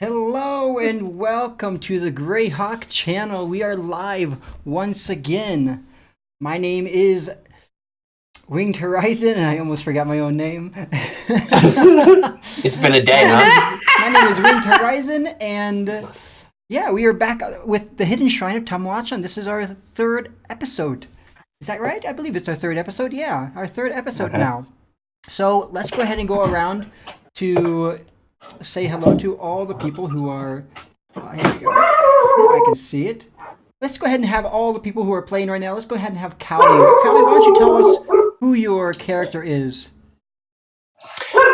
Hello and welcome to the Greyhawk channel. We are live once again. My name is Winged Horizon, and I almost forgot my own name. It's been a day, huh? My name is Winged Horizon, and we are back with the Hidden Shrine of Tamoachan. This is our third episode. Is that right? I believe it's our third episode. Yeah, our third episode now. So let's go ahead and go around to say hello to all the people who are. Here we go. I can see it. Let's go ahead and have all the people who are playing right now. Let's go ahead and have Callie. Callie, why don't you tell us who your character is?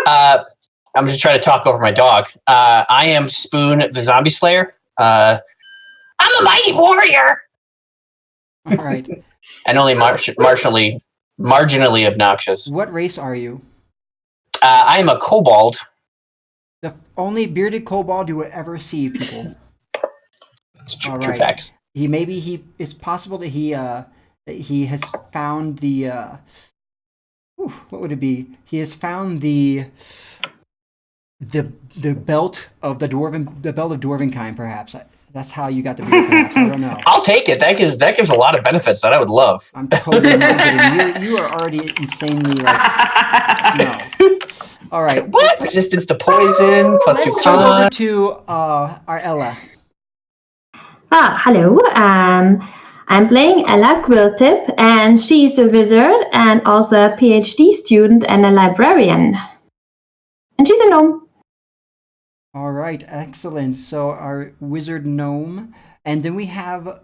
I'm just trying to talk over my dog. I am Spoon, the Zombie Slayer. I'm a mighty warrior. All right. And only marginally obnoxious. What race are you? I am a kobold. The only bearded kobold you will ever see, people. It's true facts. It's possible that he has found the what would it be? He has found the belt of the belt of dwarvenkind, perhaps. That's how you got the beard, perhaps. I don't know. I'll take it. That gives a lot of benefits that I would love. I'm totally not kidding. You are already insanely no. All right. What? Resistance to poison, plus Let's jump over to our Ella. Hello. I'm playing Ella Quilltip, and she's a wizard and also a PhD student and a librarian. And she's a gnome. All right, excellent. So our wizard gnome, and then we have.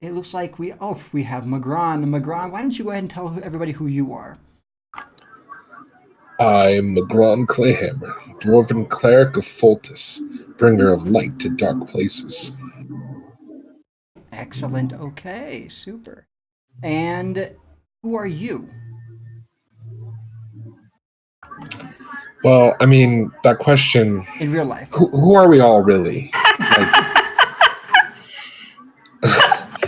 It looks like we have Magron. Magron, why don't you go ahead and tell everybody who you are? I'm Magron Clayhammer, Dwarven Cleric of Foltis, bringer of light to dark places. Excellent. Okay, super. And who are you? Well, I mean, that question... In real life. Who are we all, really?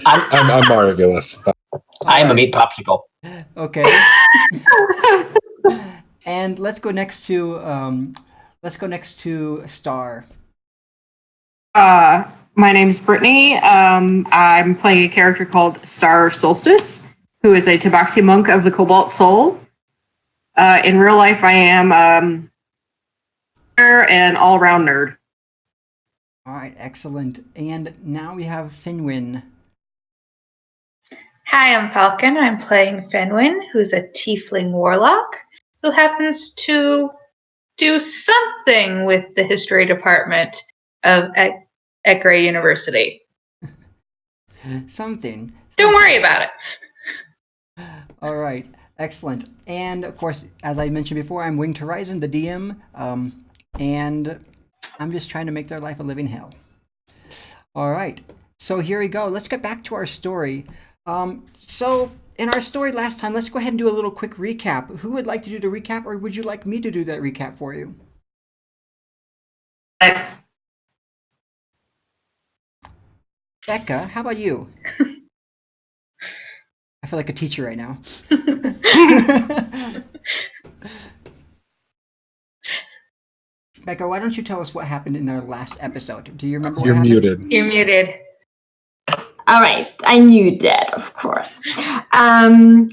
I'm Marvelous. I am a meat popsicle. Okay. And let's go next to Star. My name's Brittany. I'm playing a character called Star Solstice, who is a Tabaxi monk of the Cobalt Soul. In real life, I am an all-around nerd. All right, excellent. And now we have Finwin. Hi, I'm Falcon. I'm playing Fenwin, who's a tiefling warlock who happens to do something with the history department at Grey University. Something. Don't worry about it. All right, excellent. And of course, as I mentioned before, I'm Winged Horizon, the DM, and I'm just trying to make their life a living hell. All right, so here we go. Let's get back to our story. So in our story last time, let's go ahead and do a little quick recap. Who would like to do the recap, or would you like me to do that recap for you? Becca, how about you? I feel like a teacher right now. Becca, why don't you tell us what happened in our last episode? Do you remember what happened? Muted. You're muted. All right, I knew that, of course.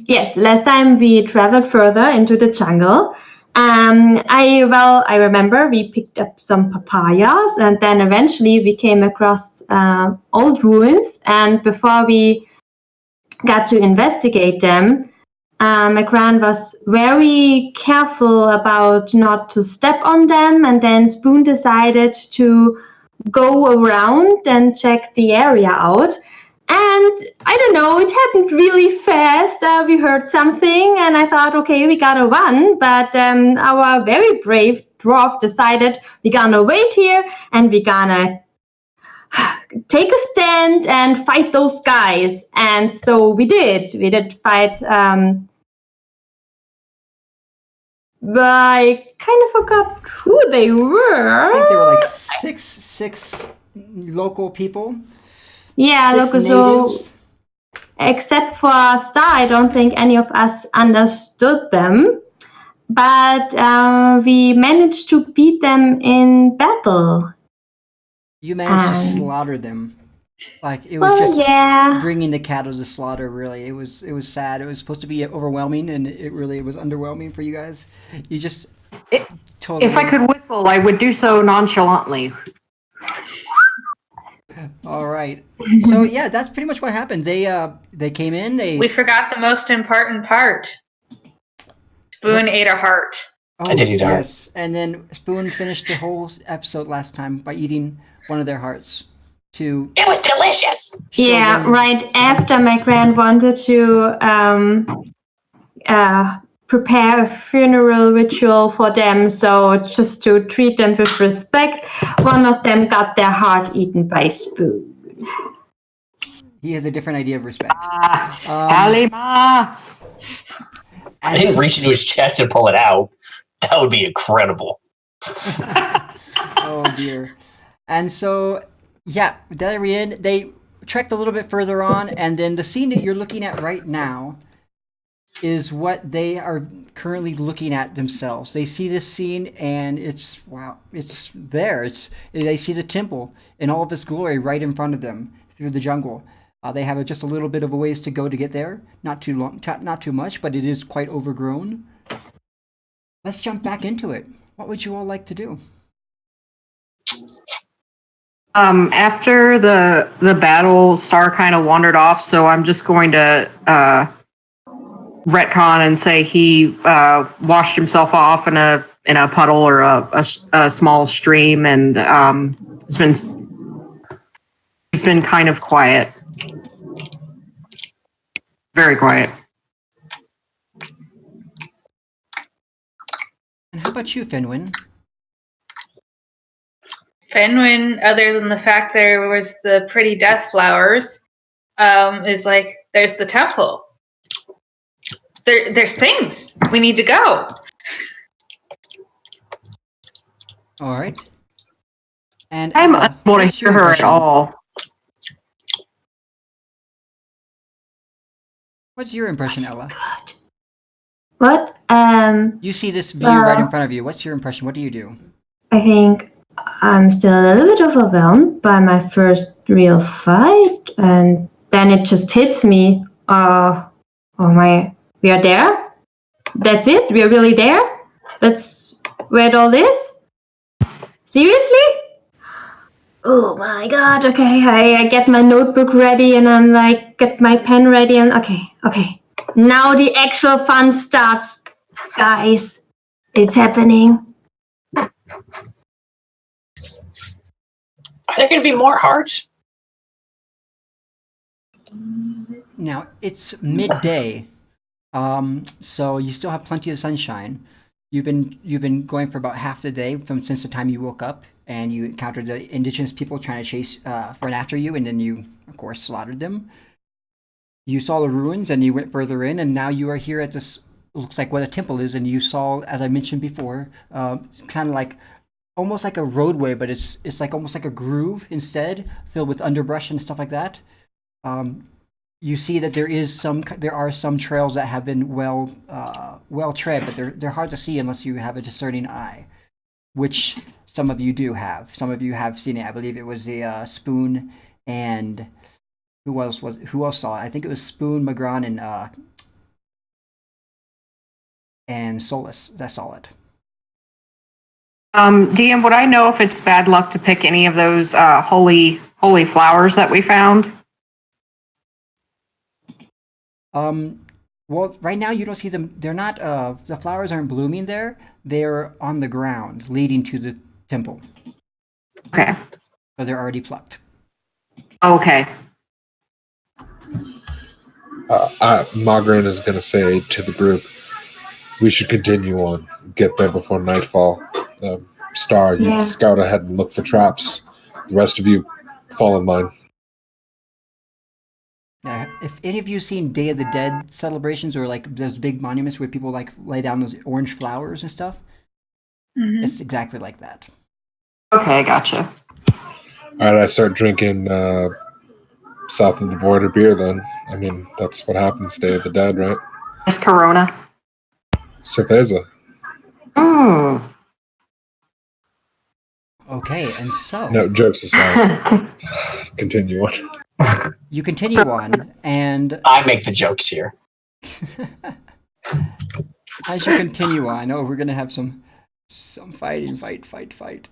Yes, last time we traveled further into the jungle. I remember we picked up some papayas, and then eventually we came across old ruins. And before we got to investigate them, Magron was very careful about not to step on them, and then Spoon decided to go around and check the area out. And I don't know, it happened really fast. We heard something and I thought, okay, we gotta run. But our very brave dwarf decided we're gonna wait here and we're gonna take a stand and fight those guys. And so we did. We did fight. I kind of forgot who they were. I think they were like six local people. Yeah, look, so except for Star, I don't think any of us understood them. But we managed to beat them in battle. You managed to And slaughter them. Like it was well, just yeah. bringing the cattle to slaughter. Really, it was sad. It was supposed to be overwhelming, and it really was underwhelming for you guys. You just If I totally. could whistle, I would do so nonchalantly. All right. So yeah, that's pretty much what happened. They came in. We forgot the most important part. Spoon ate a heart. Oh I did eat a heart. yes, and then Spoon finished the whole episode last time by eating one of their hearts to It was delicious. show Yeah, them. right after my grand wanted to prepare a funeral ritual for them, so just to treat them with respect, one of them got their heart eaten by Spoon. He has a different idea of respect. Alima! I didn't reach into his chest and pull it out. That would be incredible. Oh dear. And so, yeah, they trekked a little bit further on, and then the scene that you're looking at right now is what they are currently looking at themselves. They see this scene, and it's wow, it's there. They see the temple in all of its glory right in front of them through the jungle. They have just a little bit of a ways to go to get there. Not too long, not too much, but it is quite overgrown. Let's jump back into it. What would you all like to do? After the battle, Star kind of wandered off, so I'm just going to retcon and say he washed himself off in a puddle or a small stream, and he's been kind of quiet, very quiet. And how about you, Finwin? Fenwin, other than the fact there was the pretty death flowers, is like, there's the temple. There's things. We need to go. All right. And I'm Ella, unable to what's your hear her at impression? all. What's your impression, Ella? What? You see this view right in front of you. What's your impression? What do you do? I think I'm still a little bit overwhelmed by my first real fight, and then it just hits me. Oh my, we are there? That's it? We're really there? That's where it all is? Seriously? Oh my god, okay, I get my notebook ready and I'm like, get my pen ready and okay. Now the actual fun starts, guys. It's happening. Are there going to be more hearts? Now it's midday, so you still have plenty of sunshine. You've been going for about half the day since the time you woke up, and you encountered the indigenous people trying to run after you, and then you, of course, slaughtered them. You saw the ruins, and you went further in, and now you are here at this looks like what a temple is, and you saw, as I mentioned before, kind of like almost like a roadway, but it's like almost like a groove instead, filled with underbrush and stuff like that. Um, you see that there are some trails that have been well tread, but they're hard to see unless you have a discerning eye, which some of you do have. Some of you have seen it. I believe it was the Spoon and who else saw it? I think it was Spoon, Magran, and Solus that saw it. DM, would I know if it's bad luck to pick any of those holy flowers that we found? Well, right now you don't see them. They're not. The flowers aren't blooming there. They're on the ground, leading to the temple. Okay. So they're already plucked. Okay. Margaret is going to say to the group, we should continue on. Get there before nightfall. Star, you scout ahead and look for traps. The rest of you fall in line. If any of you seen Day of the Dead celebrations or like those big monuments where people like lay down those orange flowers and stuff, it's exactly like that. Okay, gotcha. All right, I start drinking south of the border beer then. I mean, that's what happens Day of the Dead, right? It's Corona. Cerveza. Mm. Okay, and so No, jokes aside. Continue on. you continue on, and I make the jokes here. as you continue on, we're gonna have some fighting, fight.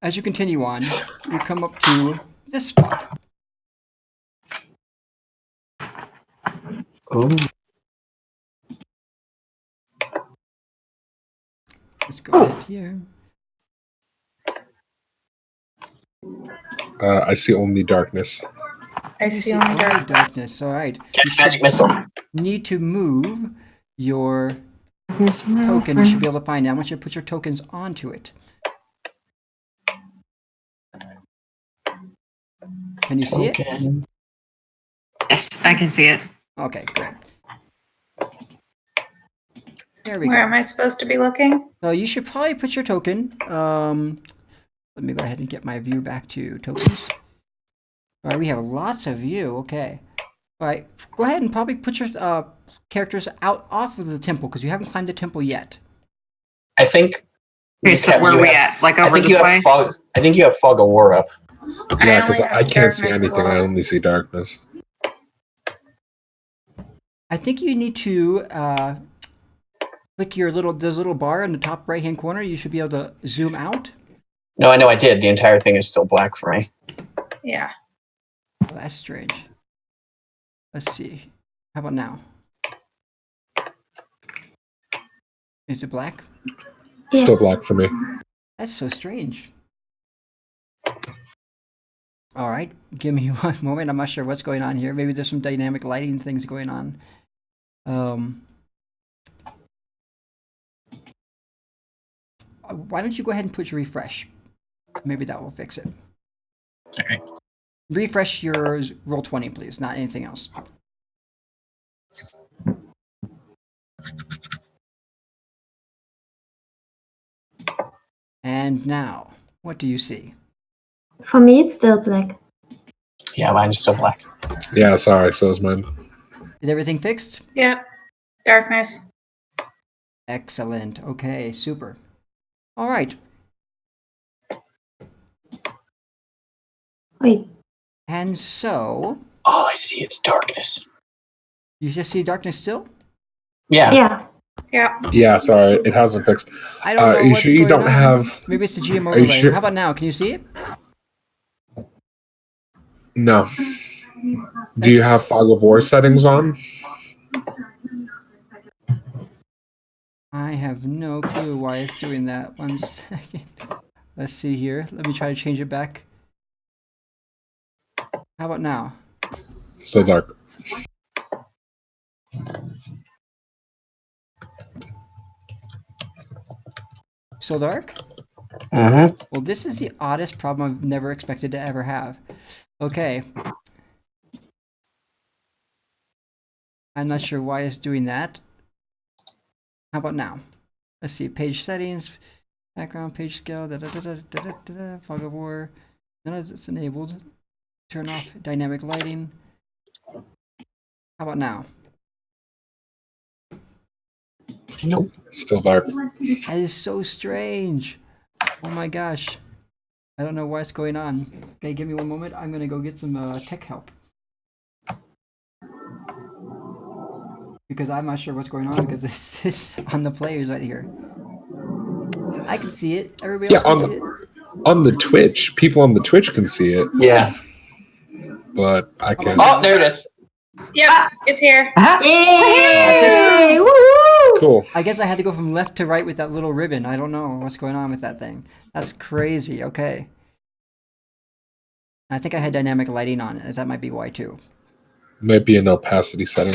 As you continue on, you come up to this spot. Ooh. Let's go ahead here. I see only darkness. I see only dark. darkness. All right. Cast magic missile. Need to move your Here's my token. You should friend. be able to find it. I want you to put your tokens onto it. Can you see it? Token. Yes, I can see it. Okay, great. There we Where go. am I supposed to be looking? So you should probably put your token. Let me go ahead and get my view back to tokens. All right, we have lots of view. Okay. All right, go ahead and probably put your characters out off of the temple because you haven't climbed the temple yet. I think. Okay, so Kat, where you are we have- at? Like I over think this you way? have fog. I think you have fog of war up. Yeah, because only I have can't see darkness as anything. well. I only see darkness. I think you need to click your those little bar in the top right hand corner. You should be able to zoom out. No, I know I did. The entire thing is still black for me. Yeah. Oh, that's strange. Let's see. How about now? Is it black? Still Yes. black for me. That's so strange. All right, give me one moment. I'm not sure what's going on here. Maybe there's some dynamic lighting things going on. Why don't you go ahead and put your refresh? Maybe that will fix it. Okay. Refresh your Roll20, please, not anything else. And now, what do you see? For me, it's still black. Yeah, mine is still black. Yeah, sorry. So is mine. Is everything fixed? Yep. Darkness. Excellent. Okay, super. All right. Wait, And so, All I see is darkness. you just see darkness still? Yeah. yeah. Yeah. Yeah, sorry. It hasn't fixed. I don't know Are you what's sure you going don't on. have? Maybe it's the GM Are you overlay. sure? How about now? Can you see it? No. Do you have fog of war settings on? I have no clue why it's doing that. 1 second. Let's see here. Let me try to change it back. How about now? Still dark. Still dark? Mm-hmm. Well, this is the oddest problem I've never expected to ever have. Okay. I'm not sure why it's doing that. How about now? Let's see. Page settings, background page scale, fog of war. None of it's enabled. Turn off dynamic lighting. How about now? Nope. Still dark. That is so strange. Oh my gosh. I don't know what's going on. Okay, give me one moment. I'm gonna go get some tech help. Because I'm not sure what's going on because this is on the players right here. I can see it. Everybody Yeah, else can see it. on the Twitch, people on the Twitch can see it, Yeah. but I can't. Oh, there it is. Yep. It's here. Yay! Woohoo! Cool. I guess I had to go from left to right with that little ribbon. I don't know what's going on with that thing. That's crazy. Okay. I think I had dynamic lighting on it. That might be why too. Might be an opacity setting.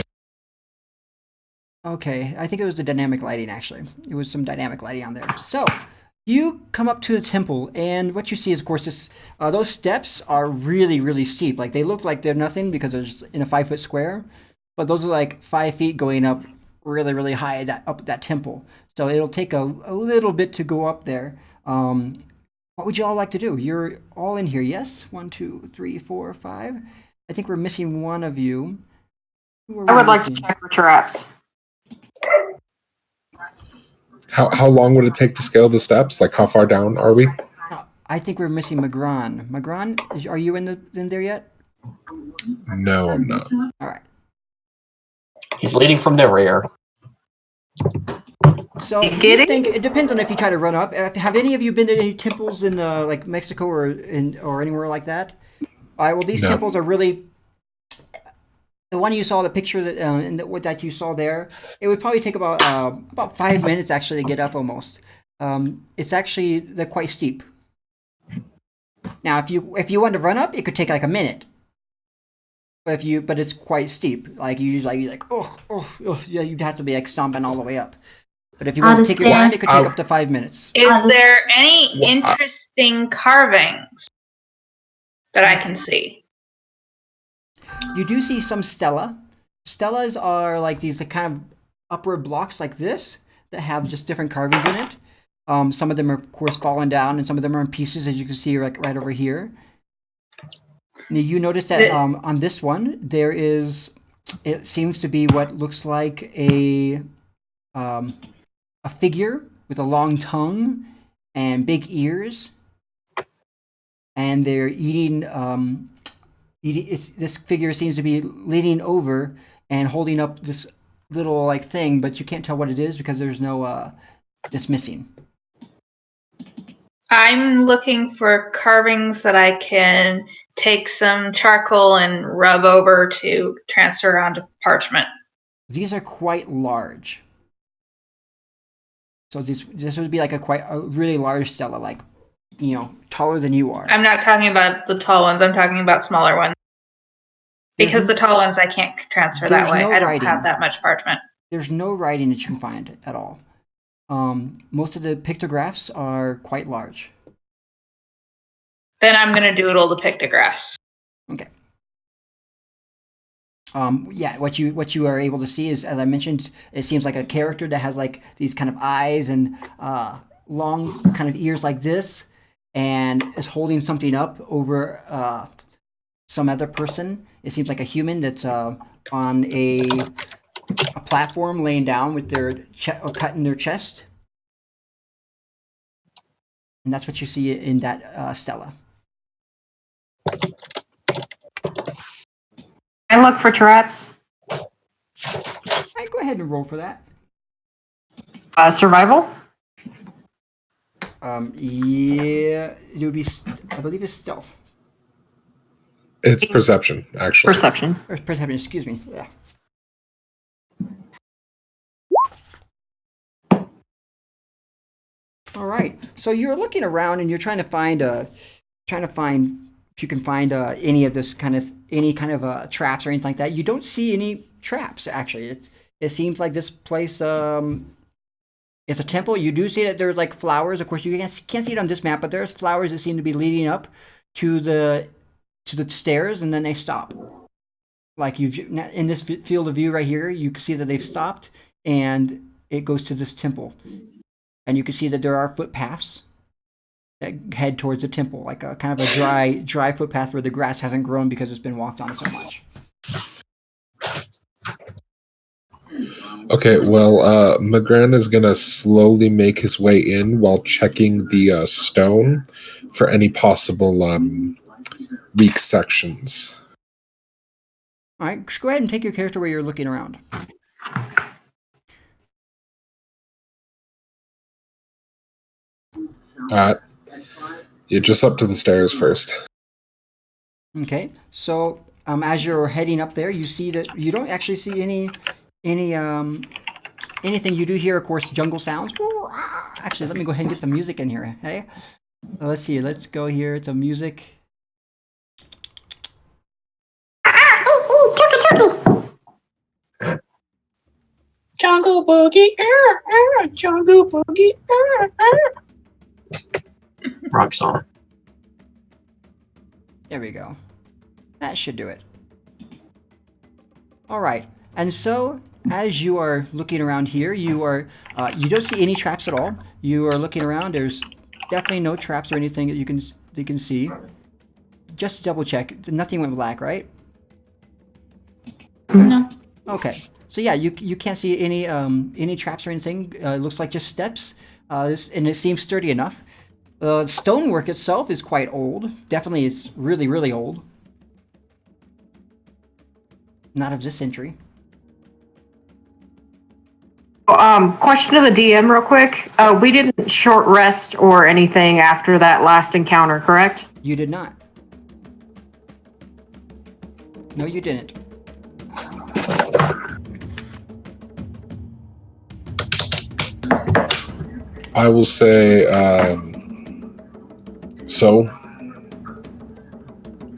Okay, I think it was the dynamic lighting actually. It was some dynamic lighting on there. So, you come up to the temple, and what you see is, of course, those steps are really, really steep. Like they look like they're nothing because they're just in a 5-foot square, but those are like 5 feet going up really, really high up that temple. So it'll take a little bit to go up there. What would you all like to do? You're all in here, yes? 1, 2, 3, 4, 5. I think we're missing one of you. Who are I we would like to missing? check for traps. How long would it take to scale the steps? Like how far down are we? I think we're missing Magran. Magran, are you in there yet? No, I'm not. All right. He's leading from the rear. So you Getting? think it depends on if you try to run up. Have any of you been to any temples in like Mexico or anywhere like that? All right. Well, these No. temples are really. The one you saw, the picture that what that you saw there, it would probably take about 5 minutes actually to get up almost. It's actually they're quite steep. Now, if you want to run up, it could take like a minute. But it's quite steep. Like you're like yeah, you'd have to be like stomping all the way up. But if you want to take your time, it could take up to 5 minutes. Is there any interesting carvings that I can see? You do see some stela. Stelas are like these kind of upward blocks like this that have just different carvings in it. Some of them are, of course, fallen down, and some of them are in pieces, as you can see right over here. Now, you notice that on this one, it seems to be what looks like a figure with a long tongue and big ears, and they're eating. This figure seems to be leaning over and holding up this little like thing, but you can't tell what it is because there's no. It's missing. I'm looking for carvings that I can take some charcoal and rub over to transfer onto parchment. These are quite large. So this would be like a really large stela, like taller than you are. I'm not talking about the tall ones. I'm talking about smaller ones. Because the tall ones I can't transfer that way. I don't have that much parchment. There's no writing that you can find at all. Most of the pictographs are quite large. Then I'm going to doodle the pictographs. Okay. Yeah, what you are able to see is, as I mentioned, it seems like a character that has like these kind of eyes and long kind of ears like this, and is holding something up over some other person. It seems like a human that's on a platform laying down with their cut in their chest. And that's what you see in that stela. I look for traps. All right, go ahead and roll for that. Survival? Yeah, it would be, I believe it's stealth. It's perception, actually. Perception. Or perception, excuse me. Yeah. All right. So you're looking around and you're trying to find if you can find any kind of traps or anything like that. You don't see any traps actually. It seems like this place it's a temple. You do see that there's like flowers. Of course, you can't see it on this map, but there's flowers that seem to be leading up to the stairs, and then they stop. Like in this field of view right here, you can see that they've stopped, and it goes to this temple. And you can see that there are footpaths that head towards the temple, like a kind of a dry footpath where the grass hasn't grown because it's been walked on so much. Okay, well, Magran is going to slowly make his way in while checking the stone for any possible weak sections. All right, just go ahead and take your character where you're looking around. You're just up to the stairs first. Okay, so as you're heading up there, you see that you don't actually see anything. You do hear, of course, jungle sounds. Actually, let me go ahead and get some music in here. Hey, let's see. Let's go here. It's a music. Jungle boogie, jungle boogie. Rock song. There we go. That should do it. All right. And so, as you are looking around here, you don't see any traps at all. You are looking around. There's definitely no traps or anything that you can see. Just to double check. Nothing went black, right? No. Okay. So yeah, you can't see any traps or anything. It looks like just steps, and it seems sturdy enough. The stonework itself is quite old. Definitely is really, really old. Not of this century. Question to the DM real quick. We didn't short rest or anything after that last encounter, correct? You did not. No, you didn't. I will say, so,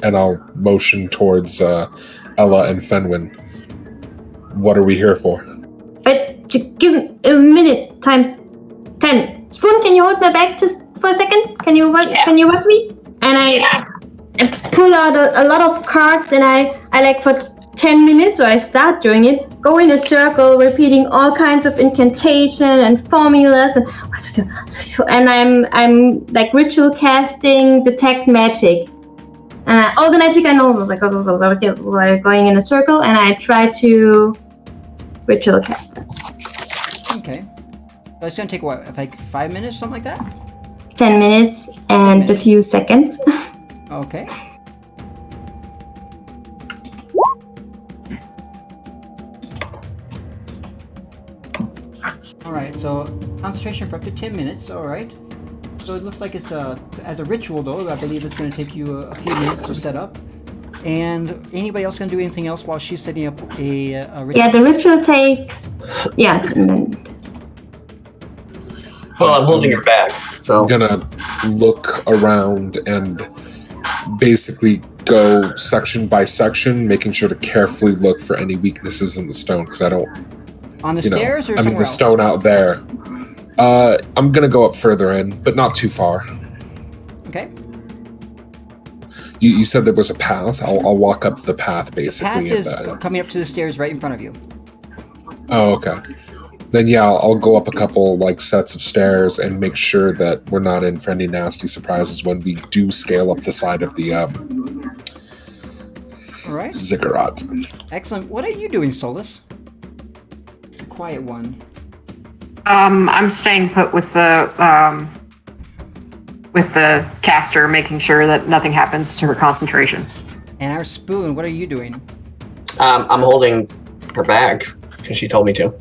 and I'll motion towards Ella and Fenwin. What are we here for? But just give me a minute times 10. Spoon, can you hold my bag just for a second? Can you watch me? And I pull out a lot of cards, and I like for 10 minutes, so I start doing it, go in a circle, repeating all kinds of incantation and formulas, and I'm like ritual casting, detect magic. All the magic I know, like going in a circle, and I try to ritual cast. Okay. So it's gonna take what, like 5 minutes, something like that? 10 minutes and a few seconds. Okay. Alright, so concentration for up to 10 minutes, alright. So it looks like it's as a ritual though, I believe it's going to take you a few minutes to set up. And anybody else going to do anything else while she's setting up a ritual? Yeah, the ritual takes... Yeah. Well, I'm holding her back, so... I'm gonna look around and basically go section by section, making sure to carefully look for any weaknesses in the stone, because I don't... On the stairs or I mean, somewhere the else? stone out there. I'm gonna go up further in, but not too far. Okay. You said there was a path. I'll walk up the path, basically. The path is coming up to the stairs right in front of you. Oh, okay. Then yeah, I'll go up a couple like sets of stairs and make sure that we're not in for any nasty surprises when we do scale up the side of the All right. ziggurat. Excellent. What are you doing, Solus? The quiet one. I'm staying put with the caster, making sure that nothing happens to her concentration. And our Spoon, what are you doing? I'm holding her bag because she told me to.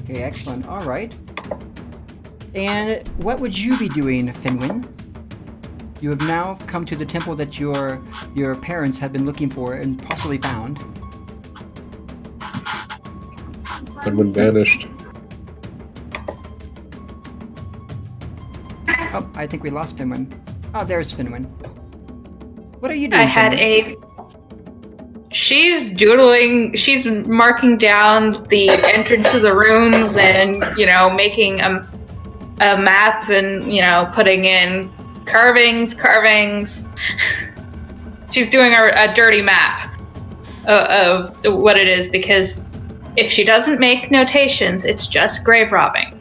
Okay, excellent. All right. And what would you be doing, Fenwin? You have now come to the temple that your parents have been looking for and possibly found. Fenwin vanished. Oh, I think we lost Finwin. Oh, there's Finwin. What are you doing? I had Finwin? She's doodling. She's marking down the entrance to the runes, and making a map, and putting in carvings. She's doing a dirty map of what it is, because if she doesn't make notations, it's just grave robbing.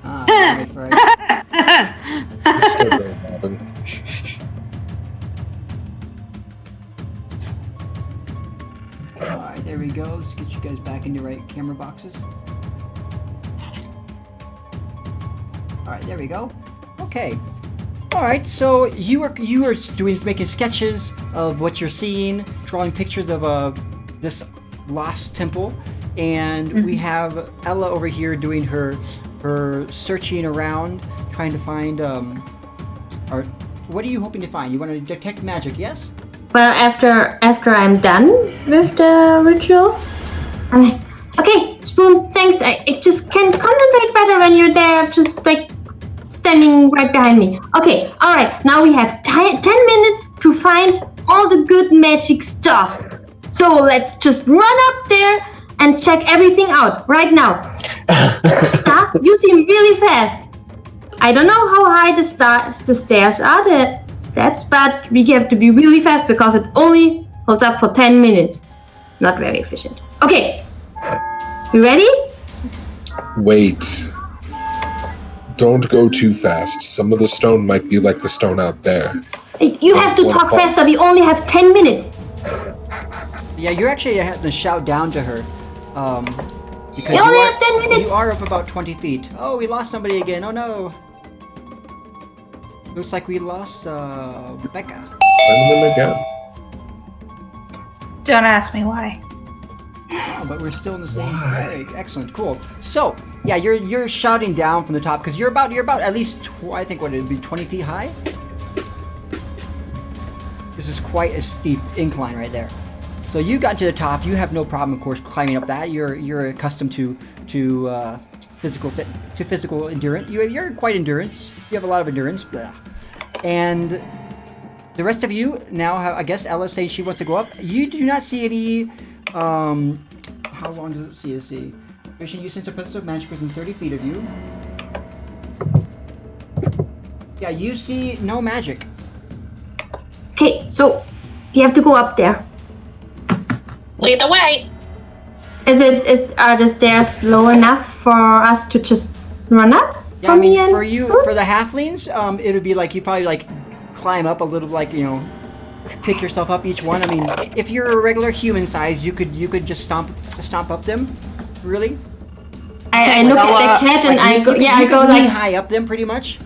Right. It's still going, Robin. Alright, there we go. Let's get you guys back into right camera boxes. Alright, there we go. Okay. Alright, so you are making sketches of what you're seeing, drawing pictures of this lost temple, and we have Ella over here doing her searching around, trying to find what are you hoping to find? You want to detect magic, yes? Well, after I'm done with the ritual, okay, Spoon, thanks. I just can concentrate better when you're there, just like standing right behind me. Okay, all right. Now we have 10 minutes to find all the good magic stuff. So let's just run up there and check everything out right now. Star, you seem really fast. I don't know how high the stairs are, the steps, but we have to be really fast because it only holds up for 10 minutes. Not very efficient. Okay, you ready? Wait. Don't go too fast. Some of the stone might be like the stone out there. You have to talk faster. We only have 10 minutes. Yeah, you're actually having to shout down to her. Because You only have 10 minutes. You are up about 20 feet. Oh, we lost somebody again. Oh no. Looks like we lost Becca. Send them again. Don't ask me why. Oh, but we're still in the same. Why? Very excellent, cool. So yeah, you're shouting down from the top because you're about at least I think what it'd be 20 feet high. This is quite a steep incline right there. So you got to the top. You have no problem, of course, climbing up that. You're accustomed to physical endurance. You're quite endurance. You have a lot of endurance. Blah. And the rest of you now have, I guess Ella's saying she wants to go up. You do not see any. How long does it see? Let's see. Mission you sense a presence of magic within 30 feet of you. Yeah, you see no magic. Okay, so you have to go up there. Lead the way. Are the stairs low enough for us to just run up? Yeah, I mean, for the halflings, it would be like you probably like climb up a little, like pick yourself up each one. I mean, if you're a regular human size, you could just stomp up them. Really? I look at the cat and I go. Yeah, I go like high up them, pretty much.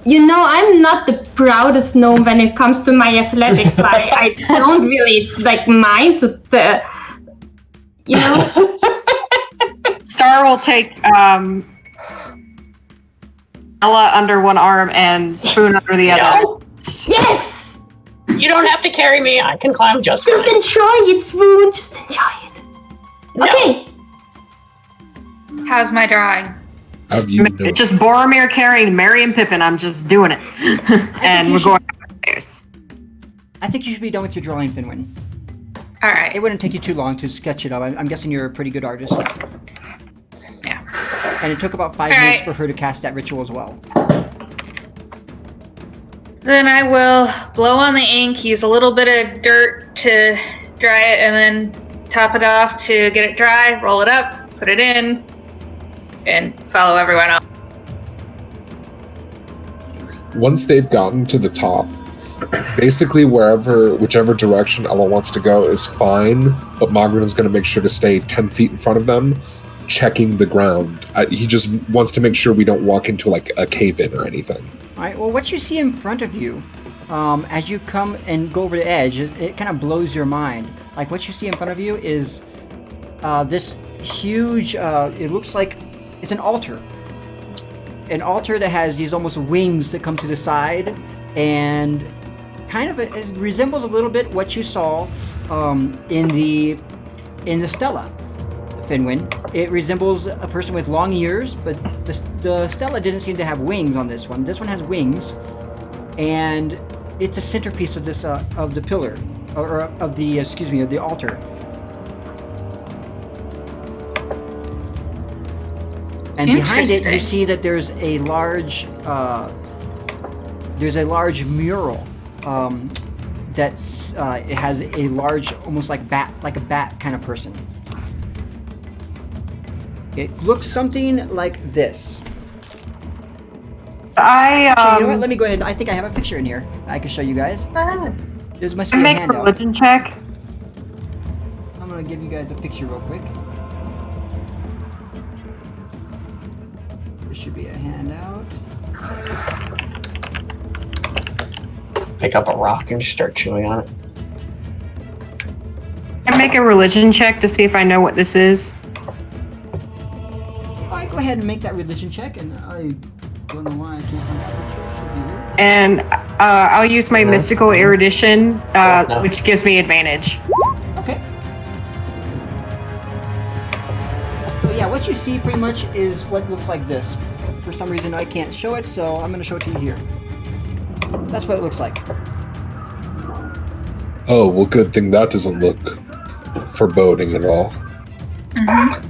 I'm not the proudest gnome when it comes to my athletics. I don't really like mind to, Star will take Ella under one arm and Spoon under the other. No, Yes! you don't have to carry me. I can climb just Just fine. enjoy it, Spoon. Just enjoy it. No. Okay. How's my drawing? Have you know? It's just Boromir carrying Merry and Pippin. I'm just doing it. And we're going upstairs. I think you should be done with your drawing, Finwin. All right. It wouldn't take you too long to sketch it up. I'm guessing you're a pretty good artist. Yeah. And it took about 5 All minutes right. for her to cast that ritual as well. Then I will blow on the ink, use a little bit of dirt to dry it, and then top it off to get it dry, roll it up, put it in, and follow everyone up. Once they've gotten to the top, basically whichever direction Ella wants to go is fine, but Magrin is going to make sure to stay 10 feet in front of them, checking the ground. He just wants to make sure we don't walk into like a cave-in or anything. All right. Well, what you see in front of you, as you come and go over the edge, it kind of blows your mind. Like what you see in front of you is this huge. It looks like it's an altar. An altar that has these almost wings that come to the side, and kind of it resembles a little bit what you saw in the stela, Finwin. It resembles a person with long ears, but the stela didn't seem to have wings on this one. This one has wings, and it's a centerpiece of this of the pillar, or of the of the altar. And behind it, you see that there's a large mural that it has a large, almost like a bat kind of person. It looks something like this. Actually, you know what? Let me go ahead. I think I have a picture in here I can show you guys. This must be a Make a handout. religion check. I'm gonna give you guys a picture real quick. This should be a handout. Pick up a rock and just start chewing on it. I make a religion check to see if I know what this is. Alright, go ahead and make that religion check, and I don't know why I can't find that picture. It should be here. And I'll use my mystical erudition, which gives me advantage. Okay. So yeah, what you see pretty much is what looks like this. For some reason I can't show it, so I'm gonna show it to you here. That's what it looks like. Oh, well, good thing that doesn't look foreboding at all. Mm-hmm.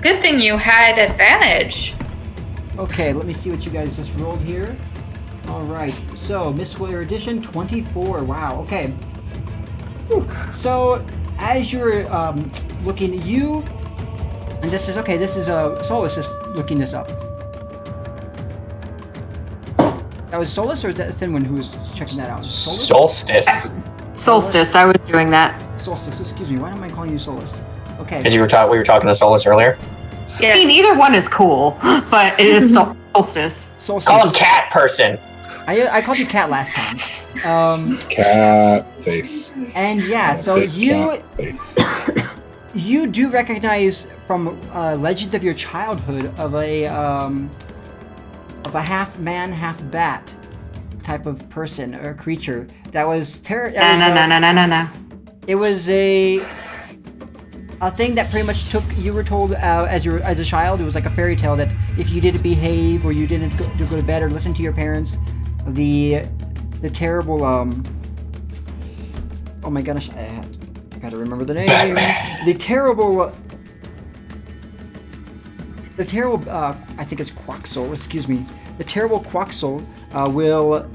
Good thing you had advantage. Okay, let me see what you guys just rolled here. Alright, so mystical erudition 24. Wow, okay. Whew. So as you're looking, and this is Solus is looking this up. That was Solus, or is that Finwin who was checking that out? Solus? Solstice. Solstice, I was doing that. Solstice, excuse me. Why am I calling you Solus? Okay. Because we were talking to Solus earlier. I mean, either one is cool, but it is still Solstice. Call him Cat Person. I called you Cat last time. Cat face. And yeah, so Big cat face. you do recognize from legends of your childhood of a half man, half bat type of person or creature that was No. It was a thing that pretty much took. You were told as a child, it was like a fairy tale that if you didn't behave or you didn't go to bed or listen to your parents, the terrible oh my gosh, I gotta remember the name. The terrible I think it's Quaxel. Excuse me. The terrible Quaxel will.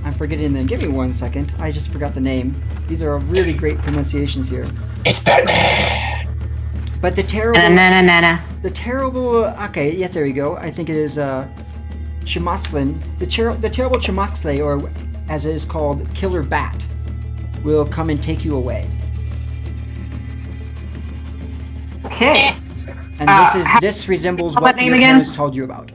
I'm forgetting the name. Give me 1 second. I just forgot the name. These are really great pronunciations here. It's Batman. But the terrible. Na. The terrible. Okay, yes, there you go. I think it is Chimoxlin. The terrible Chimoxle, or as it is called, Killer Bat, will come and take you away. Okay. And this resembles what that name your again? parents told you about.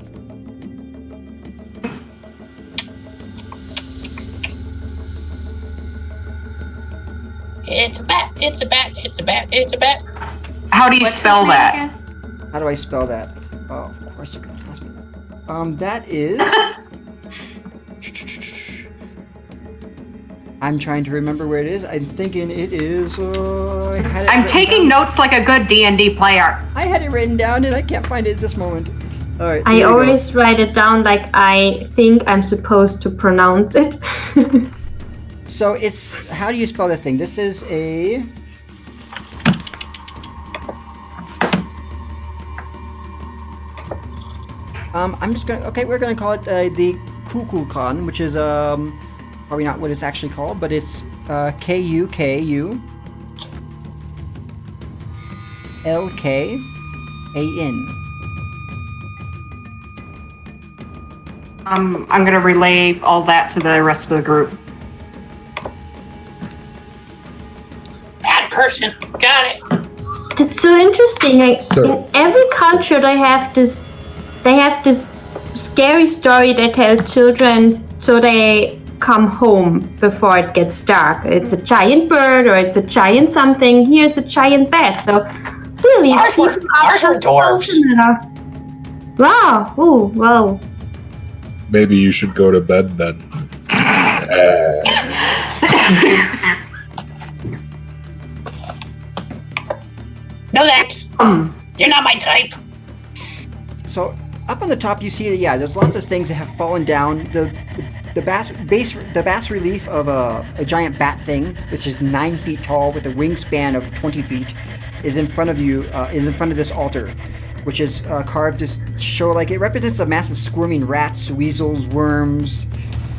It's a bat. It's a bat. It's a bat. It's a bat. How do you spell that? How do I spell that? Oh, of course you're gonna ask me that. That is. I'm trying to remember where it is. I'm thinking it is. I'm taking notes like a good D&D player. I had it written down and I can't find it at this moment. All right. I always write it down like I think I'm supposed to pronounce it. So it's. How do you spell that thing? This is a. I'm just gonna. Okay, we're gonna call it the Kukulkan, which is probably not what it's actually called, but it's Kukulkan. I'm gonna relay all that to the rest of the group. Bat person. Got it. That's so interesting. Like, in every culture, they have this scary story they tell children so they come home before it gets dark. It's a giant bird or it's a giant something. Here it's a giant bat. So really, Ours were dwarves. Wow. Oh, wow. Maybe you should go to bed then. No thanks. You're not my type. So up on the top, you see, there's lots of things that have fallen down. The bas relief of a giant bat thing, which is 9 feet tall with a wingspan of 20 feet, is in front of you. Is in front of this altar, which is carved to show like it represents a mass of squirming rats, weasels, worms.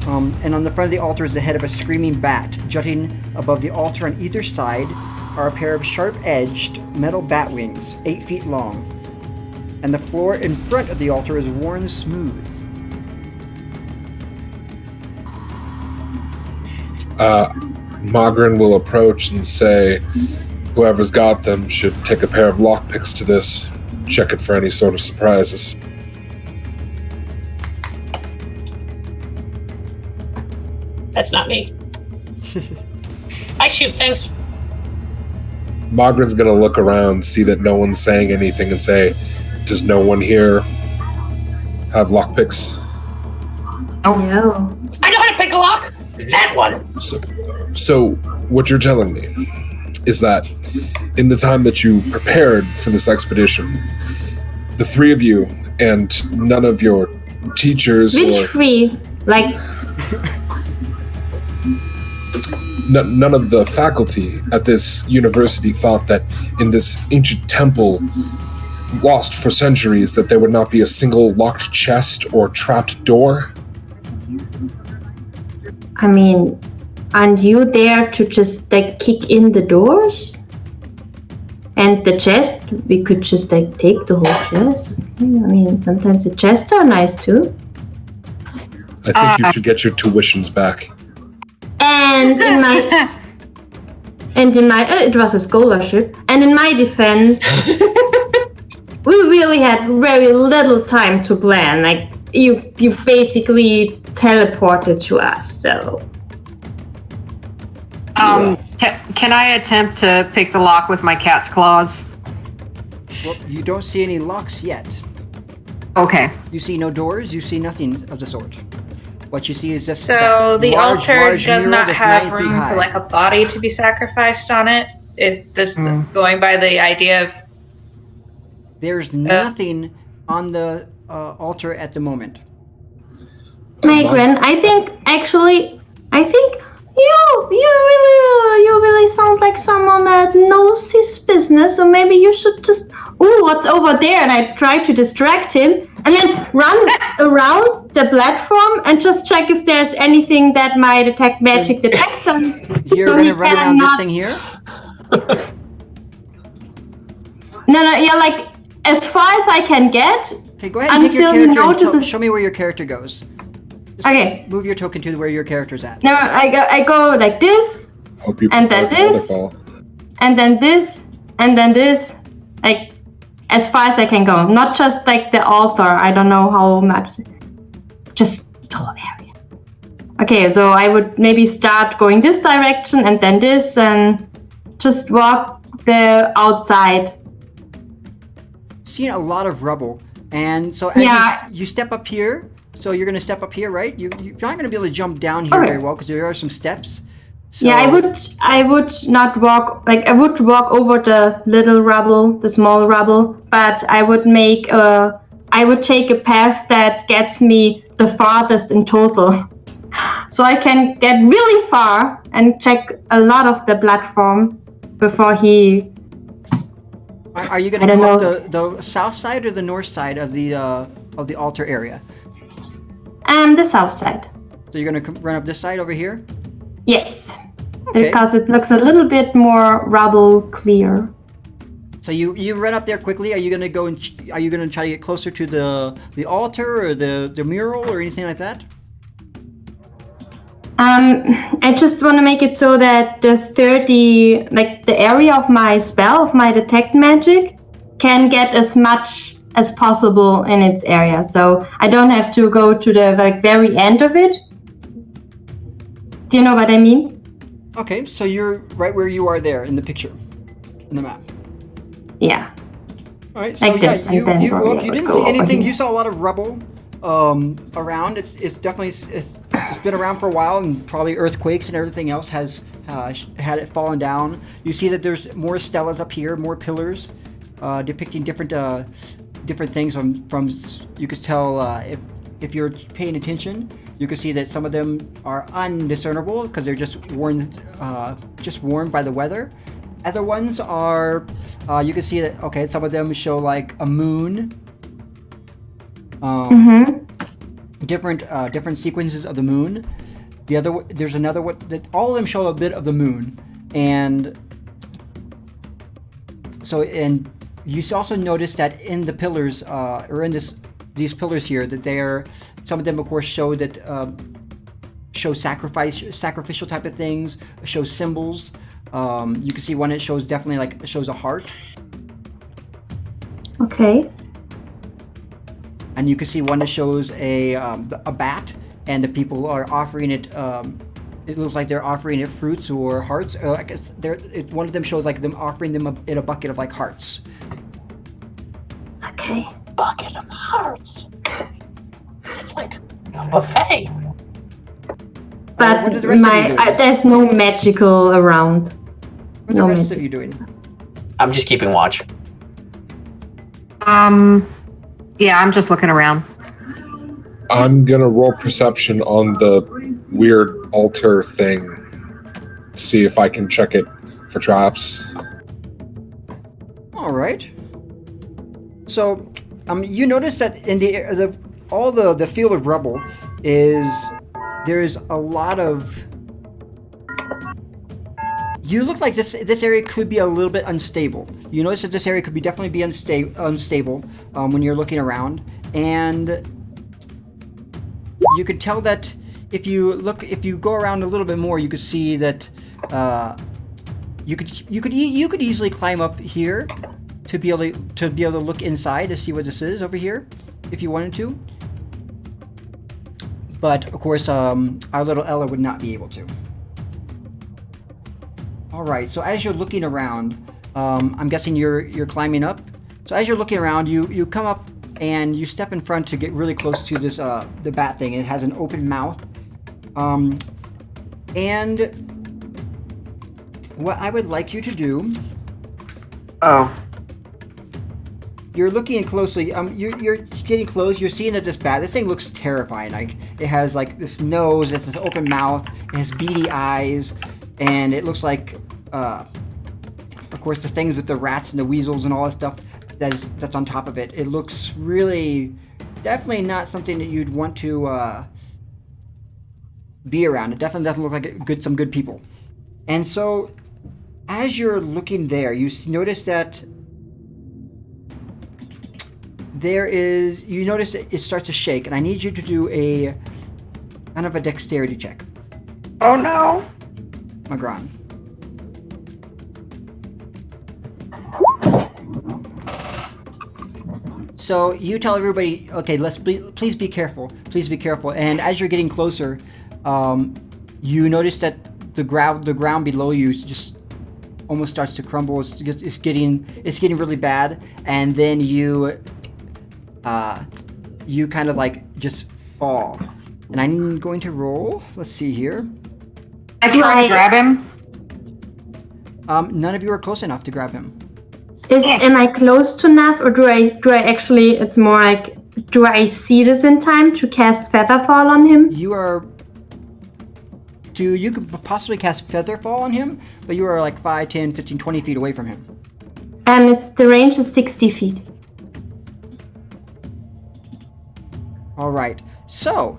And on the front of the altar is the head of a screaming bat. Jutting above the altar on either side are a pair of sharp-edged metal bat wings, 8 feet long. And the floor in front of the altar is worn smooth. Mogren will approach and say, whoever's got them should take a pair of lockpicks to this. Check it for any sort of surprises. That's not me. I shoot things. Mogren's gonna look around, see that no one's saying anything, and say, does no one here have lockpicks? No. I know how to pick a lock. That one. So what you're telling me is that in the time that you prepared for this expedition, the three of you and none of your teachers Which three? Like, none of the faculty at this university thought that in this ancient temple lost for centuries that there would not be a single locked chest or trapped door? I mean, aren't you there to just like kick in the doors? And the chest, we could just like take the whole chest. I mean, sometimes the chests are nice too. I think you should get your tuitions back. And in my, it was a scholarship. And in my defense, we really had very little time to plan. Like you basically teleported to us. So Can I attempt to pick the lock with my cat's claws? Well, you don't see any locks yet. Okay. You see no doors. You see nothing of the sort. What you see is just So that the large altar does mural not that's have 9 feet room high. for like a body to be sacrificed on it. If this going by the idea of There's nothing on the altar at the moment. Magrin, I think you really sound like someone that knows his business, so maybe you should just what's over there? And I try to distract him and then run around the platform and just check if there's anything that my magic detects on. You're So gonna he run around this cannot- thing here? No, yeah, like as far as I can get. Okay, go ahead and take your Until he character and notices- show me where your character goes. Just Okay. move your token to where your character's at. No, I go like this, Hope you And then prepare for this. waterfall. and then this, and then this, like as far as I can go. Not just like the altar. I don't know how much. Just the whole area. Okay, so I would maybe start going this direction and then this, and just walk the outside. Seeing a lot of rubble, and so as Yeah. you step up here, so you're gonna step up here, right? You're not gonna be able to jump down here Okay. very well because there are some steps. So, Yeah, I would not walk, like I would walk over the little rubble, the small rubble, but I would take a path that gets me the farthest in total. So I can get really far and check a lot of the platform before he. Are you I gonna don't come up know. the south side or the north side of the altar area? And the south side. So you're gonna run up this side over here? Yes. Okay. Because it looks a little bit more rubble clear. So you run up there quickly. Are you gonna go and are you gonna try to get closer to the altar or the mural or anything like that? I just want to make it so that the 30, like the area of my spell, of my detect magic, can get as much as possible in its area. So I don't have to go to the like very end of it. Do you know what I mean? Okay, so you're right where you are there in the picture, in the map. Yeah. All right, so Like yeah, this, and then you go probably up. I You would didn't go see over anything. here. You saw a lot of rubble around. It's definitely it's been around for a while, and probably earthquakes and everything else has had it fallen down. You see that there's more stelas up here, more pillars depicting different things from. You could tell if you're paying attention. You can see that some of them are undiscernible because they're just worn by the weather. Other ones are, you can see that, okay, some of them show like a moon. Different sequences of the moon. There's another one that all of them show a bit of the moon. And so, and you also notice that in the pillars, or in these pillars here, that some of them of course show that show sacrificial type of things, show symbols. You can see one that shows definitely shows a heart, Okay. and you can see one that shows a bat, and the people are offering it. It looks like they're offering it fruits or hearts. I guess one of them shows like them offering them in a bucket of like hearts. Okay. Bucket of hearts. It's like a buffet. But what are the rest of you doing? there's no magical around. What are the No rest magic. of you doing? I'm just keeping watch. Yeah, I'm just looking around. I'm gonna roll perception on the weird altar thing. See if I can check it for traps. All right. So, you notice that in the field of rubble there's a lot of. You look like this area could be a little bit unstable. You notice that this area could definitely be unstable when you're looking around, and you could tell that if you go around a little bit more, you could see that you could easily climb up here to be able to look inside to see what this is over here, if you wanted to. But of course, our little Ella would not be able to. All right. So as you're looking around, I'm guessing you're climbing up. So as you're looking around, you come up and you step in front to get really close to this the bat thing. It has an open mouth. And what I would like you to do. Oh. You're looking closely. You're getting close. You're seeing that this thing looks terrifying. Like it has like this nose. It's this open mouth. It has beady eyes, and it looks like, of course, the things with the rats and the weasels and all that stuff that's on top of it. It looks really, definitely not something that you'd want to be around. It definitely doesn't look like some good people. And so, as you're looking there, you notice that. You notice it starts to shake, and I need you to do a kind of a dexterity check. Oh no. Magran. So you tell everybody, okay, please be careful. Please be careful. And as you're getting closer, you notice that the ground below you just almost starts to crumble. It's getting really bad, and then you kind of like just fall. And I'm going to roll. Let's see here. I try to grab him. None of you are close enough to grab him. Am I close to enough, or do I actually? It's more like, do I see this in time to cast Featherfall on him? You could possibly cast Featherfall on him, but you are like 5, 10, 15, 20 feet away from him. And the range is 60 feet. All right. So,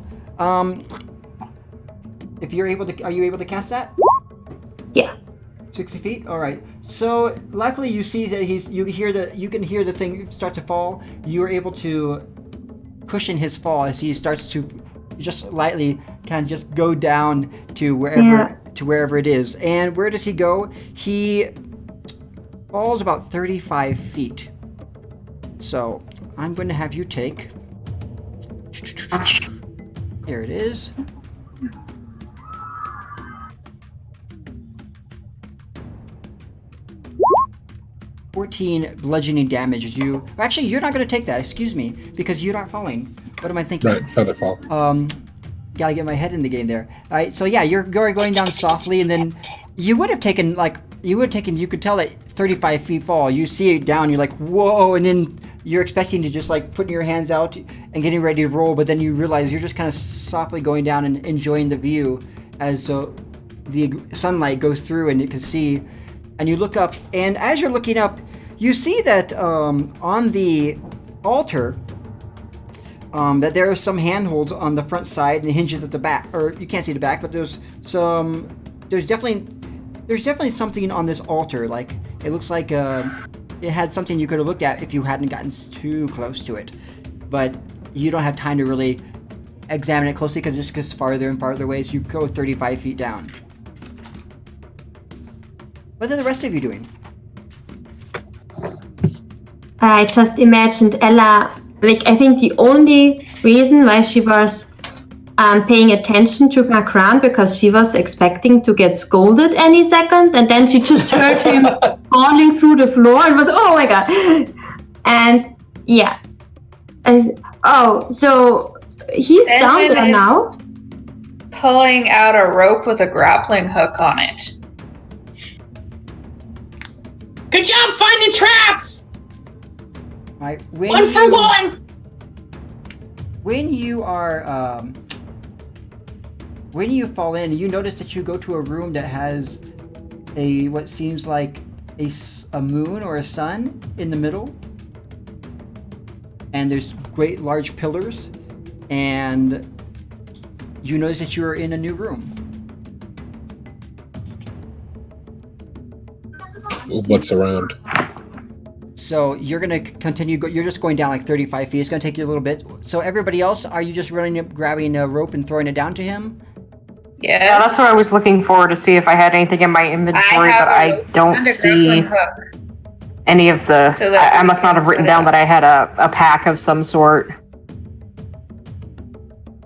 if you're able to, are you able to cast that? Yeah. 60 feet. All right. So, luckily, you see that you can hear the thing start to fall. You are able to cushion his fall as he starts to just lightly kind of just go down to wherever it is. And where does he go? He falls about 35 feet. So, I'm going to have you take. There it is. $14 bludgeoning damage as you. Actually, you're not going to take that. Excuse me, because you're not falling. What am I thinking? Right, Featherfall. Gotta get my head in the game there. All right, so yeah, you're going down softly, and then you would have taken you could tell that 35 feet fall. You see it down, you're like, whoa, and then you're expecting to just like putting your hands out and getting ready to roll, but then you realize you're just kind of softly going down and enjoying the view as the sunlight goes through, and you can see, and you look up, and as you're looking up, you see that on the altar, that there are some handholds on the front side and hinges at the back, or you can't see the back, but there's definitely something on this altar. Like it looks like it had something you could have looked at if you hadn't gotten too close to it, but you don't have time to really examine it closely because it just goes farther and farther away. So you go 35 feet down. What are the rest of you doing? I just imagined Ella. Like, I think the only reason why she was paying attention to Macron, because she was expecting to get scolded any second, and then she just heard him falling through the floor and was, oh my god. And yeah. So he's down there now. Pulling out a rope with a grappling hook on it. Good job finding traps! Right, one for one! When you are, when you fall in, you notice that you go to a room that has what seems like a moon or a sun in the middle. And there's great large pillars. And you notice that you are in a new room. What's around? So you're going to continue, you're just going down like 35 feet. It's going to take you a little bit. So everybody else, are you just running up, grabbing a rope and throwing it down to him? Yeah, that's what I was looking for, to see if I had anything in my inventory, but I don't see any of the... So that I must not have written down that I had a pack of some sort.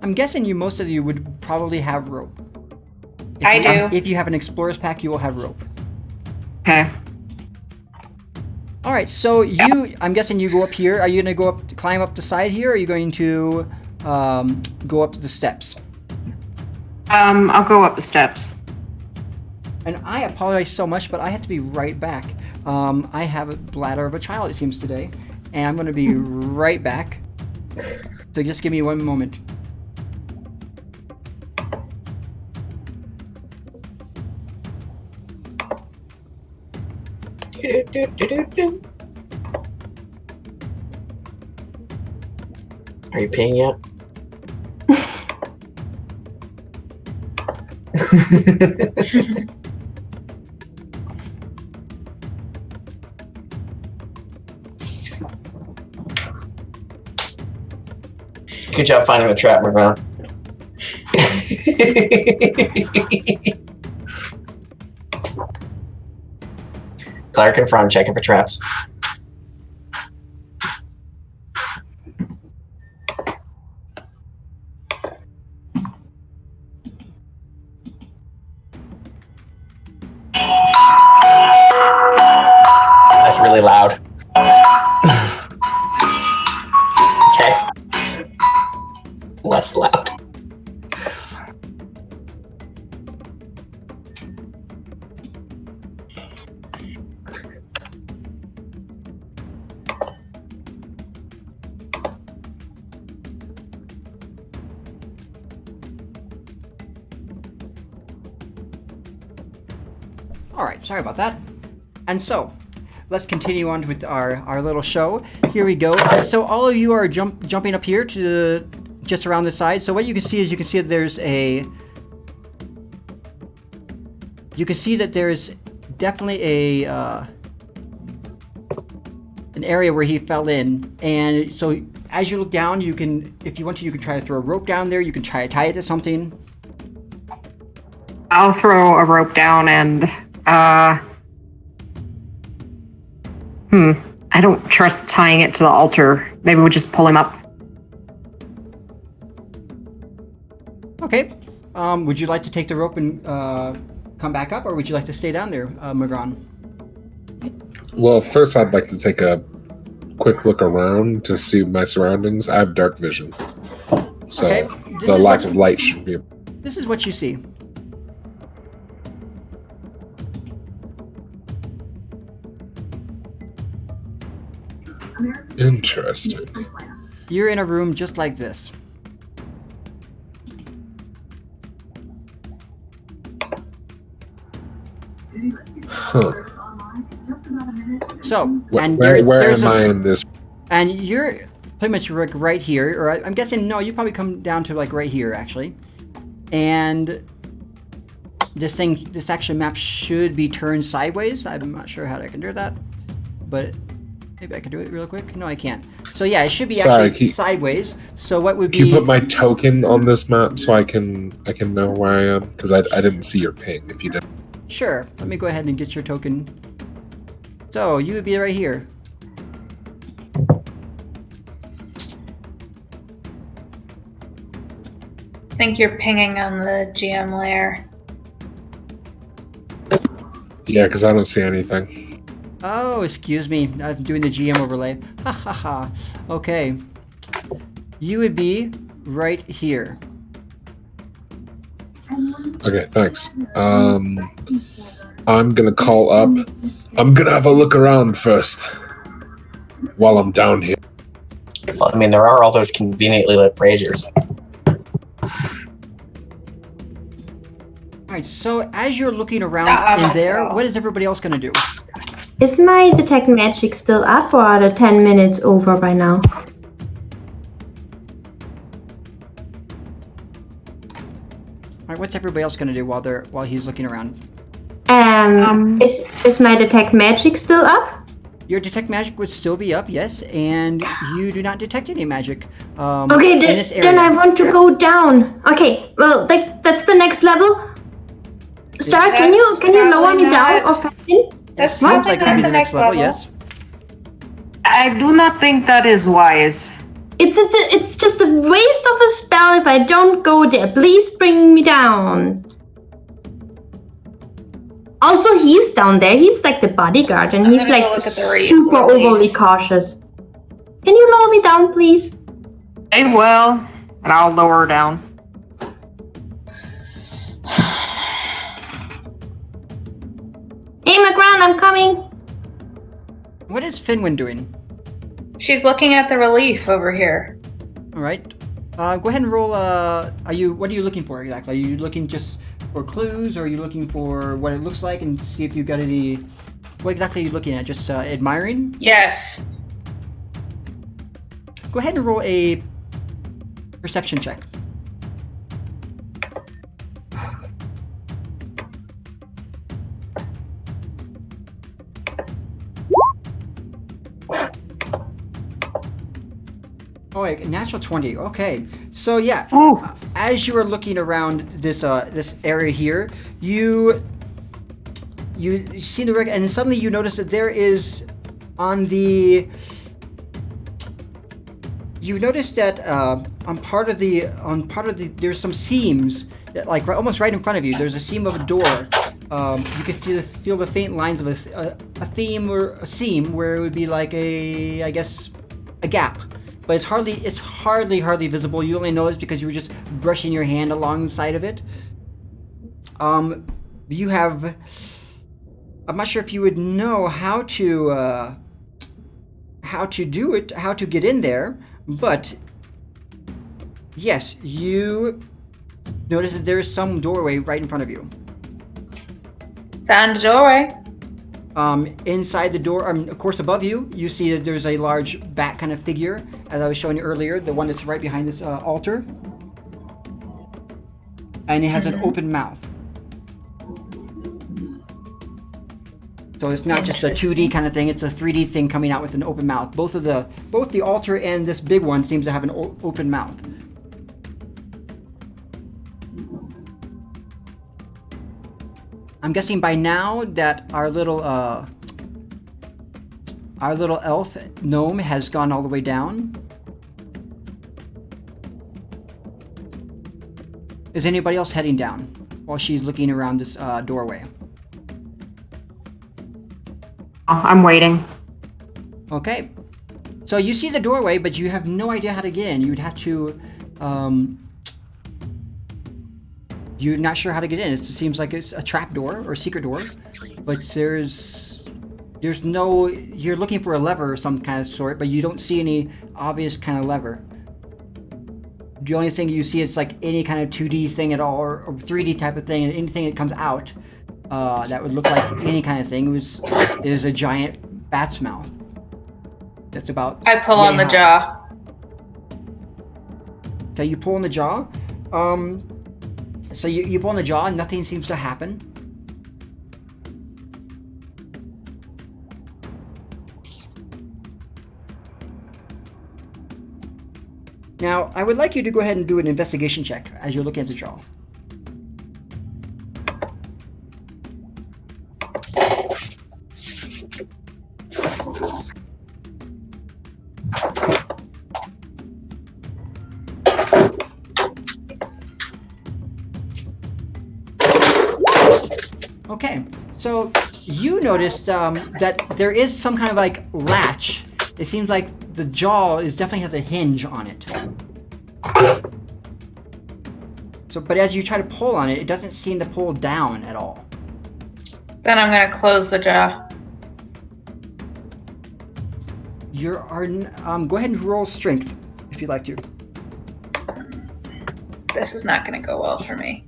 I'm guessing most of you would probably have rope. I do. If you have an explorer's pack, you will have rope. Okay. All right, so I'm guessing you go up here. Are you going to climb up the side here, or are you going to go up the steps? I'll go up the steps. And I apologize so much, but I have to be right back. I have a bladder of a child, it seems, today, and I'm going to be right back. So just give me one moment. Are you peeing yet? Good job finding the trap, McGraw. Claire confirmed, checking for traps. That's really loud. Okay. Less loud. Alright, sorry about that. And so, let's continue on with our little show. Here we go. So all of you are jumping up here to just around the side. So what you can see is that there's definitely an area where he fell in. And so as you look down, you can, if you want to, you can try to throw a rope down there. You can try to tie it to something. I'll throw a rope down and, I don't trust tying it to the altar. Maybe we'll just pull him up. Okay. Would you like to take the rope and come back up, or would you like to stay down there, Magran? Well, first I'd like to take a quick look around to see my surroundings. I have dark vision, so Okay. the lack of light should be... This is what you see. Interesting. You're in a room just like this. Huh. So, and Where there's am I in this? And you're pretty much like right here, or I'm guessing, no, you probably come down to like right here, actually. And this actual map should be turned sideways. I'm not sure how I can do that, but maybe I can do it real quick. No, I can't. So yeah, it should be actually sideways. So what would be? Can you put my token on this map so I can know where I am? Because I didn't see your ping. If you did. Sure. Let me go ahead and get your token. So you would be right here. I think you're pinging on the GM layer. Yeah, because I don't see anything. Oh, excuse me. I'm doing the GM overlay. Ha ha ha. Okay. You would be right here. Okay, thanks. I'm gonna call up. I'm gonna have a look around first while I'm down here. Well, I mean, there are all those conveniently lit braziers. Alright, so as you're looking around in there, what is everybody else going to do? Is my detect magic still up, or are the 10 minutes over by now? Alright, what's everybody else going to do while he's looking around? Is my detect magic still up? Your detect magic would still be up, yes, and you do not detect any magic Okay, in this area. then I want to go down. Okay, well, that's the next level. Star, can you lower me down or something? That Seems like it would be the next level, level. yes. I do not think that is wise. It's just a waste of a spell if I don't go there. Please bring me down. Also, he's down there. He's like the bodyguard, and I'm he's gonna like go look at the super relief. overly cautious. Can you lower me down, please? I will, and I'll lower her down. Hey, McGran, I'm coming. What is Finwin doing? She's looking at the relief over here. All right. Go ahead and roll. What are you looking for exactly? Are you looking just for clues, or are you looking for what it looks like and see if you've got any? What exactly are you looking at? Just admiring? Yes. Go ahead and roll a perception check. Oh, a natural 20. Okay. So yeah, as you are looking around this this area here, you see the wreck, and suddenly you notice that there is on the. You notice that on part of the there's some seams that, like almost right in front of you. There's a seam of a door. You can feel the faint lines of a theme or a seam where it would be like I guess a gap. But it's hardly visible. You only know this because you were just brushing your hand alongside of it. You have. I'm not sure if you would know how to do it, how to get in there, but yes, you notice that there is some doorway right in front of you. Found a doorway. Inside the door, of course, above you, you see that there's a large bat kind of figure, as I was showing you earlier, the one that's right behind this altar. And it has an open mouth. So it's not just a 2D kind of thing, it's a 3D thing coming out with an open mouth. Both the altar and this big one seems to have an open mouth. I'm guessing by now that our little elf gnome has gone all the way down. Is anybody else heading down while she's looking around this doorway? I'm waiting. Okay. So you see the doorway, but you have no idea how to get in. You'd have to you're not sure how to get in. It seems like it's a trap door or secret door, but there's no. You're looking for a lever of some kind of sort, but you don't see any obvious kind of lever. The only thing you see is like any kind of 2D thing at all, or 3D type of thing, and anything that comes out that would look like any kind of thing is a giant bat's mouth. That's about. I pull on the high. jaw. Okay, you pull on the jaw. So you pull on the jaw and nothing seems to happen. Now, I would like you to go ahead and do an investigation check as you're looking at the jaw. Okay, so you noticed that there is some kind of like latch. It seems like the jaw definitely has a hinge on it. So, but as you try to pull on it, it doesn't seem to pull down at all. Then I'm gonna close the jaw. Go ahead and roll strength if you'd like to. This is not gonna go well for me.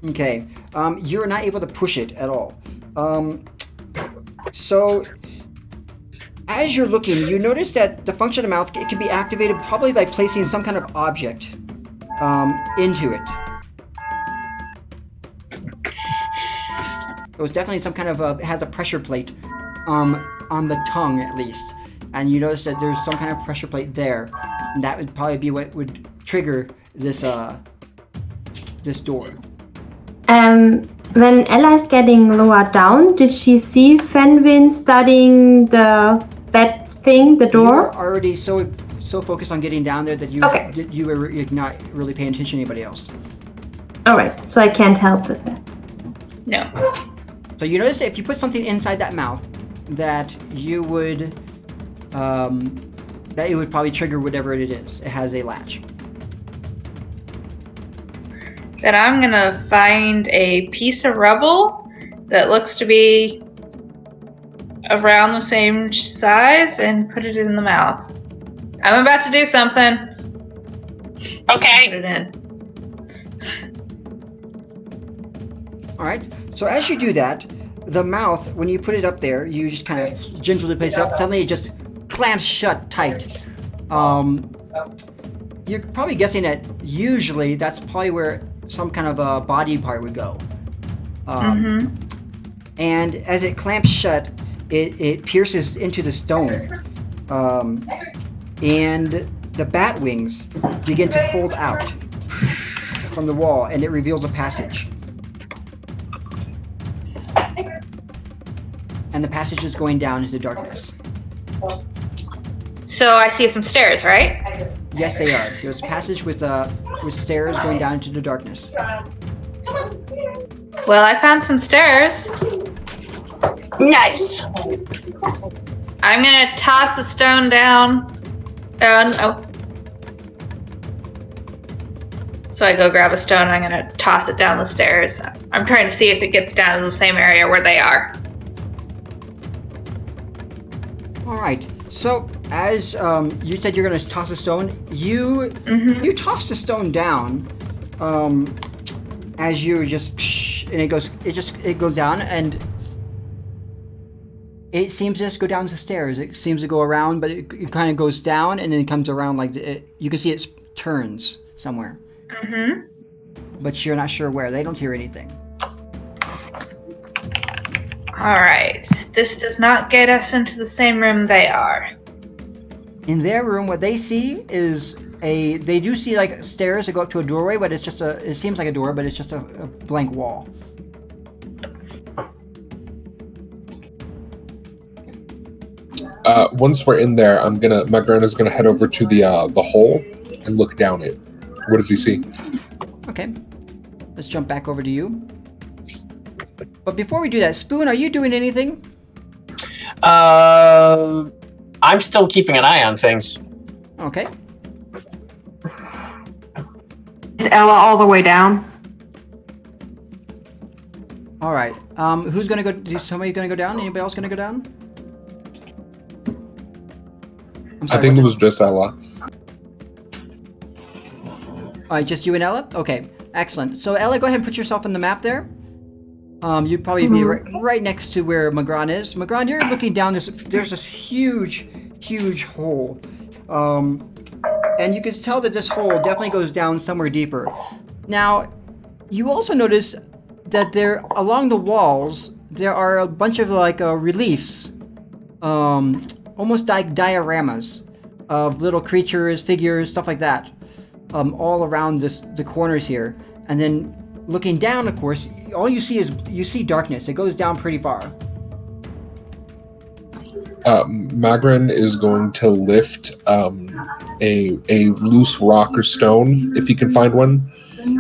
Okay, you're not able to push it at all. So, as you're looking, you notice that the function of the mouth, it can be activated probably by placing some kind of object into it. It was definitely some kind of it has a pressure plate on the tongue at least. And you notice that there's some kind of pressure plate there. And that would probably be what would trigger this this door. when Ella's getting lower down, did she see Fenwin studying the bed thing, the You door? were already so focused on getting down there that you were not really paying attention to anybody else. Alright, so I can't help with that. No. So you notice that if you put something inside that mouth, that you would, that it would probably trigger whatever it is. It has a latch. Then I'm gonna find a piece of rubble that looks to be around the same size and put it in the mouth. I'm about to do something. Okay. Put it in. All right. So as you do that, the mouth, when you put it up there, you just kind of gingerly place it up. Suddenly, it just clamps shut tight. You're probably guessing that usually that's probably where some kind of a body part would go. And as it clamps shut, it pierces into the stone, and the bat wings begin to fold out from the wall, and it reveals a passage. And the passage is going down into darkness. So I see some stairs, right? Yes, they are. There's a passage with stairs going down into the darkness. Well, I found some stairs. Nice. I'm gonna toss the stone down. Oh. So I go grab a stone and I'm gonna toss it down the stairs. I'm trying to see if it gets down to the same area where they are. All right. So as you said, you're going to toss a stone. You toss the stone down as you just and it goes down, and it seems to just go down the stairs. It seems to go around, but it kind of goes down and then it comes around like you can see it turns somewhere. But you're not sure where. They don't hear anything. All right. This does not get us into the same room they are. In their room, what they see is they do see like stairs that go up to a doorway, but it seems like a door, but it's just a blank wall. Once we're in there, Magrana's gonna head over to the hole and look down it. What does he see? Okay. Let's jump back over to you. But before we do that, Spoon, are you doing anything? I'm still keeping an eye on things. Okay. Is Ella all the way down? All right. Who's gonna go? Is somebody gonna go down? Anybody else gonna go down? I'm sorry, I think what it was just Ella. just you and Ella? Okay, excellent. So Ella, go ahead and put yourself on the map there. You'd probably be right next to where Magran is. Magran, you're looking down this. There's this huge hole, and you can tell that this hole definitely goes down somewhere deeper. Now, you also notice that there along the walls there are a bunch of like reliefs, almost like dioramas of little creatures, figures, stuff like that, all around the corners here. And then looking down, of course, all you see darkness. It goes down pretty far. Magran is going to lift a loose rock or stone, if he can find one,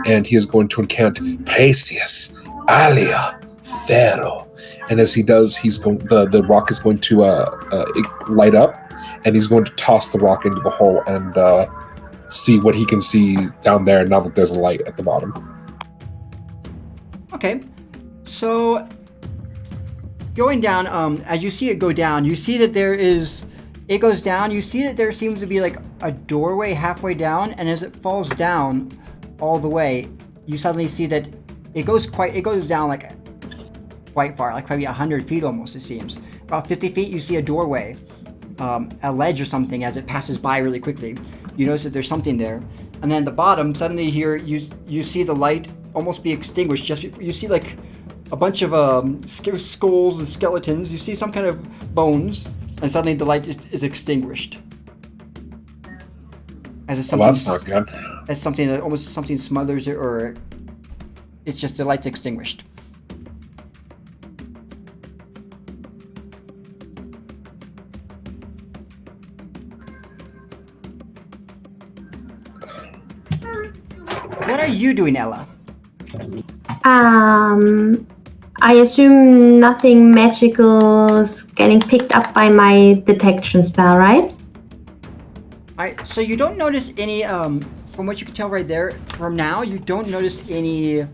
and he is going to incant Precious Alia Ferro. And as he does, the rock is going to light up, and he's going to toss the rock into the hole and see what he can see down there now that there's a light at the bottom. Okay, so going down, as you see it go down, you see that it goes down, you see that there seems to be like a doorway halfway down, and as it falls down all the way, you suddenly see that it goes down like quite far, like probably 100 feet almost, it seems. About 50 feet, you see a doorway, a ledge or something as it passes by really quickly. You notice that there's something there. And then at the bottom, suddenly here, you see the light almost be extinguished. You see like a bunch of skulls and skeletons. You see some kind of bones, and suddenly the light is extinguished. As if something, Well, that's not good. as something smothers it, or it's just the light's extinguished. are you doing, Ella? I assume nothing magical is getting picked up by my detection spell, right? Alright, so you don't notice any, from what you can tell right there, from now, you don't notice any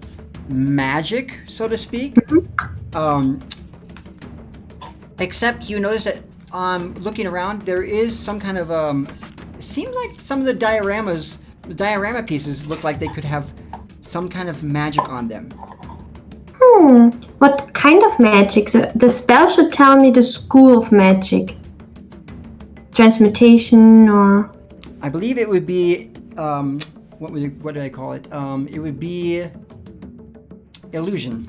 magic, so to speak. Except you notice that, looking around, there is some kind of, it seems like some of the diorama pieces look like they could have some kind of magic on them. What kind of magic? So the spell should tell me the school of magic. Transmutation or... I believe it would be, what did I call it? It would be illusion.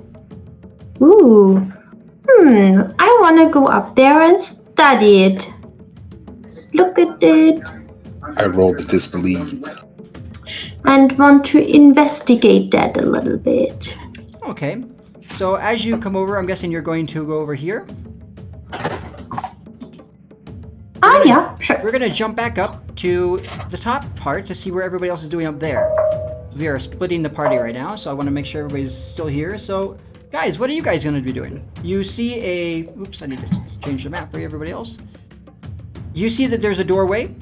Ooh. I want to go up there and study it. Just look at it. I rolled to disbelieve. And want to investigate that a little bit. Okay. So as you come over, I'm guessing you're going to go over here. Yeah, sure. We're going to jump back up to the top part to see where everybody else is doing up there. We are splitting the party right now, so I want to make sure everybody's still here. So, guys, what are you guys going to be doing? You see a... Oops, I need to change the map for everybody else. You see that there's a doorway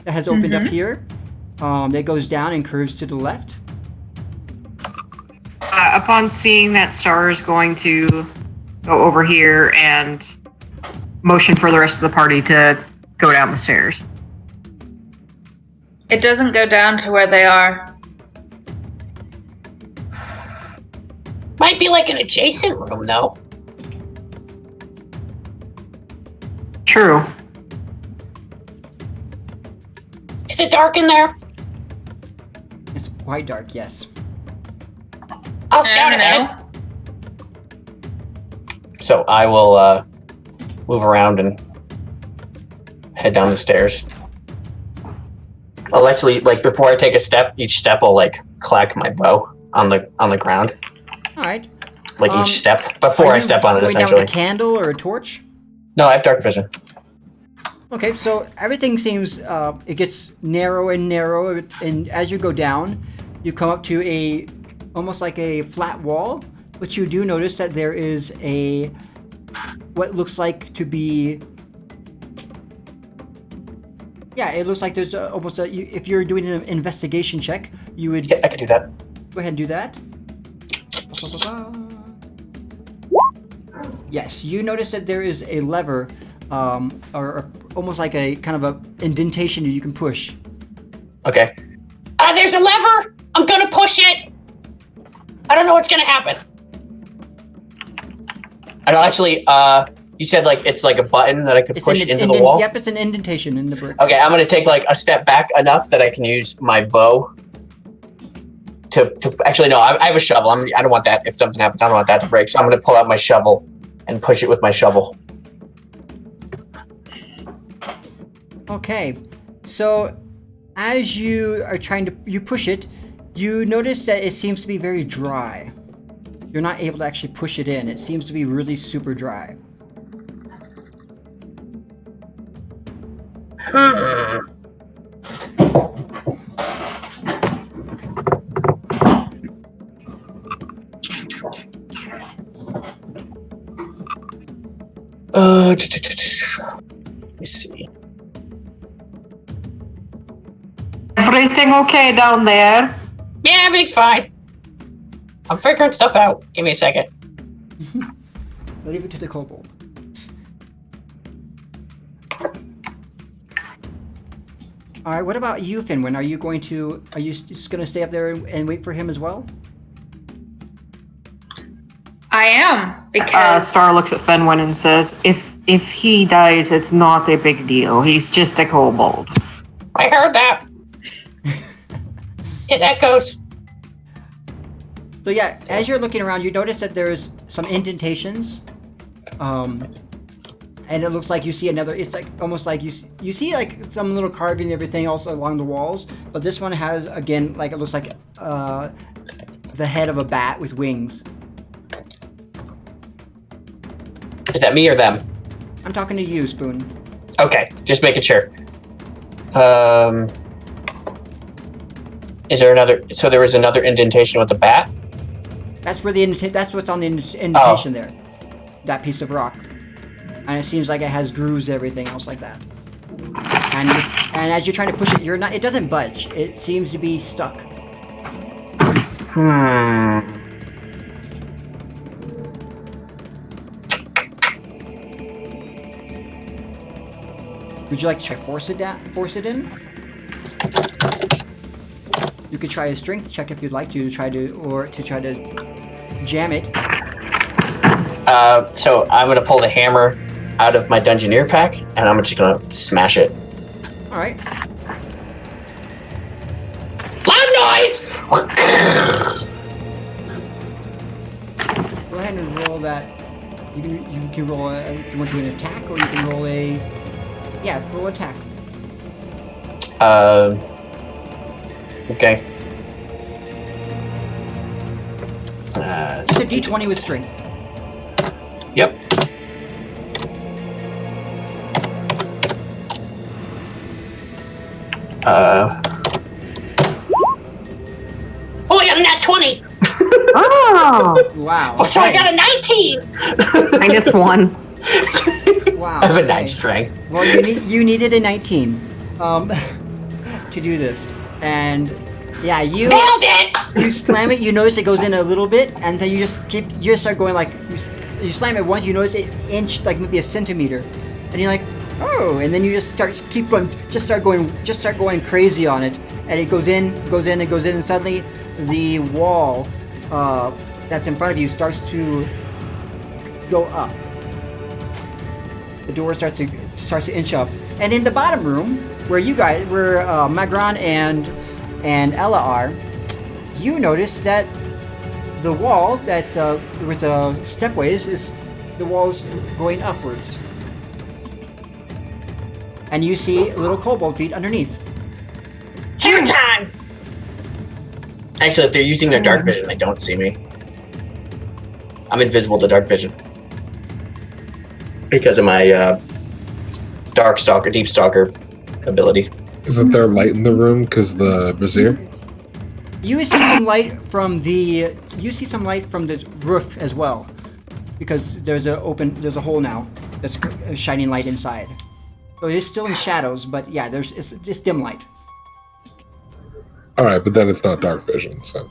that has opened up here. That goes down and curves to the left. Upon seeing that, Star is going to go over here and motion for the rest of the party to go down the stairs. It doesn't go down to where they are. Might be like an adjacent room, though. True. Is it dark in there? It's quite dark, yes. I'll scout I don't ahead. So I will move around and head down the stairs. I'll actually, like, before I take a step, each step I'll, like, clack my bow on the ground. All right. Like, each step, before Are I you step on it, going down essentially. with a candle or a torch? No, I have dark vision. Okay, so everything seems, it gets narrow and narrow, and as you go down, you come up to almost like a flat wall, but you do notice that there is what looks like to be, yeah, it looks like there's if you're doing an investigation check, you would... Yeah, I can do that. Go ahead and do that. Yes, you notice that there is a lever, or almost like a kind of a indentation you can push. Okay. There's a lever! I'm gonna push it! I don't know what's gonna happen. I know, actually, you said, like, it's like a button that I could push into the wall? Yep, it's an indentation in the brick. Okay, I'm gonna take, like, a step back enough that I can use my bow to actually, no, I have a shovel. I don't want that. If something happens, I don't want that to break. So I'm gonna pull out my shovel and push it with my shovel. Okay, so as you are you push it, you notice that it seems to be very dry. You're not able to actually push it in. It seems to be really super dry. Let me see. Everything okay down there? Yeah, everything's fine. I'm figuring stuff out. Give me a second. I'll leave it to the kobold. All right, what about you, Finwin? Are you just going to stay up there and wait for him as well? I am, because Star looks at Fenwin and says, if he dies, it's not a big deal. He's just a kobold. I heard that. It echoes. So yeah, as you're looking around, you notice that there's some indentations, and it looks like you see another. It's like almost like you see like some little carving and everything else along the walls, but this one has again like it looks like the head of a bat with wings. Is that me or them? I'm talking to you, Spoon. Okay, just making sure. Is there another? So there was another indentation with the bat. That's where that's what's on the indentation there. That piece of rock, and it seems like it has grooves and everything else like that. And as you're trying to push it, it doesn't budge. It seems to be stuck. Would you like to try force it in? You could try a strength check if you'd like to try to jam it. So I'm gonna pull the hammer out of my Dungeoneer pack, and I'm just gonna smash it. All right. Loud noise! Go ahead and roll that. You can roll if you want to do an attack, or you can roll roll attack. Okay. It's a D20 with strength. Yep. Oh, I got a nat 20! Oh! Wow. Oh, so I got a 19! -1. Wow. I have a okay. 9 strength. Well, you needed a 19 to do this, and yeah, you Nailed it! You slam it. You notice it goes in a little bit, and then you just start going like you slam it once. You notice it inch like maybe a centimeter, and you're like, oh, and then you just start going crazy on it, and it goes in, and suddenly the wall that's in front of you starts to go up. The door starts to inch up, and in the bottom room where Magron and Ella are, you notice that the wall there was a stepways the wall's going upwards, and you see little kobold feet underneath. Hair time! Actually, if they're using their dark vision, they don't see me. I'm invisible to dark vision. Because of my deep stalker ability. Isn't there light in the room because the brazier? You see some light from the roof as well, because there's a hole now that's shining light inside. So it is still in shadows, but yeah, it's just dim light. All right, but then it's not dark vision, so.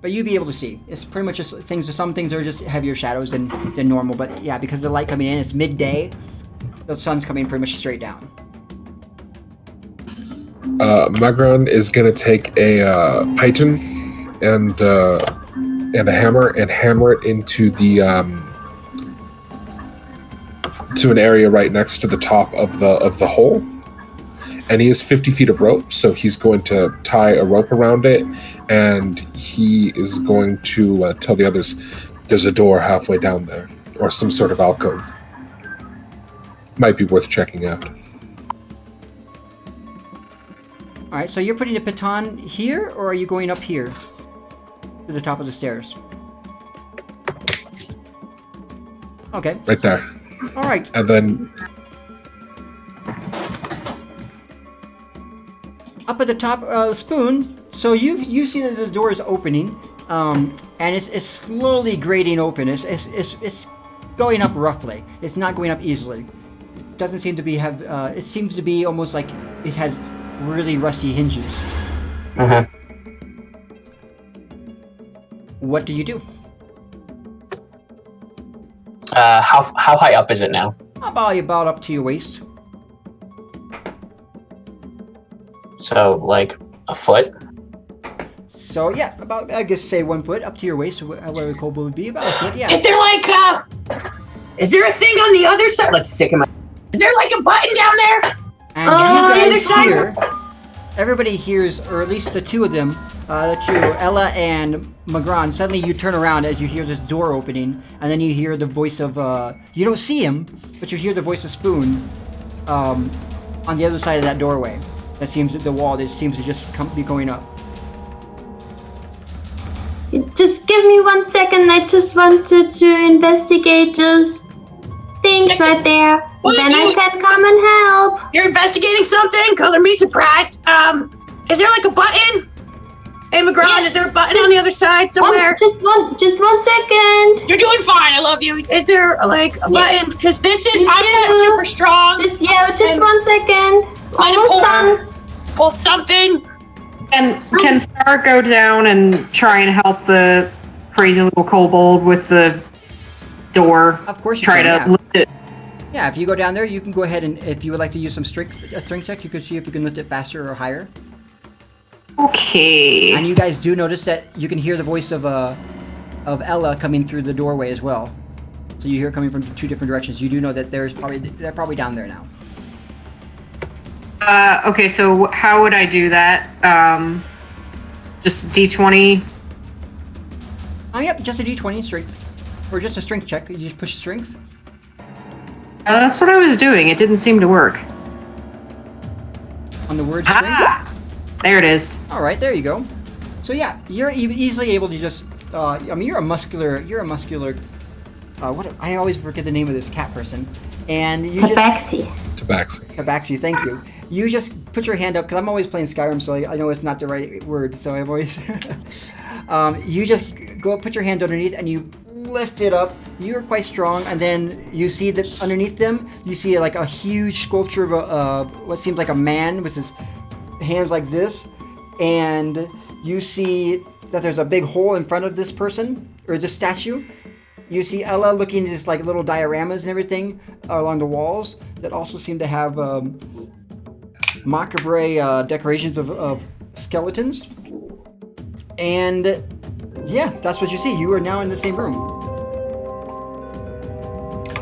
But you'd be able to see. It's pretty much just some things are just heavier shadows than normal, but yeah, because the light coming in, it's midday, the sun's coming pretty much straight down. Magron is gonna take a python and a hammer and hammer it into the to an area right next to the top of the hole. And he has 50 feet of rope, so he's going to tie a rope around it, and he is going to tell the others there's a door halfway down there, or some sort of alcove. Might be worth checking out. Alright, so you're putting the baton here, or are you going up here? To the top of the stairs? Okay. Right there. Alright. And then... Up at the top, Spoon, so you see that the door is opening, and it's slowly grating open. It's going up roughly. It's not going up easily. It doesn't seem to be it seems to be almost like it has really rusty hinges. Uh-huh. What do you do? How high up is it now? About up to your waist. So, like, a foot? So, yeah, about, I guess, say 1 foot up to your waist, where the kobold would be, about a foot, yeah. Is there, like, is there a thing on the other side? Let's stick in my... Is there, like, a button down there? And you guys hear, everybody hears, or at least the two of them, Ella and Magron, suddenly you turn around as you hear this door opening, and then you hear the voice of, you don't see him, but you hear the voice of Spoon, on the other side of that doorway. The wall that seems to just be going up. Just give me 1 second. I just wanted to investigate those things right there. Well, then I can come and help. You're investigating something? Color me surprised. Is there like a button? Hey, McGraw, is there a button on the other side somewhere? Just one second. You're doing fine. I love you. Is there like a button? Because this is, I'm not super strong. Just 1 second. Trying to Almost done. pull something. And can Star go down and try and help the crazy little kobold with the door? Of course you Try can, to yeah. lift it. Yeah, if you go down there, you can go ahead and if you would like to use some strength check, you can see if you can lift it faster or higher. Okay. And you guys do notice that you can hear the voice of Ella coming through the doorway as well. So you hear it coming from 2 different directions. You do know that they're probably down there now. Okay, so how would I do that? Just D20. Oh, yep, just a D20 strength, or just a strength check. You just push strength. That's what I was doing. It didn't seem to work. On the word strength. Ah! There it is. All right, there you go. So yeah, you're easily able to just. I mean, you're a muscular. What? I always forget the name of this cat person. And you Tabaxi. Tabaxi, thank you. You just put your hand up, because I'm always playing Skyrim, so I know it's not the right word, so I've always... you just go up, put your hand underneath, and you lift it up. You're quite strong, and then you see that underneath them, you see like a huge sculpture of what seems like a man with his hands like this, and you see that there's a big hole in front of this person, or this statue. You see Ella looking at just like little dioramas and everything along the walls that also seem to have macabre decorations of skeletons. And yeah, that's what you see. You are now in the same room.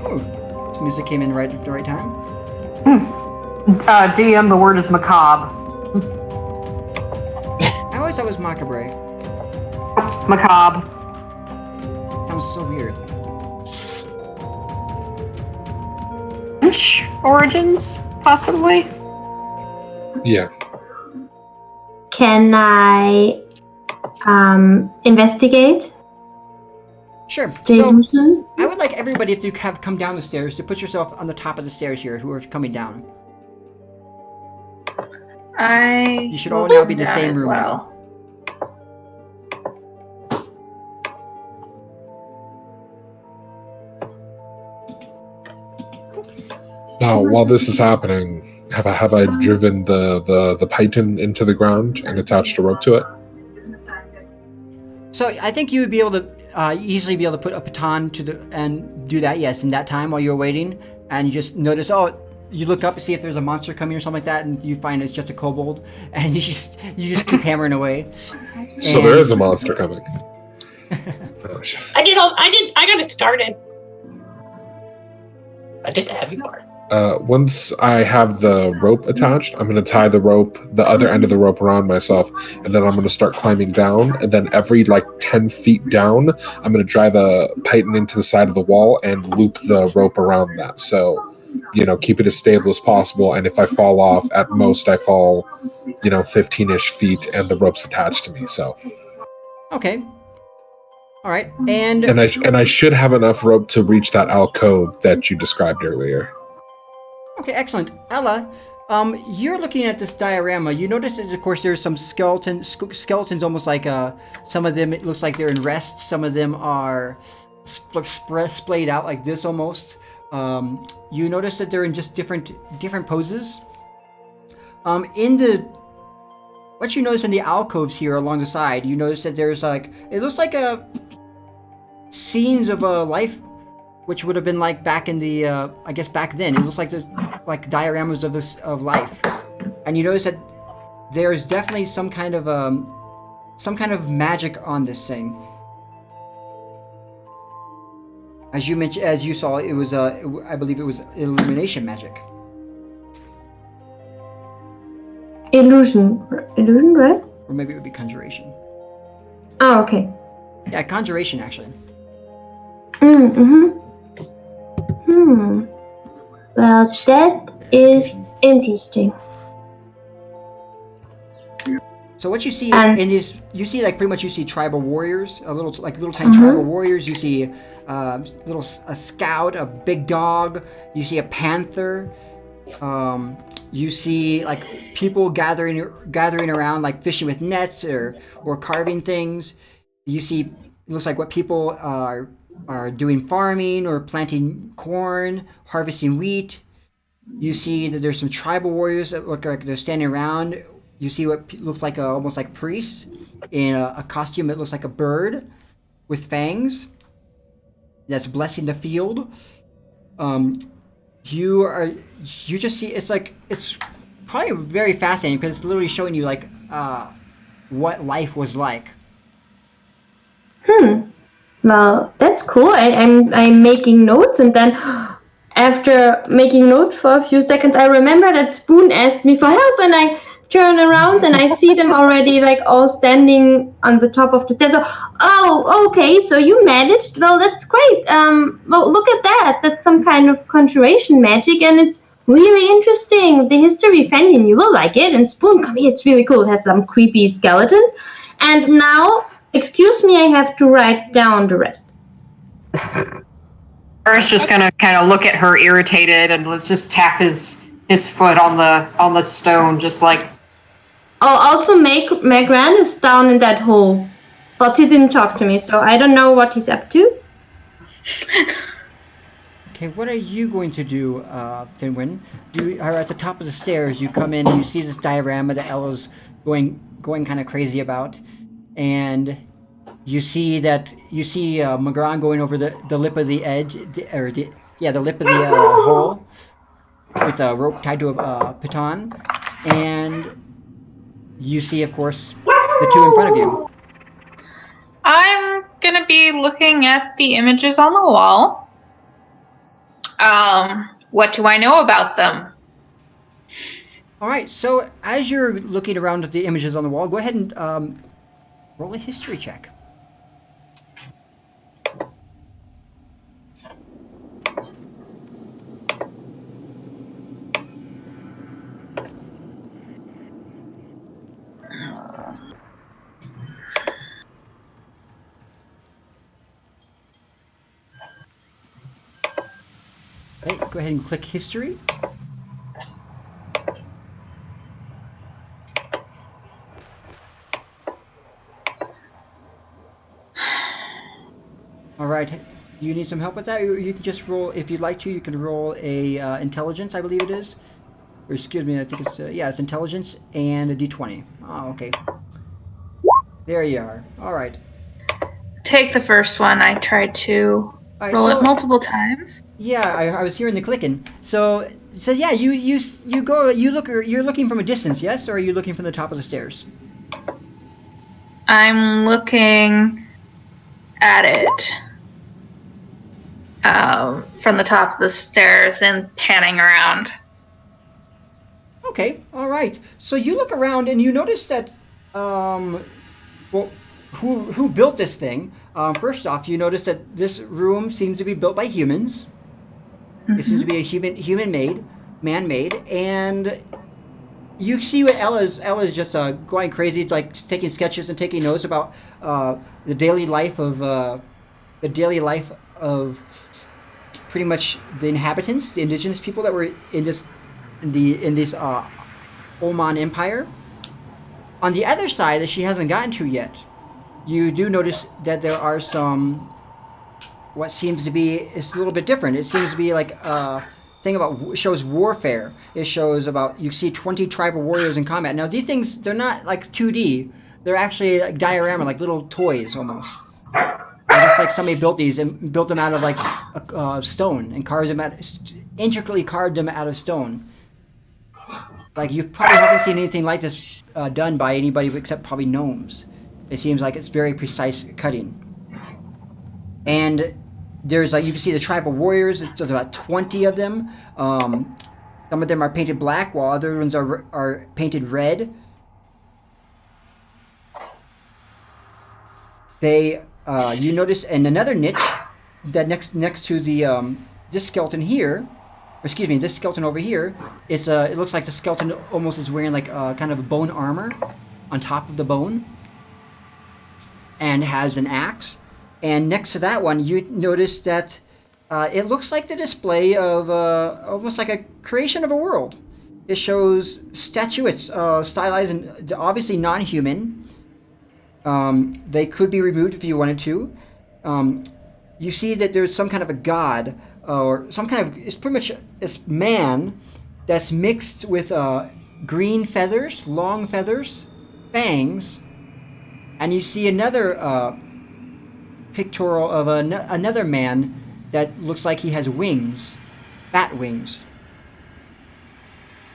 Oh, this music came in right at the right time. DM, the word is macabre. I always thought it was macabre. Macabre. Sounds so weird. French origins, possibly? Yeah. Can I investigate Sure. the So illusion? I would like everybody, if you have come down the stairs, to put yourself on the top of the stairs here, who are coming down. You should all now be in the same room now. Now, while this is happening, have I driven the python into the ground and attached a rope to it? So I think you would be able to easily be able to put a baton to the and do that. Yes, in that time while you're waiting, and you just notice. Oh, you look up to see if there's a monster coming or something like that, and you find it's just a kobold, and you just keep hammering away. So there is a monster coming. I got it started. I did the heavy part. Once I have the rope attached, I'm going to tie the other end of the rope around myself, and then I'm going to start climbing down, and then every 10 feet down, I'm going to drive a python into the side of the wall and loop the rope around that. So, keep it as stable as possible, and if I fall off, at most I fall, 15-ish feet, and the rope's attached to me, so. Okay. All right, and I should have enough rope to reach that alcove that you described earlier. okay, excellent. Ella, you're looking at this diorama. You notice that, of course, there's some skeletons almost like some of them, it looks like they're in rest. Some of them are splayed out like this almost. You notice that they're in just different poses. What you notice in the alcoves here along the side, you notice that there's it looks like scenes of a life, which would have been like back in the, I guess back then. It looks like there's like dioramas of life, and you notice that there's definitely some kind of magic on this thing. As you saw, it was I believe it was illumination magic. Illusion, right? Or maybe it would be conjuration. Oh, okay. Yeah, conjuration actually. Well, that is interesting. So what you see And- in these, you see pretty much you see tribal warriors, little tiny tribal warriors. You see a scout, a big dog. You see a panther. You see like people gathering around, like fishing with nets or carving things. You see, it looks like what people are doing farming or planting corn, harvesting wheat. You see that there's some tribal warriors that look like they're standing around. You see what looks like almost like priests in a costume that looks like a bird with fangs that's blessing the field. Um, you just see it's probably very fascinating because it's literally showing you like what life was like. Well, that's cool. I'm making notes, and then after making notes for a few seconds, I remember that Spoon asked me for help, and I turn around and I see them already like all standing on the top of the stairs. So, oh, okay, so you managed. Well, that's great. Well, look at that. That's some kind of conjuration magic, and it's really interesting. The history Fenyon, you will like it. And Spoon, come here. It's really cool. It has some creepy skeletons. And now, excuse me, I have to write down the rest. Earth's just gonna kind of look at her irritated and let's just tap his foot on the stone, just like. Oh, also, Magran is down in that hole, but he didn't talk to me, so I don't know what he's up to. Okay, what are you going to do, Finwin? You are at the top of the stairs. You come in and you see this diorama that Ella's going kind of crazy about, and you see Magran going over the lip of the edge, the lip of the hole with a rope tied to a piton, and you see, of course, the two in front of you. I'm gonna be looking at the images on the wall. What do I know about them? All right, so as you're looking around at the images on the wall, go ahead and roll a history check. Okay, go ahead and click history. All right, you need some help with that? You can just roll, if you'd like to, you can roll a intelligence, I believe it is. Or excuse me, I think it's, it's intelligence and a d20. Oh, okay. There you are. All right. Take the first one. I tried to roll it multiple times. Yeah, I was hearing the clicking. So yeah, you're looking from a distance, yes, or are you looking from the top of the stairs? I'm looking at it from the top of the stairs and panning around. Okay, all right. So you look around and you notice that, who built this thing? First off, you notice that this room seems to be built by humans. Mm-hmm. It seems to be a man-made, and you see what Ella's just going crazy, like taking sketches and taking notes about the daily life of pretty much the inhabitants, the indigenous people that were in this Oman Empire. On the other side that she hasn't gotten to yet, you do notice that there are some what seems to be, it's a little bit different. It seems to be like a thing about, shows warfare. It shows about, you see 20 tribal warriors in combat. Now these things, they're not like 2D. They're actually like diorama, like little toys almost. And it's like somebody built these and built them out of like stone and intricately carved them out of stone. Like you probably haven't seen anything like this done by anybody except probably gnomes. It seems like it's very precise cutting. And there's like, you can see the tribal warriors. There's about 20 of them. Some of them are painted black, while other ones are painted red. They, you notice in another niche that next to the this skeleton here, this skeleton over here is it looks like the skeleton almost is wearing like kind of a bone armor on top of the bone, and has an axe. And next to that one, you notice that it looks like the display of almost like a creation of a world. it shows statuettes, stylized and obviously non-human. They could be removed if you wanted to. You see that there's some kind of a god or some kind of, it's pretty much this man that's mixed with green feathers, long feathers, fangs, and you see another pictorial of another man that looks like he has wings, bat wings,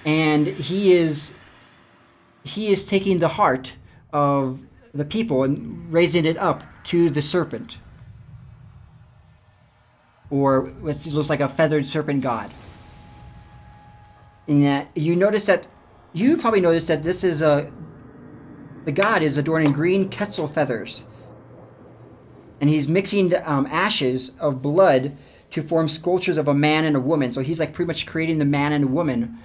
and he is taking the heart of the people and raising it up to the serpent, or what looks like a feathered serpent god. And that you probably noticed that this is the god is adorned in green quetzal feathers, and he's mixing the ashes of blood to form sculptures of a man and a woman. So he's like pretty much creating the man and the woman.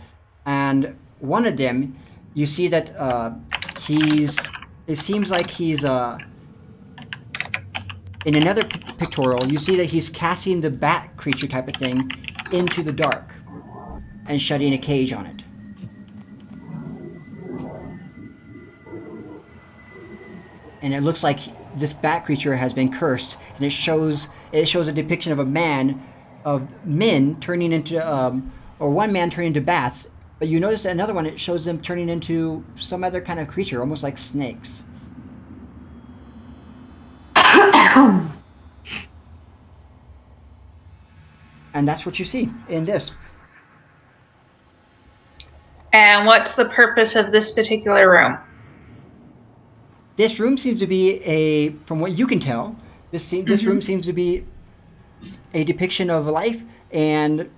And one of them, you see that it seems like he's in another pictorial, you see that he's casting the bat creature type of thing into the dark and shutting a cage on it. And it looks like this bat creature has been cursed, and it shows a depiction of men turning into or one man turning into bats. But you notice another one, it shows them turning into some other kind of creature, almost like snakes. And that's what you see in this. And what's the purpose of this particular room? This room seems to be from what you can tell, this room seems to be a depiction of life. And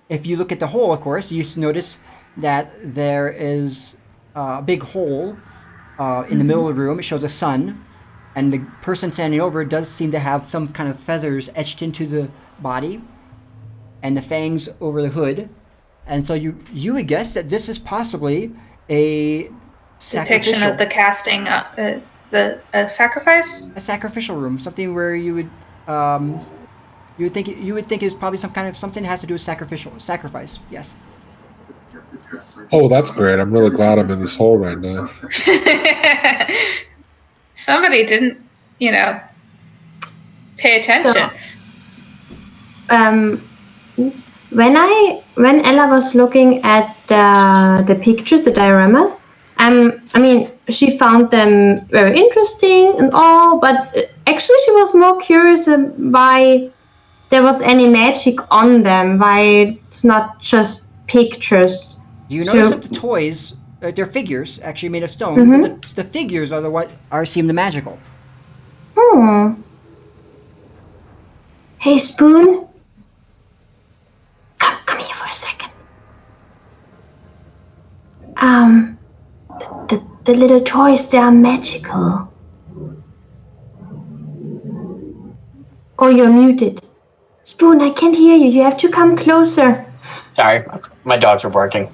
if you look at the hole, of course, you notice that there is a big hole in the middle of the room. It shows a sun, and the person standing over it does seem to have some kind of feathers etched into the body, and the fangs over the hood. And so you would guess that this is possibly a depiction of the casting, the sacrifice. A sacrificial room, something where you would think it's probably something that has to do with sacrifice. Yes. Oh, that's great. I'm really glad I'm in this hole right now. Somebody didn't, pay attention. So, when Ella was looking at the pictures, the dioramas, she found them very interesting and all, but actually she was more curious why there was any magic on them, why it's not just pictures. You notice that the toys, they're figures actually made of stone, but the figures are what seem the magical. Hey, Spoon. Come here for a second. The little toys, they are magical. Oh, you're muted. Spoon, I can't hear you. You have to come closer. Sorry, my dogs were barking.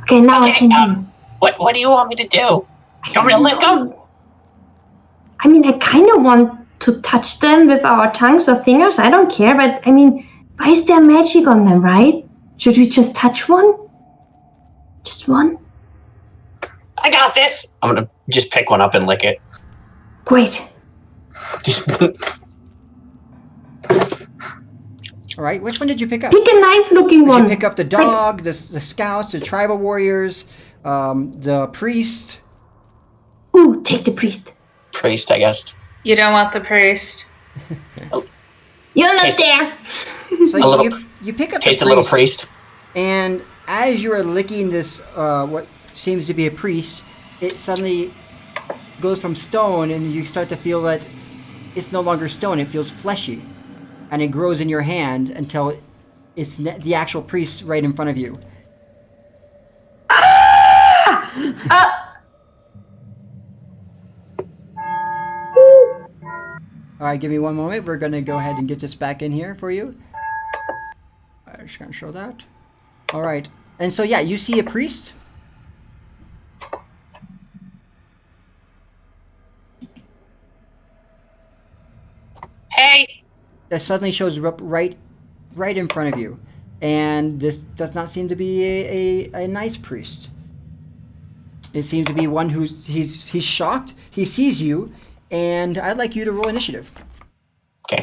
Okay, now I can hear you. What do you want me to do? You want me to lick them? I kind of want to touch them with our tongues or fingers. I don't care, but why is there magic on them, right? Should we just touch one? Just one? I got this. I'm gonna just pick one up and lick it. Great. All right, which one did you pick up? Pick a nice-looking one. Did you pick up the dog, the scouts, the tribal warriors, the priest? Ooh, take the priest. Priest, I guess. You don't want the priest. You're not there. So you pick up taste the a little priest. And as you are licking this, what seems to be a priest, it suddenly goes from stone, and you start to feel that it's no longer stone. It feels fleshy, and it grows in your hand until it's the actual priest right in front of you. All right, give me one moment. We're going to go ahead and get this back in here for you. I'm just going to show that. All right. And so, yeah, you see a priest. Hey! That suddenly shows up right in front of you. And this does not seem to be a nice priest. It seems to be one he's shocked. He sees you, and I'd like you to roll initiative. Okay.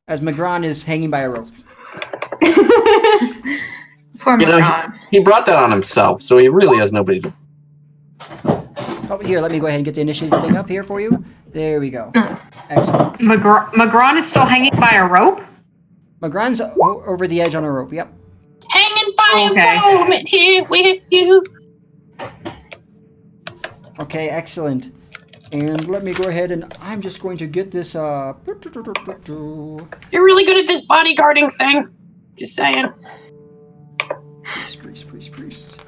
As Magron is hanging by a rope. Poor You know, Magron. he brought that on himself, so he really has nobody to. Oh, here, let me go ahead and get the initiative thing up here for you. There we go. Excellent. Magron is still hanging by a rope? Magron's over the edge on a rope. Yep. Hanging by Okay. a moment here with you. Okay, excellent. And let me go ahead and I'm just going to get this. You're really good at this bodyguarding thing. Just saying. Priest.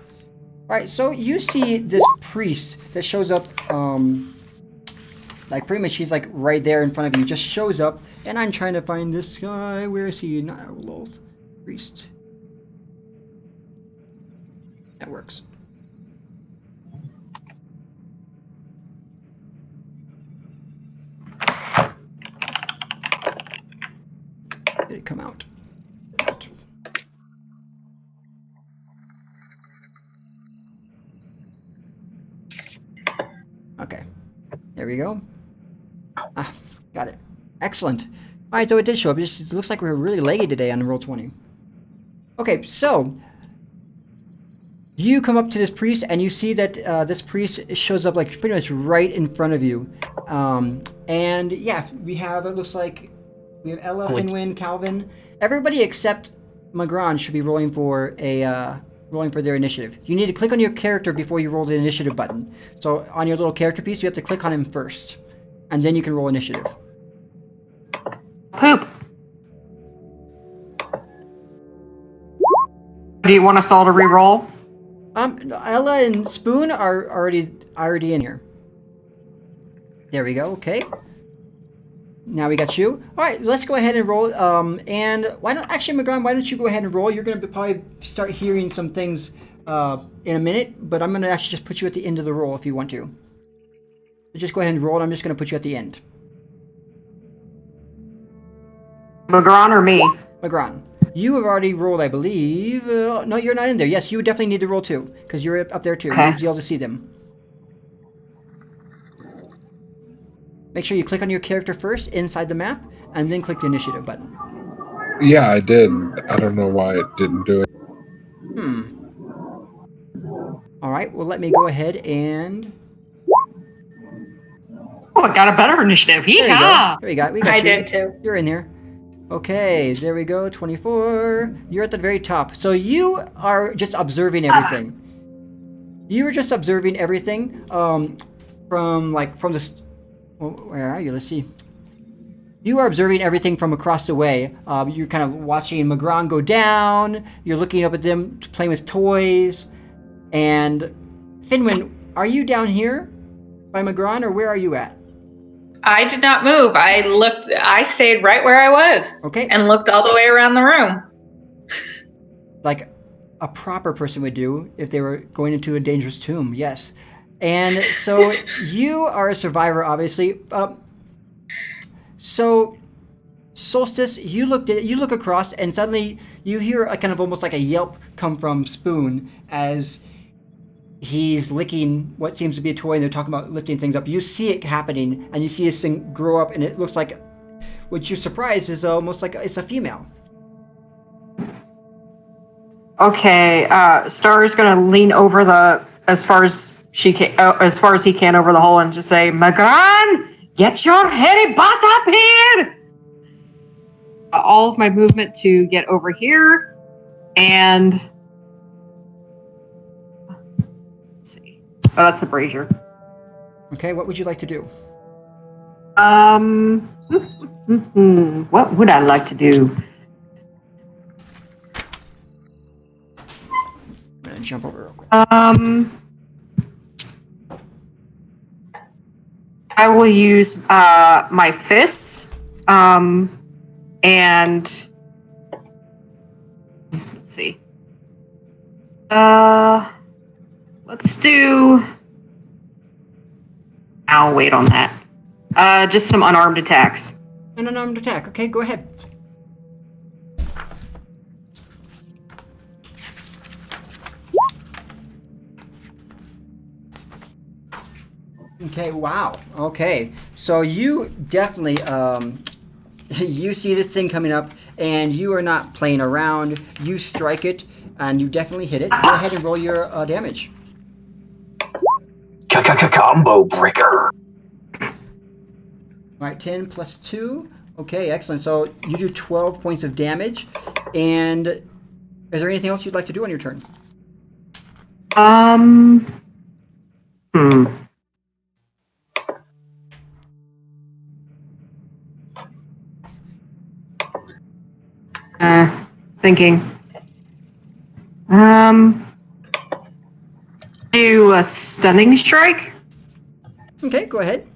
All right, so you see this priest that shows up. Like pretty much he's like right there in front of you. Just shows up, and I'm trying to find this guy. Where is he? Not Loth. Priest. That works. Did it come out? Okay. There we go. Ah, got it. Excellent. All right, so it did show up. It looks like we're really laggy today on Roll20. Okay, so you come up to this priest, and you see that this priest shows up like pretty much right in front of you. And yeah, we have, it looks like, we have Ella, Finwin, Calvin. Everybody except Magron should be rolling for their initiative. You need to click on your character before you roll the initiative button. So on your little character piece, you have to click on him first, and then you can roll initiative. Poop. Do you want us all to re-roll? Ella and Spoon are already in here. There we go. Okay. Now we got you. All right, let's go ahead and roll. And Magron, why don't you go ahead and roll? You're going to probably start hearing some things in a minute, but I'm going to actually just put you at the end of the roll if you want to. So just go ahead and roll, and I'm just going to put you at the end. Magron or me? Magron, you have already rolled, I believe. No, you're not in there. Yes, you would definitely need to roll too, because you're up there too. Okay. You'll be able to see them. Make sure you click on your character first inside the map, and then click the initiative button. Yeah, I did. I don't know why it didn't do it. All right, well, let me go ahead and... Oh, I got a better initiative. There you go. Yeehaw! There we got I you. did too. You're in here. Okay, there we go. 24. You're at the very top. So you are just observing everything. You were just observing everything from the... Well, where are you? Let's see. You are observing everything from across the way. You're kind of watching Magron go down. You're looking up at them playing with toys. And Finwin, are you down here by Magron, or where are you at? I did not move. I stayed right where I was. Okay. And looked all the way around the room. Like a proper person would do if they were going into a dangerous tomb, yes. And so you are a survivor, obviously. So Solstice, you look across, and suddenly you hear a kind of almost like a yelp come from Spoon as he's licking what seems to be a toy, and they're talking about lifting things up. You see it happening, and you see this thing grow up, and it looks like, what you're surprised is almost like it's a female. Okay, Star is gonna lean over as far as he can over the hole and just say, Magron, get your hairy butt up here! All of my movement to get over here, and let's see. Oh, that's the brazier. Okay, what would you like to do? What would I like to do? I'm gonna jump over real quick. I will use my fists, and let's see. Let's do. I'll wait on that. Just some unarmed attacks. An unarmed attack. Okay, go ahead. Okay, wow. Okay. So you definitely you see this thing coming up and you are not playing around. You strike it and you definitely hit it. Go ahead and roll your damage. Combo breaker. All right, 10 plus 2. Okay, excellent. So you do 12 points of damage. And is there anything else you'd like to do on your turn? Hmm. Thinking. Do a stunning strike? Okay, go ahead.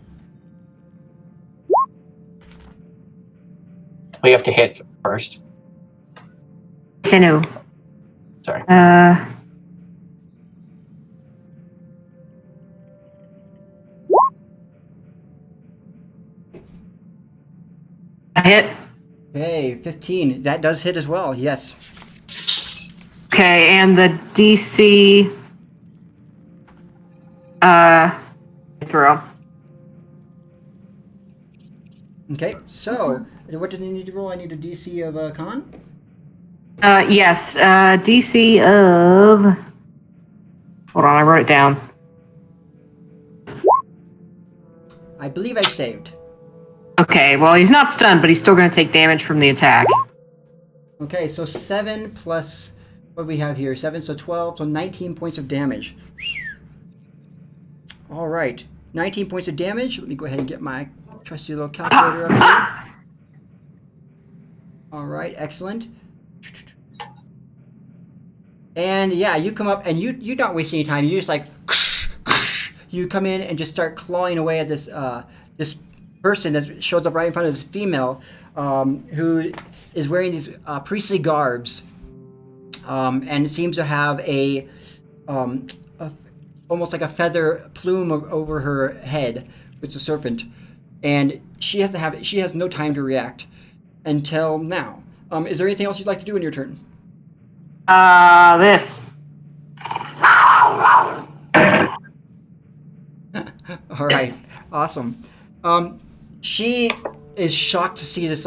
We have to hit first. I know. Sorry. I hit. Okay, 15. That does hit as well, yes. Okay, and the DC. Throw. Okay, so what did I need to roll? I need a DC of con? Yes, DC of. Hold on, I wrote it down. I believe I've saved. Okay, well, he's not stunned, but he's still going to take damage from the attack. Okay, so 7 plus, what do we have here? 7, so 12, so 19 points of damage. All right, 19 points of damage. Let me go ahead and get my trusty little calculator up here. All right, excellent. And yeah, you come up and you don't waste any time. You just like, you come in and just start clawing away at this this person that shows up right in front of this female who is wearing these priestly garbs and seems to have a almost like a feather plume over her head with the serpent, and she has no time to react until now. Is there anything else you'd like to do in your turn? This. All right, awesome. She is shocked to see this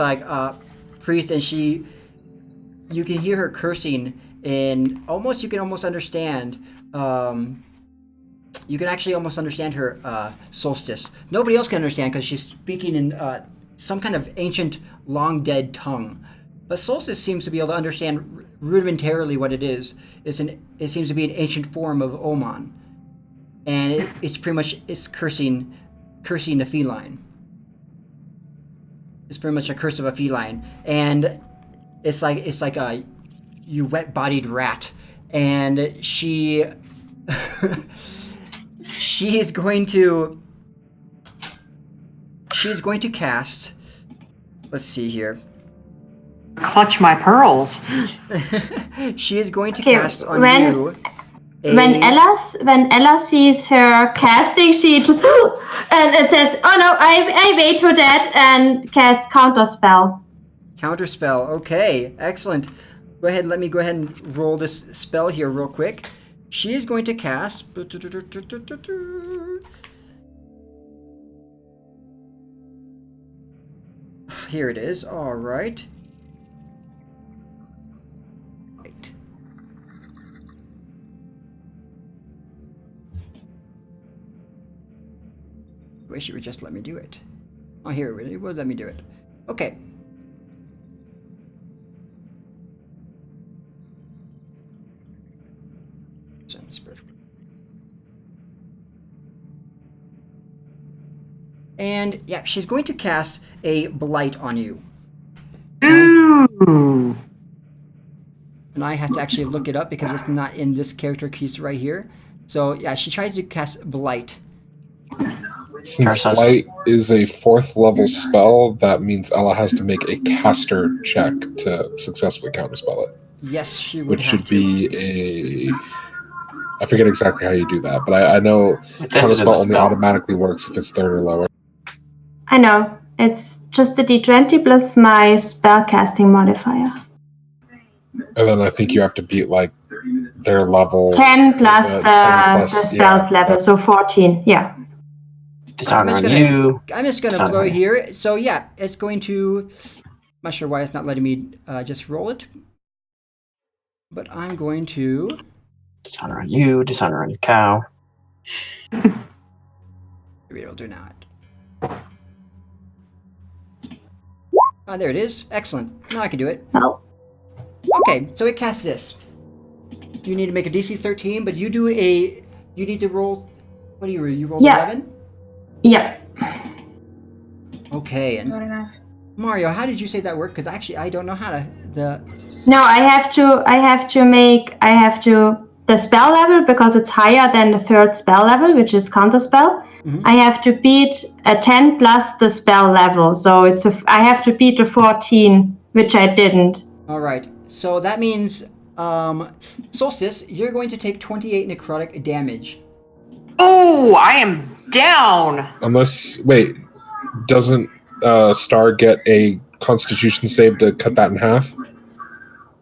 priest, and you can hear her cursing, and you can almost understand. You can actually almost understand her solstice. Nobody else can understand because she's speaking in some kind of ancient, long dead tongue. But Solstice seems to be able to understand rudimentarily what it is. It seems to be an ancient form of Oman, and it's pretty much cursing the feline. It's pretty much a curse of a feline, and it's like a you wet-bodied rat, and she she is going to cast. Let's see here. Clutch my pearls. She is going to Okay, cast on when- you. When Ella sees her casting, she just and it says, "Oh no, I wait for that," and cast counterspell. Counterspell. Okay, excellent. Let me go ahead and roll this spell here real quick. She is going to cast. Here it is. All right. Wait. Wish it would just let me do it. Oh, here it really would let me do it. Okay. And yeah, she's going to cast a blight on you. Ooh. And I have to actually look it up because it's not in this character piece right here. So yeah, she tries to cast blight. Since Blight is a 4th level spell, that means Ella has to make a caster check to successfully counterspell it. Yes, she would Which have should to. be I forget exactly how you do that, but I know counterspell only automatically works if it's 3rd or lower. I know. It's just a d20 plus my spellcasting modifier. And then I think you have to beat like their level 10 plus the yeah, stealth level, so 14. Yeah. Dishonor I'm on just you. I'm just gonna Dishonor blow on you. here. So yeah, it's going to. I'm not sure why it's not letting me just roll it, but I'm going to. Dishonor on you. Dishonor on the cow. Maybe it'll do not. Ah, there it is. Excellent. Now I can do it. Well, Okay, so it casts this. You need to make a DC 13, but you do a. You need to roll. What do you roll? You rolled Yeah. 11. yeah. Okay, and Not enough. Mario, how did you say that worked? Because actually, I don't know how to. No, I have to the spell level, because it's higher than the third spell level, which is counter spell. I have to beat a 10 plus the spell level, so I have to beat a 14, which I didn't. All right, so that means, Solstice, you're going to take 28 necrotic damage. Oh, I am down. Unless, wait, doesn't Star get a Constitution save to cut that in half?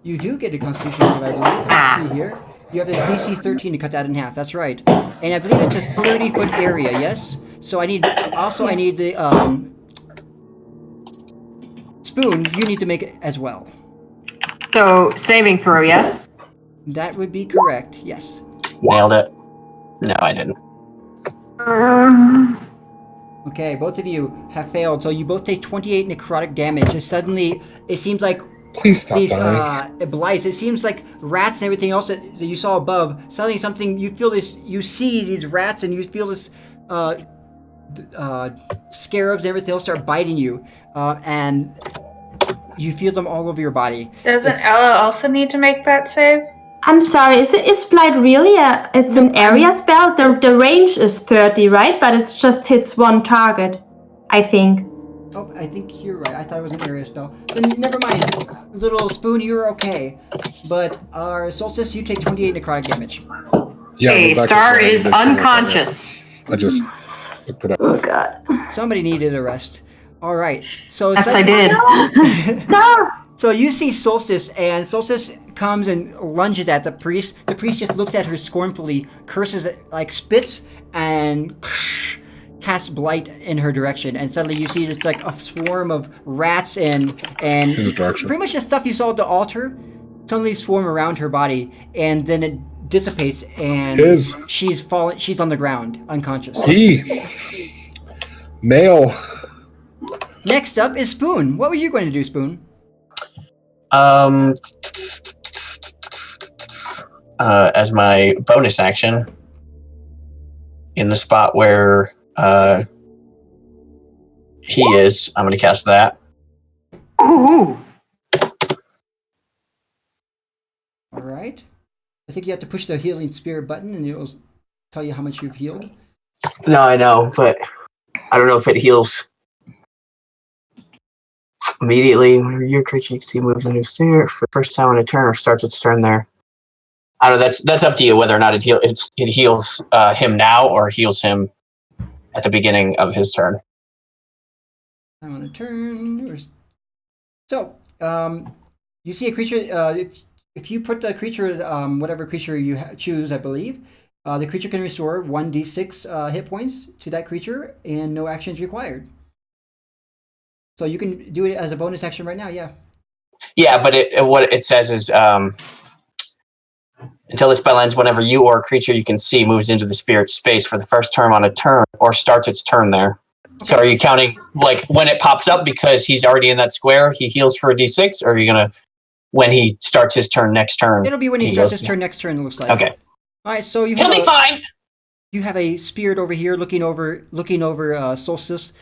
You do get a Constitution save, I believe. Let's see here. You have a DC 13 to cut that in half. That's right, and I believe it's a 30-foot area. Yes. So I need I need the Spoon. You need to make it as well. So saving throw, yes. That would be correct. Yes. Nailed it. No, I didn't. Okay, both of you have failed, so you both take 28 necrotic damage. And suddenly, it seems like Please stop these dying. blights. It seems like rats and everything else that you saw above. Suddenly, you feel this. You see these rats, and you feel this scarabs and everything else start biting you, and you feel them all over your body. Doesn't Ella also need to make that save? I'm sorry, is Blight really it's an area spell? The range is 30, right? But it just hits one target, I think. Oh, I think you're right. I thought it was an area spell. Then never mind. Little Spoon, you're okay. But our Solstice, you take 28 necrotic damage. Yeah, Okay, Rebecca's Star right. is They said it unconscious. I just looked it up. Oh god. Somebody needed a rest. All right. So Yes, I did. No! So you see Solstice, and Solstice comes and lunges at the priest. The priest just looks at her scornfully, curses, like spits, and casts blight in her direction. And suddenly you see it's like a swarm of rats and His direction. pretty much the stuff you saw at the altar suddenly swarm around her body, and then it dissipates, and she's fallen. She's on the ground, unconscious. Male. Next up is Spoon. What were you going to do, Spoon? As my bonus action, in the spot where he is, I'm going to cast that. Ooh. All right. I think you have to push the healing spirit button, and it'll tell you how much you've healed. No, I know, but I don't know if it heals immediately. Whenever your creature you can see moves into sphere for the first time on a turn or starts its turn there. I don't know. That's up to you whether or not it heals him now or heals him at the beginning of his turn. I'm on a turn. So, you see a creature. If you put the creature, whatever creature you choose, I believe, the creature can restore 1d6 hit points to that creature, and no actions required. So you can do it as a bonus action right now. Yeah. Yeah, but what it says is until the spell ends, whenever you or a creature you can see moves into the spirit's space for the first turn on a turn or starts its turn there. Okay. So are you counting like when it pops up because he's already in that square, he heals for a d6, or are you gonna when he starts his turn next turn? It'll be when he starts his turn next turn. It looks like. Okay. All right. So he'll be fine. You have a spirit over here looking over Solstice,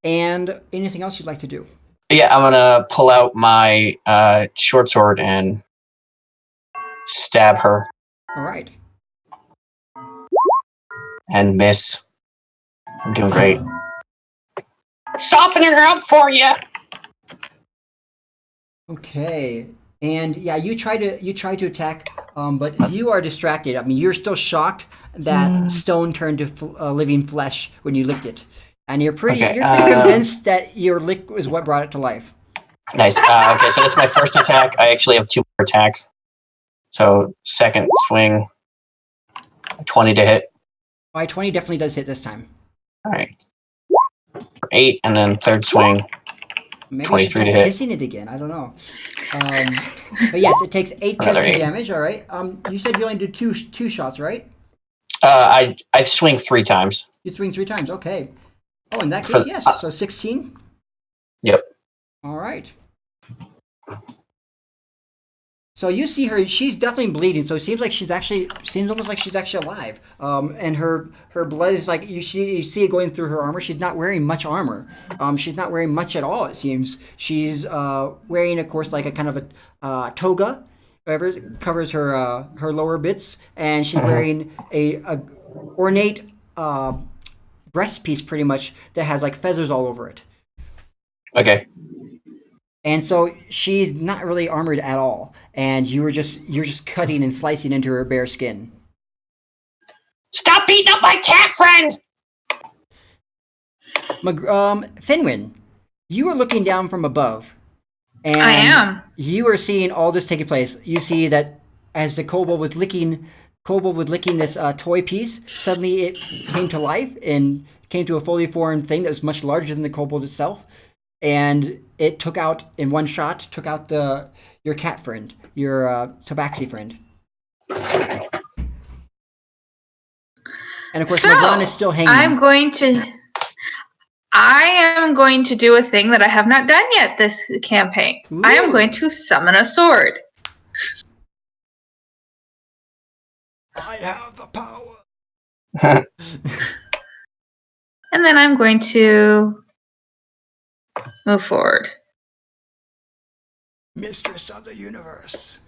and anything else you'd like to do? Yeah, I'm gonna pull out my short sword and stab her. All right. And miss. I'm doing great. Softening her up for you. Okay. And yeah, you try to attack, but you are distracted. I mean, you're still shocked that stone turned to living flesh when you licked it, and you're pretty convinced that your lick was what brought it to life. Nice. Okay, so that's my first attack. I actually have 2 more attacks. So second swing, 20 to hit. My 20 definitely does hit this time. All right. 8, and then third swing. Maybe you 23 should to try hit. kissing it again. I don't know. But yes, it takes 8 Another piercing 8. damage. All right. You said you only do two shots, right? I swing 3 times. You swing 3 times. Okay. Oh, in that For- case, yes. So 16. Yep. All right. So you see her; she's definitely bleeding. So it seems like seems almost like she's actually alive. And her blood is like you see it going through her armor. She's not wearing much armor. She's not wearing much at all. It seems she's wearing, of course, like a kind of a toga, whatever covers her lower bits, and she's wearing a ornate breast piece, pretty much that has like feathers all over it. Okay. And so she's not really armored at all, and you're just cutting and slicing into her bare skin. Stop beating up my cat friend! Finwin, you are looking down from above, and I am. You are seeing all this taking place. You see that as the kobold was licking this toy piece, suddenly it came to life and came to a fully formed thing that was much larger than the kobold itself. And it took out in one shot your cat friend, your tabaxi friend. And of course, So, Magron is still hanging. I am going to do a thing that I have not done yet this campaign. Ooh. I am going to summon a sword. I have the power. And then I'm going to move forward. Mistress of the universe.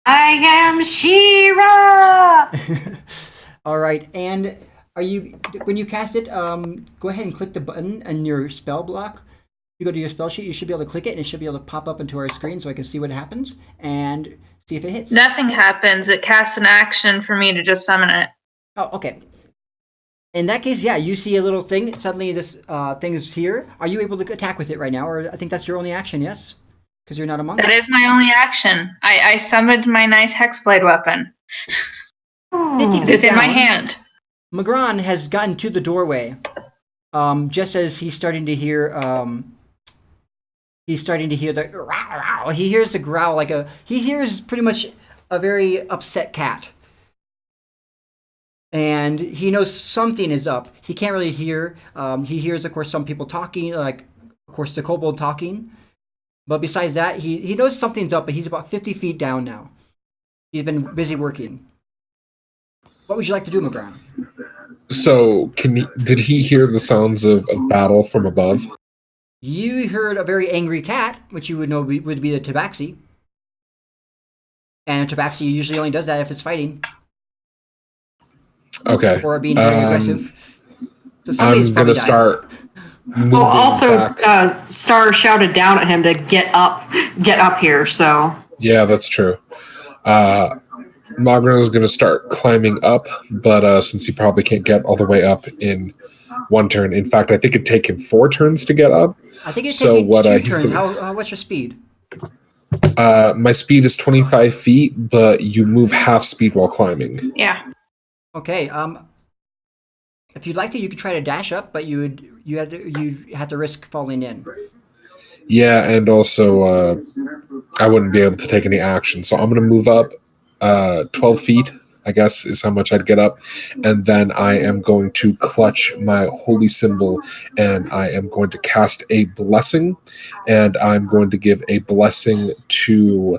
I am She-Ra! All right, and when you cast it, go ahead and click the button on your spell block. You go to your spell sheet, you should be able to click it, and it should be able to pop up into our screen so I can see what happens and see if it hits. Nothing happens. It casts an action for me to just summon it. Oh, okay. In that case, yeah, you see a little thing. Suddenly, this thing is here. Are you able to attack with it right now, or I think that's your only action? Yes, because you're not among That us. is my only action. I summoned my nice hexblade weapon. 50 feet It's in my down. hand. Magron has gotten to the doorway, just as he's starting to hear. He's starting to hear the. Growl. He hears the growl he hears pretty much a very upset cat, and he knows something is up. He can't really hear. He hears, of course, some people talking, like of course the kobold talking. But besides that, he knows something's up. But he's about 50 feet down now. He's been busy working. What would you like to do, Magron? So, did he hear the sounds of battle from above? You heard a very angry cat, which you would know would be the tabaxi. And a tabaxi usually only does that if it's fighting. Okay. Or being very aggressive. So I'm going to start moving back. Star shouted down at him to get up here, so... Yeah, that's true. Magron is going to start climbing up, but since he probably can't get all the way up in one turn. In fact, I think it'd take him 4 turns to get up. I think it'd take you 2 turns. Gonna, what's your speed? My speed is 25 feet, but you move half speed while climbing. Yeah. Okay. If you'd like to, you could try to dash up, but you have to risk falling in. Yeah, and also I wouldn't be able to take any action, so I'm going to move up 12 feet, I guess, is how much I'd get up. And then I am going to clutch my holy symbol, and I am going to cast a blessing, and I'm going to give a blessing to...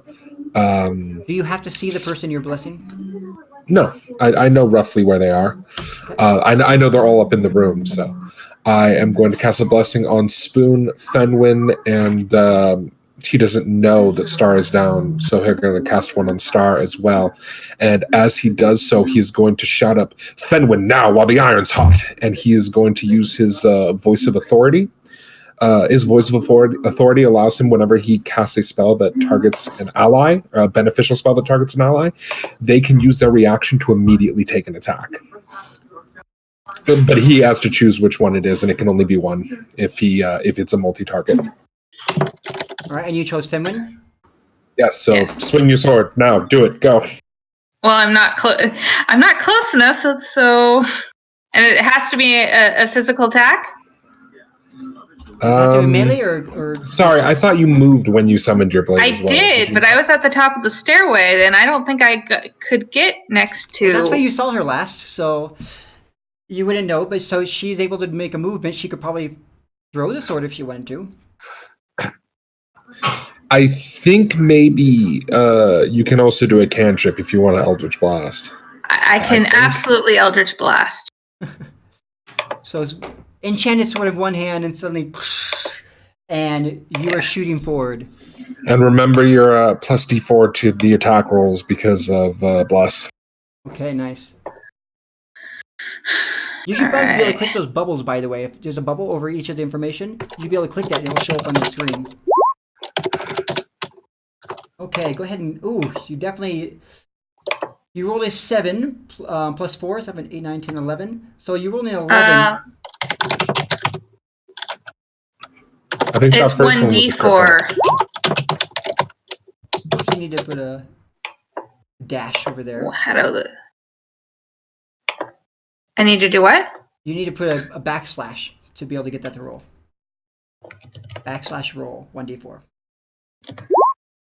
Do you have to see the person you're blessing? No, I know roughly where they are. I know they're all up in the room, so I am going to cast a blessing on Spoon, Fenwin, and he doesn't know that Star is down, so he's going to cast one on Star as well. And as he does so, he's going to shout up, "Fenwin now, while the iron's hot!" And he is going to use his voice of authority. His voice of authority allows him, whenever he casts a spell that targets an ally, or a beneficial spell that targets an ally, they can use their reaction to immediately take an attack. But he has to choose which one it is, and it can only be one if it's a multi-target. All right, and you chose Finwin? Yes, so swing your sword. Now, do it. Go. Well, I'm not close enough, so... And it has to be a physical attack? that doing melee or Sorry, I thought you moved when you summoned your blade I as well. did, but I was at the top of the stairway, and I don't think I could get next to. That's why you saw her last, so you wouldn't know. But so she's able to make a movement. She could probably throw the sword if she wanted to. I think maybe you can also do a cantrip if you want to Eldritch Blast. I can absolutely Eldritch Blast. So it's enchanted sword of one hand, and suddenly, and you are shooting forward. And remember your plus D4 to the attack rolls because of Bless. Okay, nice. You should probably be able to click those bubbles, by the way. If there's a bubble over each of the information, you should be able to click that and it'll show up on the screen. Okay, go ahead and... Ooh, you definitely... You rolled a 7 plus 4, 7, 8, 9, 10, 11. So you rolled an 11. I think it's that first one was a D4. You need to put a dash over there. How do the... I need to do what? You need to put a backslash to be able to get that to roll. Backslash roll 1d4.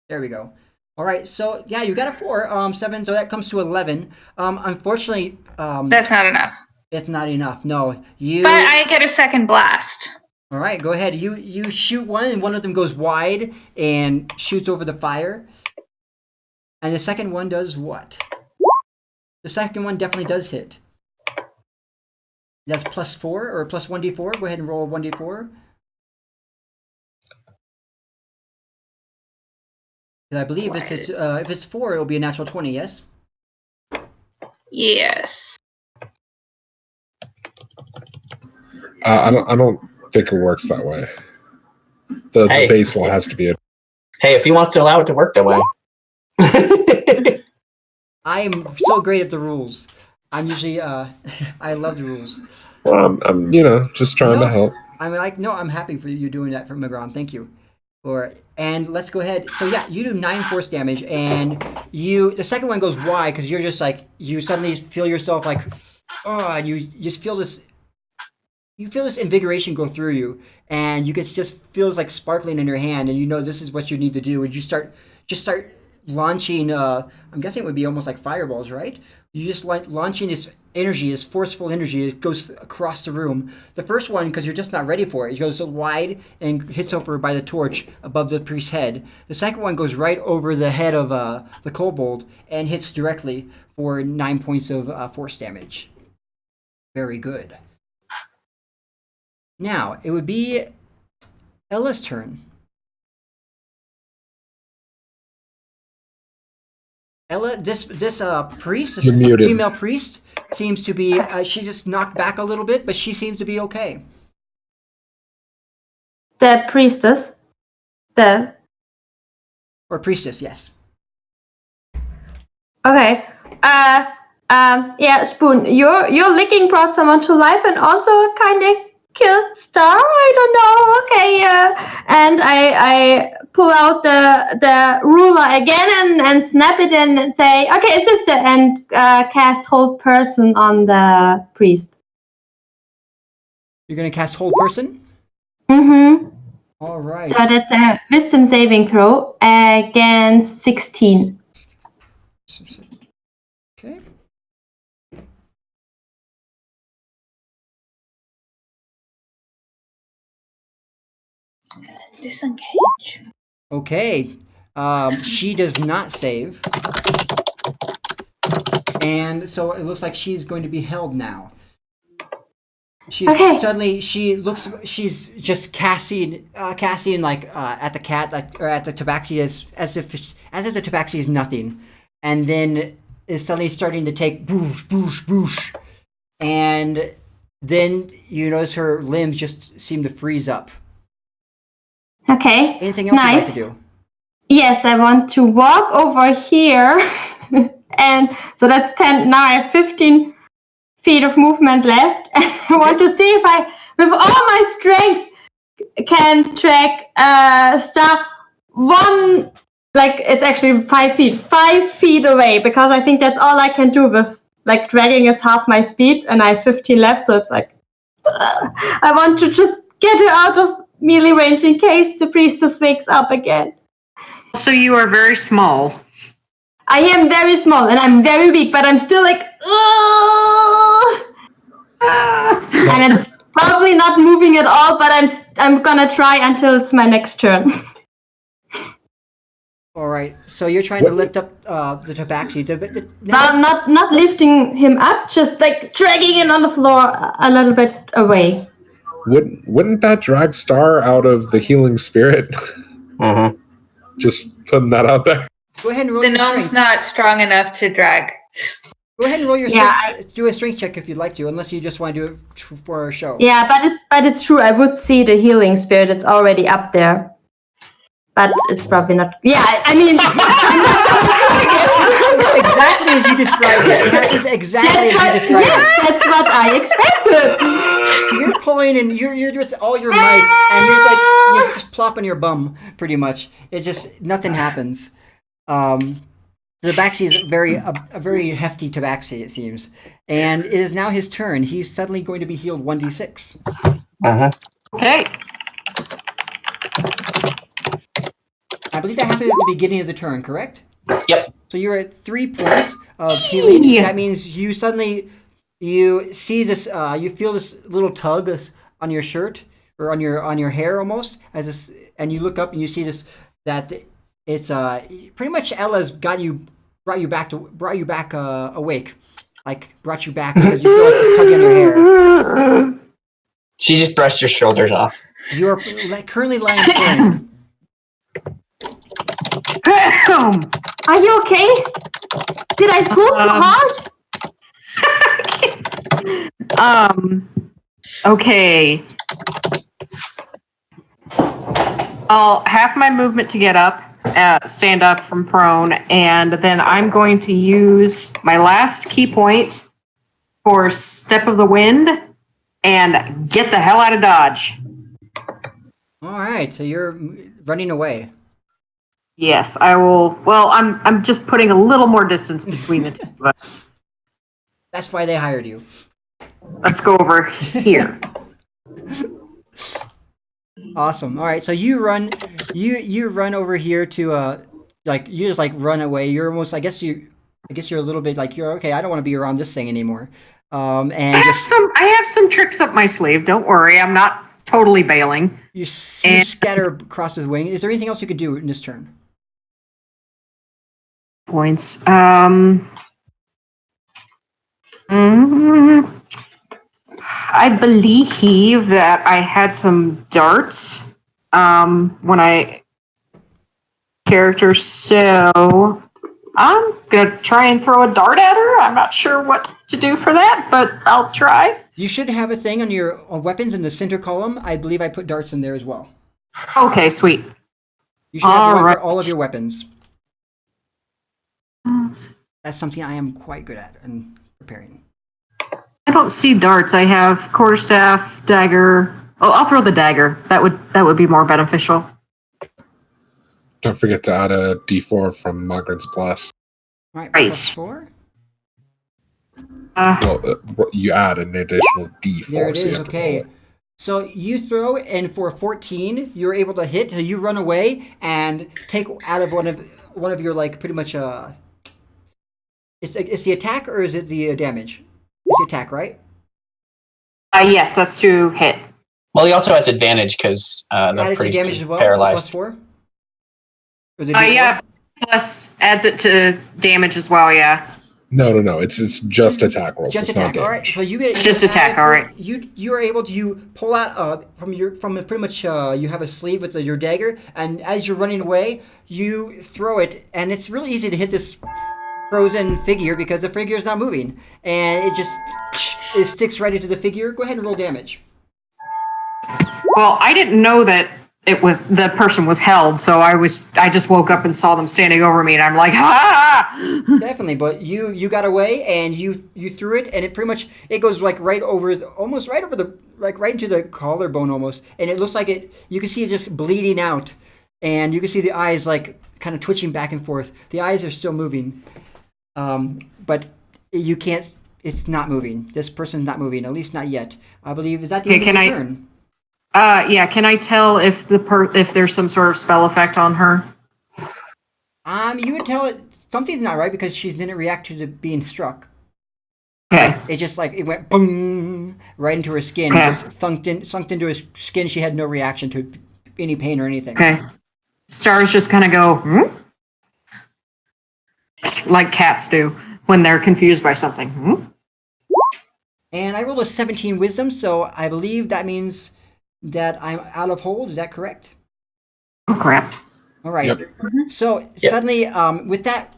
There we go. All right, so yeah, you got a 4, 7, so that comes to 11. Unfortunately, That's not enough. it's not enough. No, you. But I get a second blast. All right, go ahead. You shoot one, and one of them goes wide and shoots over the fire. And the second one does what? The second one definitely does hit. That's plus 4 or plus 1d4. Go ahead and roll 1d4. I believe if it's 4, it'll be a natural 20. Yes. Yes. I don't think it works that way. The base one has to be a... Hey, if he wants to allow it to work that way. I am so great at the rules. I'm usually I love the rules. Well, I'm just trying to help. I'm like, no, I'm happy for you doing that for McGraw. Thank you. And let's go ahead. So yeah, you do 9 force damage, and the second one goes wide because you're just like, you suddenly feel yourself like, and you just feel this. You feel this invigoration go through you, and you can just feels like sparkling in your hand, and you know this is what you need to do. And you start launching. I'm guessing it would be almost like fireballs, right? You just like launching this energy, this forceful energy. It goes across the room. The first one, because you're just not ready for it, it goes so wide and hits over by the torch above the priest's head. The second one goes right over the head of the kobold and hits directly for 9 points of force damage. Very good. Now, it would be Ella's turn. Ella, this priest, this female priest, seems to be, she just knocked back a little bit, but she seems to be okay. The priestess? Or priestess, yes. Okay. Yeah, Spoon, your licking brought someone to life and also kind of killed Star. I don't know. Okay. And I pull out the ruler again and snap it in and say, okay, sister, and cast hold person on the priest. You're gonna cast hold person? Mm-hmm. All right. So that's a wisdom saving throw against 16. Okay. Disengage. Okay. She does not save. And so it looks like she's going to be held now. Suddenly she's just casting like at the cat or at the tabaxi as if the tabaxi is nothing, and then is suddenly starting to take boosh boosh boosh, and then you notice her limbs just seem to freeze up. Okay. Anything else you'd like to do? Yes, I want to walk over here, and so that's 10. Now I have 15 feet of movement left, and I want to see if I, with all my strength, can track Star one. Like it's actually 5 feet, 5 feet away, because I think that's all I can do with like dragging is half my speed, and I have 15 left, so it's like I want to just get her out of melee range in case the priestess wakes up again. So you are very small. I am very small and I'm very weak, but I'm still like, oh! And it's probably not moving at all, but I'm gonna try until it's my next turn. All right. So you're trying to lift up the tabaxi. Not lifting him up, just like dragging him on the floor a little bit away. Wouldn't that drag Star out of the healing spirit? Mm-hmm. Just putting that out there. Go ahead and roll The your gnome's strength. not strong enough to drag. Go ahead and roll your Yeah, strength. Do a strength check if you'd like to, unless you just want to do it for a show. Yeah, but it's true. I would see the healing spirit. It's already up there, but it's probably not. Yeah, I mean, Exactly as you described it. It happens exactly as you described it. yes, that's what I expected. You're pulling and you're just all your might, and you're like you just plop on your bum, pretty much. It just nothing happens. The tabaxi is a very hefty tabaxi, it seems, and it is now his turn. He's suddenly going to be healed 1d6. Uh-huh. Okay. I believe that happened at the beginning of the turn, correct? Yep. So you're at 3 points of healing. Yeah. That means you suddenly you see this, you feel this little tug on your shirt or on your hair almost, as this, and you look up and you see this that it's pretty much Ella's brought you back awake, like brought you back because you feel like it's tugging on your hair. She just brushed your shoulders off. You are currently lying prone. Are you okay? Did I pull too hard? Okay. I'll half my movement to get up, stand up from prone, and then I'm going to use my last key point for Step of the Wind and get the hell out of Dodge. All right, so you're running away. Yes, I will. Well, I'm just putting a little more distance between the two of us. That's why they hired you. Let's go over here. Awesome. All right, so you run over here to you just like run away. You're almost I guess you're a little bit like you're okay. I don't want to be around this thing anymore. And I have some tricks up my sleeve. Don't worry, I'm not totally bailing. You scatter across his wing. Is there anything else you could do in this turn? Points. I believe that I had some darts when I character, so I'm gonna try and throw a dart at her. I'm not sure what to do for that, but I'll try. You should have a thing on your weapons in the center column. I believe I put darts in there as well. Okay, sweet. You should have one All for all of your weapons. That's something I am quite good at in preparing. I don't see darts. I have quarterstaff, dagger. Oh, I'll throw the dagger. That would be more beneficial. Don't forget to add a D4 from Mogren's Plus. All right, Right. +4. You add an additional D4. There it so you is. have to Okay. roll it. So you throw, and for 14, you're able to hit. So you run away and take out of one of your like pretty much It's the attack or is it the damage? It's the attack, right? Yes, that's to hit. Well, he also has advantage because the Added to priest damage is as well. paralyzed. +4. Or the Yeah. Plus adds it to damage as well. Yeah. No. It's just attack rolls. Just it's not attack. All right. damage. So you get Just attack, all right. You are able to pull out from pretty much you have a sleeve with your dagger, and as you're running away, you throw it, and it's really easy to hit this frozen figure because the figure is not moving, and it sticks right into the figure. Go ahead and roll damage. Well, I didn't know that the person was held, so I just woke up and saw them standing over me, and I'm like, ah! Definitely, but you got away and you threw it, and it pretty much it goes like almost right over the right into the collarbone almost, and it looks like you can see it just bleeding out, and you can see the eyes like kind of twitching back and forth. The eyes are still moving, but you can't. It's not moving. This person's not moving, at least not yet. I believe is that the end of your turn? Yeah. Can I tell if if there's some sort of spell effect on her? You would tell it something's not right because she didn't react to the being struck. Okay. It just like it went boom right into her skin. Okay. It just sunk into her skin. She had no reaction to any pain or anything. Okay. Stars just kind of go, like cats do when they're confused by something. And I rolled a 17 wisdom, so I believe that means that I'm out of hold. Is that correct? Oh crap! All right. Yep. So suddenly, with that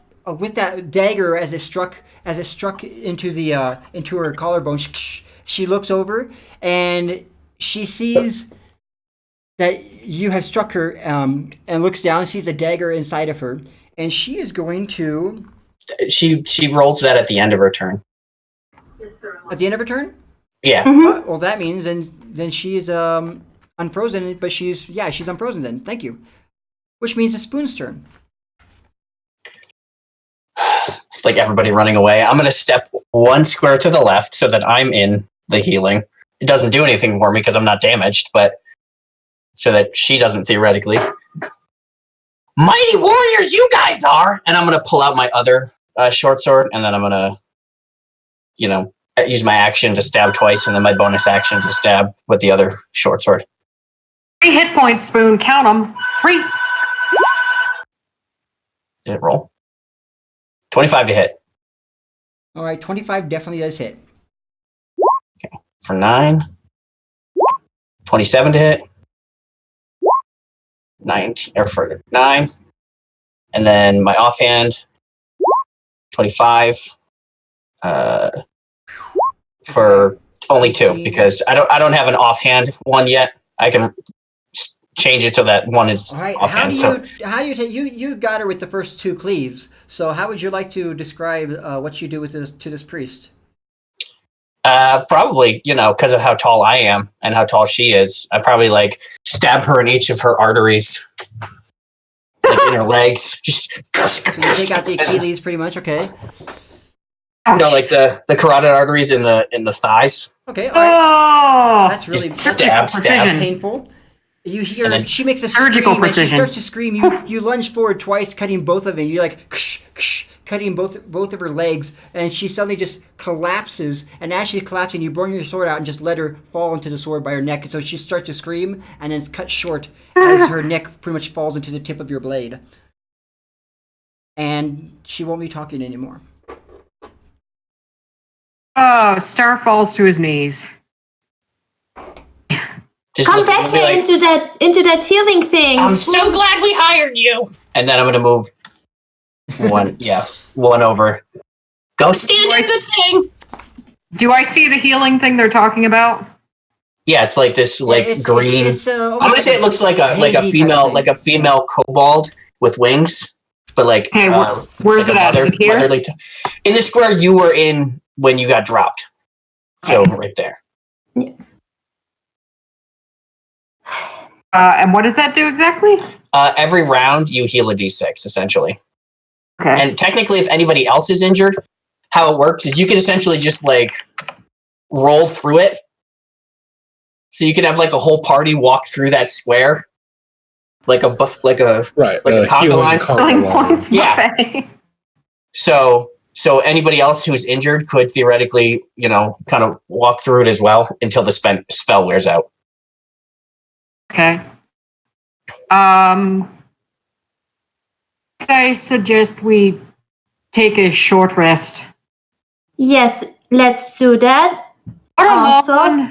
dagger as it struck into her collarbone, she looks over and she sees that you have struck her, and looks down, sees a dagger inside of her, and she is going to She rolls that at the end of her turn. at the end of her turn. Yeah. Well, that means then she is unfrozen, but she's unfrozen then. Thank you. Which means it's Spoon's turn. It's like everybody running away. I'm going to step one square to the left so that I'm in the healing. It doesn't do anything for me because I'm not damaged, but so that she doesn't theoretically. Mighty warriors, you guys are! And I'm going to pull out my other short sword, and then I'm going to, use my action to stab twice, and then my bonus action to stab with the other short sword. 3 hit points, Spoon. Count them. 3. Did it roll? 25 to hit. All right, 25 definitely does hit. Okay. For 9. 27 to hit. 19, or for 9. And then my offhand, 25. For only 2, because I don't have an offhand one yet. I can change it so that one is All right, offhand. how do you take you got her with the first 2 cleaves? So how would you like to describe what you do with this priest? Probably, because of how tall I am and how tall she is, I probably stab her in each of her arteries, in her legs. Just so you take out the Achilles, pretty much. Okay. No, the carotid arteries in the thighs. Okay. All right. Oh, That's really stab. painful. You hear she makes a surgical scream, precision. And she starts to scream. You lunge forward twice, cutting both of them. You cutting both of her legs, and she suddenly just collapses. And as she's collapsing, you bring your sword out and just let her fall into the sword by her neck. And so she starts to scream, and then it's cut short as her neck pretty much falls into the tip of your blade. And she won't be talking anymore. Oh, Star falls to his knees. Just Come back here into that healing thing. I'm so glad we hired you. And then I'm gonna move one over. Go stand in the thing. Do I see the healing thing they're talking about? Yeah, it's like this green. I'm gonna say it looks like a female kobold with wings, but hey, where's it at? Is it here? In the square you were in when you got dropped. So right there. Yeah. And what does that do exactly? Every round you heal a d6 essentially. Okay. And technically, if anybody else is injured, how it works is you can essentially just roll through it. So you can have a whole party walk through that square, like a conga line. Points yeah. So anybody else who's injured could theoretically, kind of walk through it as well until the spell wears out. Okay. I suggest we take a short rest. Yes, let's do that. Also,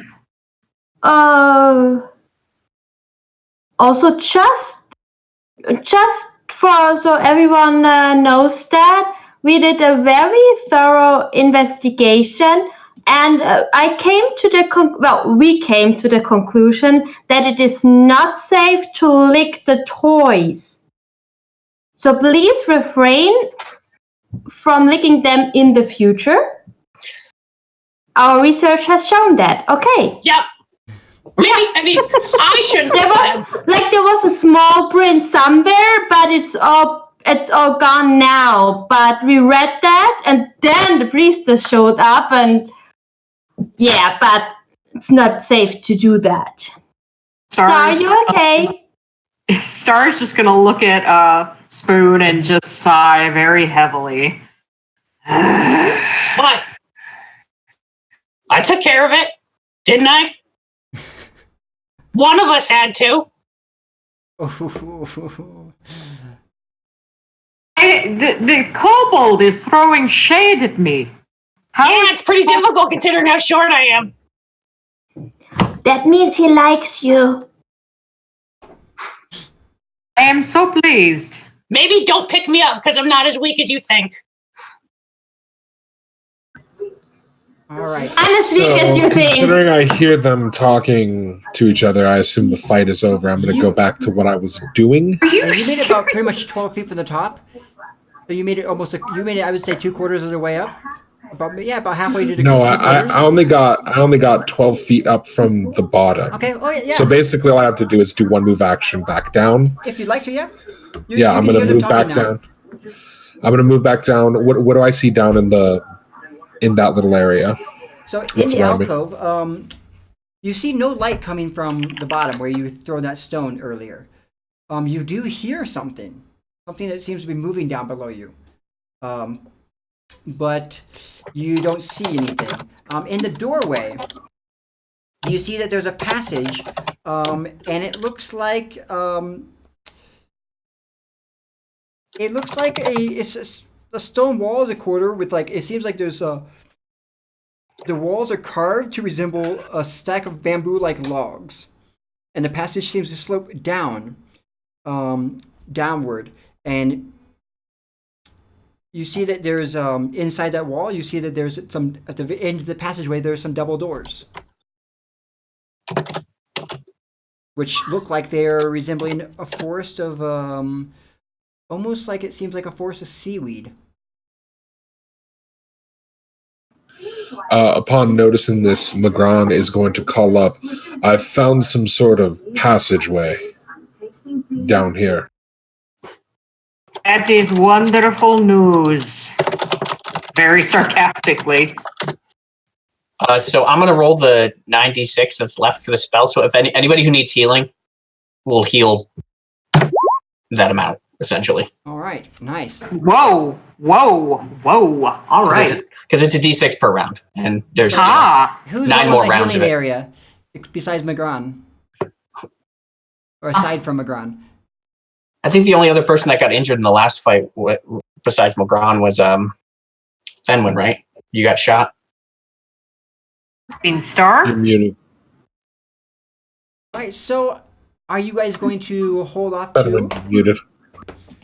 also just for so everyone knows that we did a very thorough investigation, and we came to the conclusion that it is not safe to lick the toys. So please refrain from licking them in the future. Our research has shown that. Okay. Yep. I shouldn't. There was a small print somewhere, but it's all gone now. But we read that, and then the priestess showed up, and but it's not safe to do that. Are you okay? Star's just gonna look at Spoon and just sigh very heavily. What? I took care of it, didn't I? One of us had to. The kobold is throwing shade at me. Yeah, it's pretty difficult considering how short I am. That means he likes you. I am so pleased. Maybe don't pick me up because I'm not as weak as you think. All right. I'm as weak as you think. Considering I hear them talking to each other, I assume the fight is over. I'm going to go back to what I was doing. You made it about pretty much 12 feet from the top. So you made it almost. You made it. I would say 2/4 of the way up. About halfway to the. No, I only got 12 feet up from the bottom. Okay. Oh yeah. So basically, all I have to do is do one move action back down. If you'd like to, yeah. I'm going to move back down. I'm going to move back down. What do I see down in that little area? So in the alcove, you see no light coming from the bottom where you throw that stone earlier. You do hear something that seems to be moving down below you, but you don't see anything. In the doorway, you see that there's a passage, and it looks like it's a stone wall is a quarter with it seems like there's the walls are carved to resemble a stack of bamboo-like logs, and the passage seems to slope down, downward. And you see that there's inside that wall. You see that there's some at the end of the passageway. There's some double doors, which look like they're resembling a forest of almost like it seems like a forest of seaweed. Upon noticing this, Magran is going to call up, I've found some sort of passageway down here. That is wonderful news. Very sarcastically. So I'm going to roll the 96 that's left for the spell. So if anybody who needs healing will heal that amount, essentially. All right, nice. Whoa. All right. Because it's a D6 per round, and there's Who's 9 more rounds of it. Area besides Magran, or aside from Magran? I think the only other person that got injured in the last fight, besides Magran, was Fenwin, right? You got shot. In Star? You're muted. All right, so are you guys going to hold off too? Muted.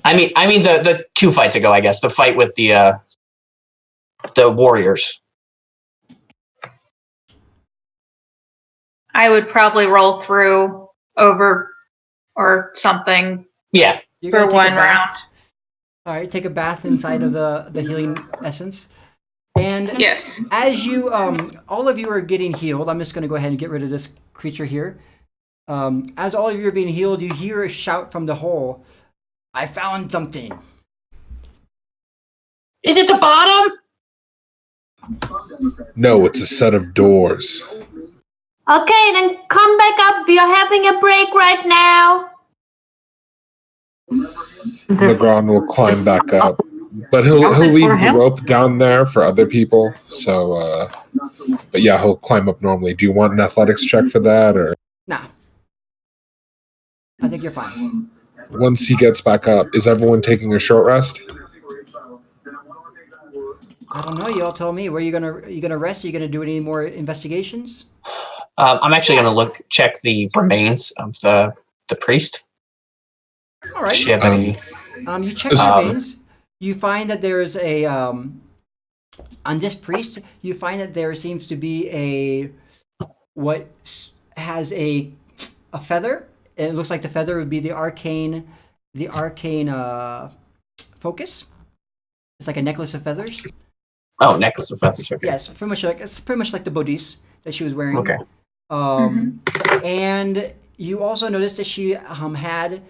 I mean the 2 fights ago, I guess the fight with the warriors. I would probably roll through over or something. Yeah. For one round. All right, take a bath inside of the healing essence. And yes, as you all of you are getting healed, I'm just going to go ahead and get rid of this creature here. As all of you are being healed, you hear a shout from the hole. I found something. Is it the bottom? No, it's a set of doors. Okay, then come back up. We are having a break right now. Magran will climb back up, but he'll leave the rope down there for other people. So, but yeah, he'll climb up normally. Do you want an athletics check for that, or? Nah, I think you're fine. Once he gets back up, is everyone taking a short rest? I don't know. You all tell me. Where are you gonna rest? Are you gonna do any more investigations? I'm actually going to check the remains of the priest. All right. Does she have any? You check the remains. You find that there is a on this priest. You find that there seems to be what has a feather. And it looks like the feather would be the arcane focus. It's like a necklace of feathers. Oh, necklace of feathers. Okay. Yes, it's pretty much like the bodice that she was wearing. Okay. And you also noticed that she had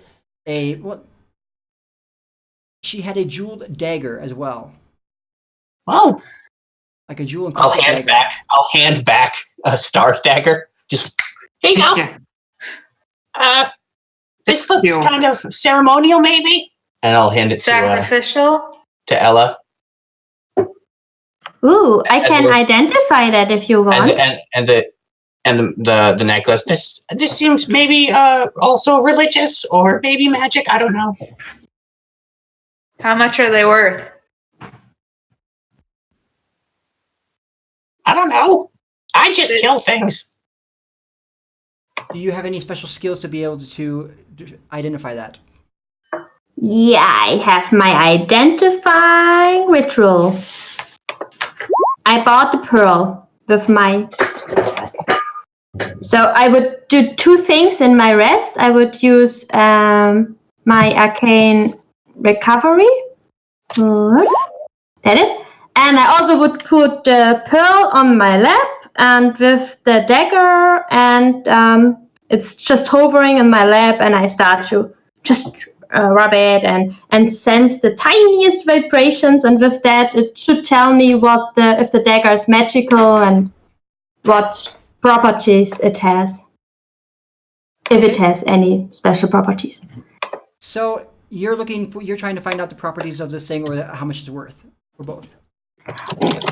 she had a jeweled dagger as well. Oh. Like a jewel. I'll hand back a Star's dagger. Just here you go. This looks You. kind of ceremonial, maybe. And I'll hand it Sacrificial? to Ella. Ooh, I As can well as- identify that if you want. And the necklace. This seems maybe also religious or maybe magic. I don't know. How much are they worth? I don't know. I just kill things. Do you have any special skills to be able to identify that? Yeah, I have my identifying ritual. I bought the pearl with my. So I would do two things in my rest. I would use my arcane recovery. That is. And I also would put the pearl on my lap, and with the dagger, and it's just hovering in my lap, and I start to just rub it and sense the tiniest vibrations, and with that, it should tell me if the dagger is magical and what properties it has, if it has any special properties. So you're trying to find out the properties of this thing, or how much it's worth, or both.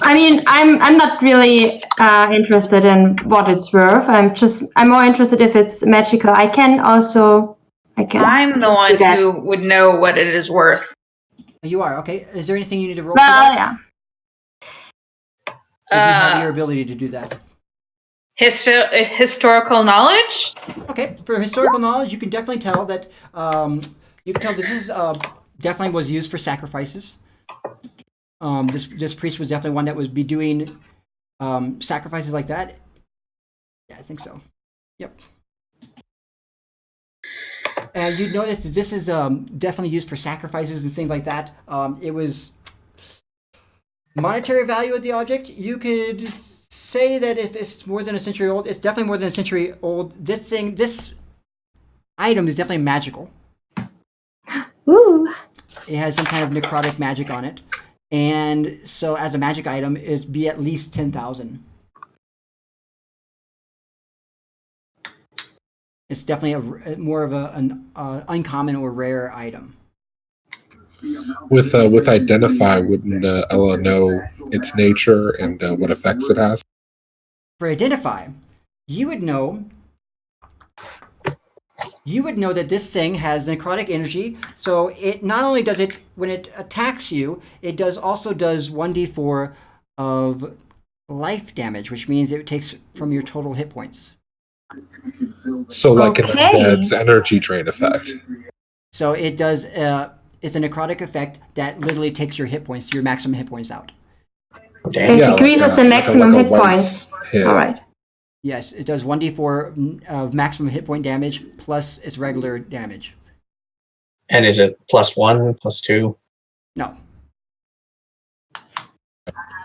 I mean, I'm not really interested in what it's worth. I'm more interested if it's magical. I can. I'm the one who would know what it is worth. You are, okay. Is there anything you need to roll Well, for that? yeah. Or do you have your ability to do that? Historical knowledge? Okay, for historical knowledge, you can definitely tell that this is definitely was used for sacrifices. This priest was definitely one that would be doing sacrifices like that. Yeah, I think so. Yep. And you'd notice that this is definitely used for sacrifices and things like that. It was monetary value of the object. You could say that if it's more than a century old, it's definitely more than a century old. This item is definitely magical. Ooh. It has some kind of necrotic magic on it. And so as a magic item, it'd be at least 10,000. It's definitely more of an uncommon or rare item. With identify, wouldn't Ella know its nature and what effects it has? For identify, you would know that this thing has necrotic energy. So it not only does it when it attacks you, it also does 1d4 of life damage, which means it takes from your total hit points. So like an Okay. undead's energy drain effect. So it does. It's a necrotic effect that literally takes your hit points, your maximum hit points out. It decreases the maximum hit points. Hit. All right. Yes, it does 1d4 of maximum hit point damage plus its regular damage. And is it +1, +2? No.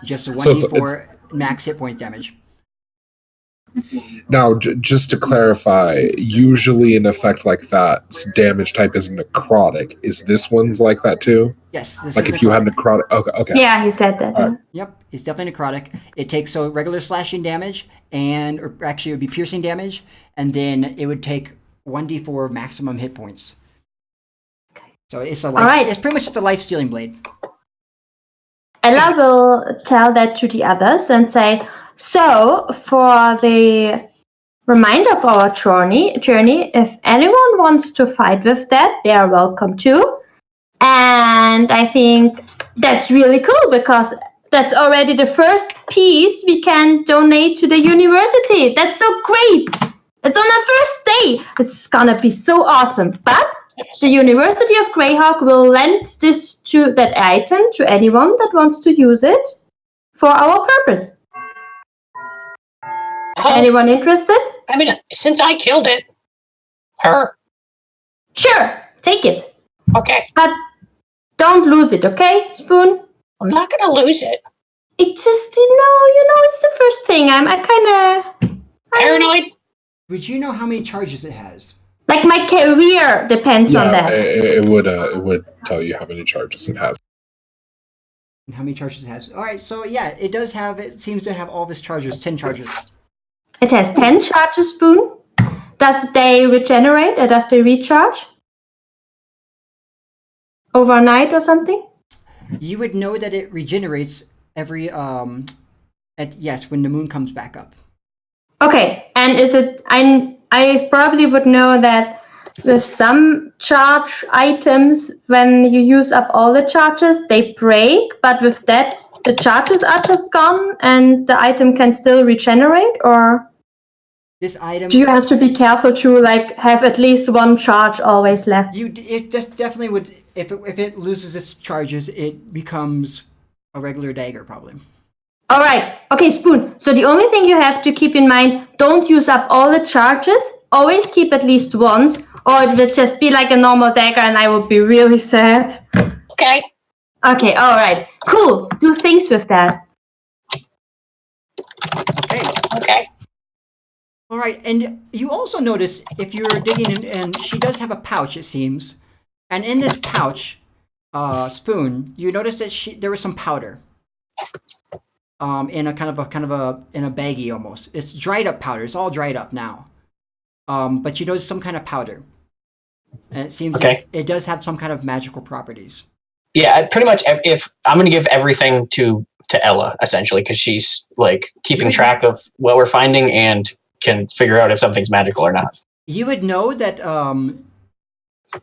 Just a So 1d4 max hit points damage. Now, just to clarify, usually an effect like that, damage type is necrotic. Is this one's like that too? Yes. This Like is if you had necrotic. necrotic. Okay. Yeah, he said that. All right. Yep, it's definitely necrotic. It takes regular slashing damage, or actually it would be piercing damage, and then it would take 1d4 maximum hit points. So it's it's pretty much just a life stealing blade. Ella will tell that to the others and say, so for the reminder of our journey, if anyone wants to fight with that, they are welcome to. And I think that's really cool because that's already the first piece we can donate to the university. That's so great. It's on our first day. It's gonna be so awesome. But the University of Greyhawk will lend that item to anyone that wants to use it for our purpose. Anyone interested? I mean, since I killed it, her. Sure, take it. Okay. But don't lose it, okay, Spoon? I'm not gonna lose it. It's just, it's the first thing. I kind of Paranoid? Would you know how many charges it has? like my career depends on that. It would tell you how many charges it has. And how many charges it has? All right, so yeah, it seems to have all of its charges, 10 charges. It has 10 charges, Spoon. does they regenerate or does they recharge overnight or something? You would know that it regenerates every when the moon comes back up. Okay, and is it? I probably would know that with some charge items, when you use up all the charges, they break. But with that, the charges are just gone, and the item can still regenerate. Or This item, do you have to be careful to like have at least one charge always left? it just definitely would. If it loses its charges, it becomes a regular dagger probably. All right. Okay, Spoon. So the only thing you have to keep in mind, don't use up all the charges. Always keep at least once, or it will just be like a normal dagger and I would be really sad. Okay. Okay, all right. Cool. Do things with that. Okay. Okay. All right, and you also notice if you're digging in, and she does have a pouch, it seems, and in this pouch, Spoon, you notice that there was some powder. In a kind of a in a baggie almost. It's dried up powder. It's all dried up now. But you notice some kind of powder, and it seems like it does have some kind of magical properties. Yeah, pretty much. If I'm going to give everything to Ella essentially, because she's like keeping track of what we're finding and can figure out if something's magical or not. You would know that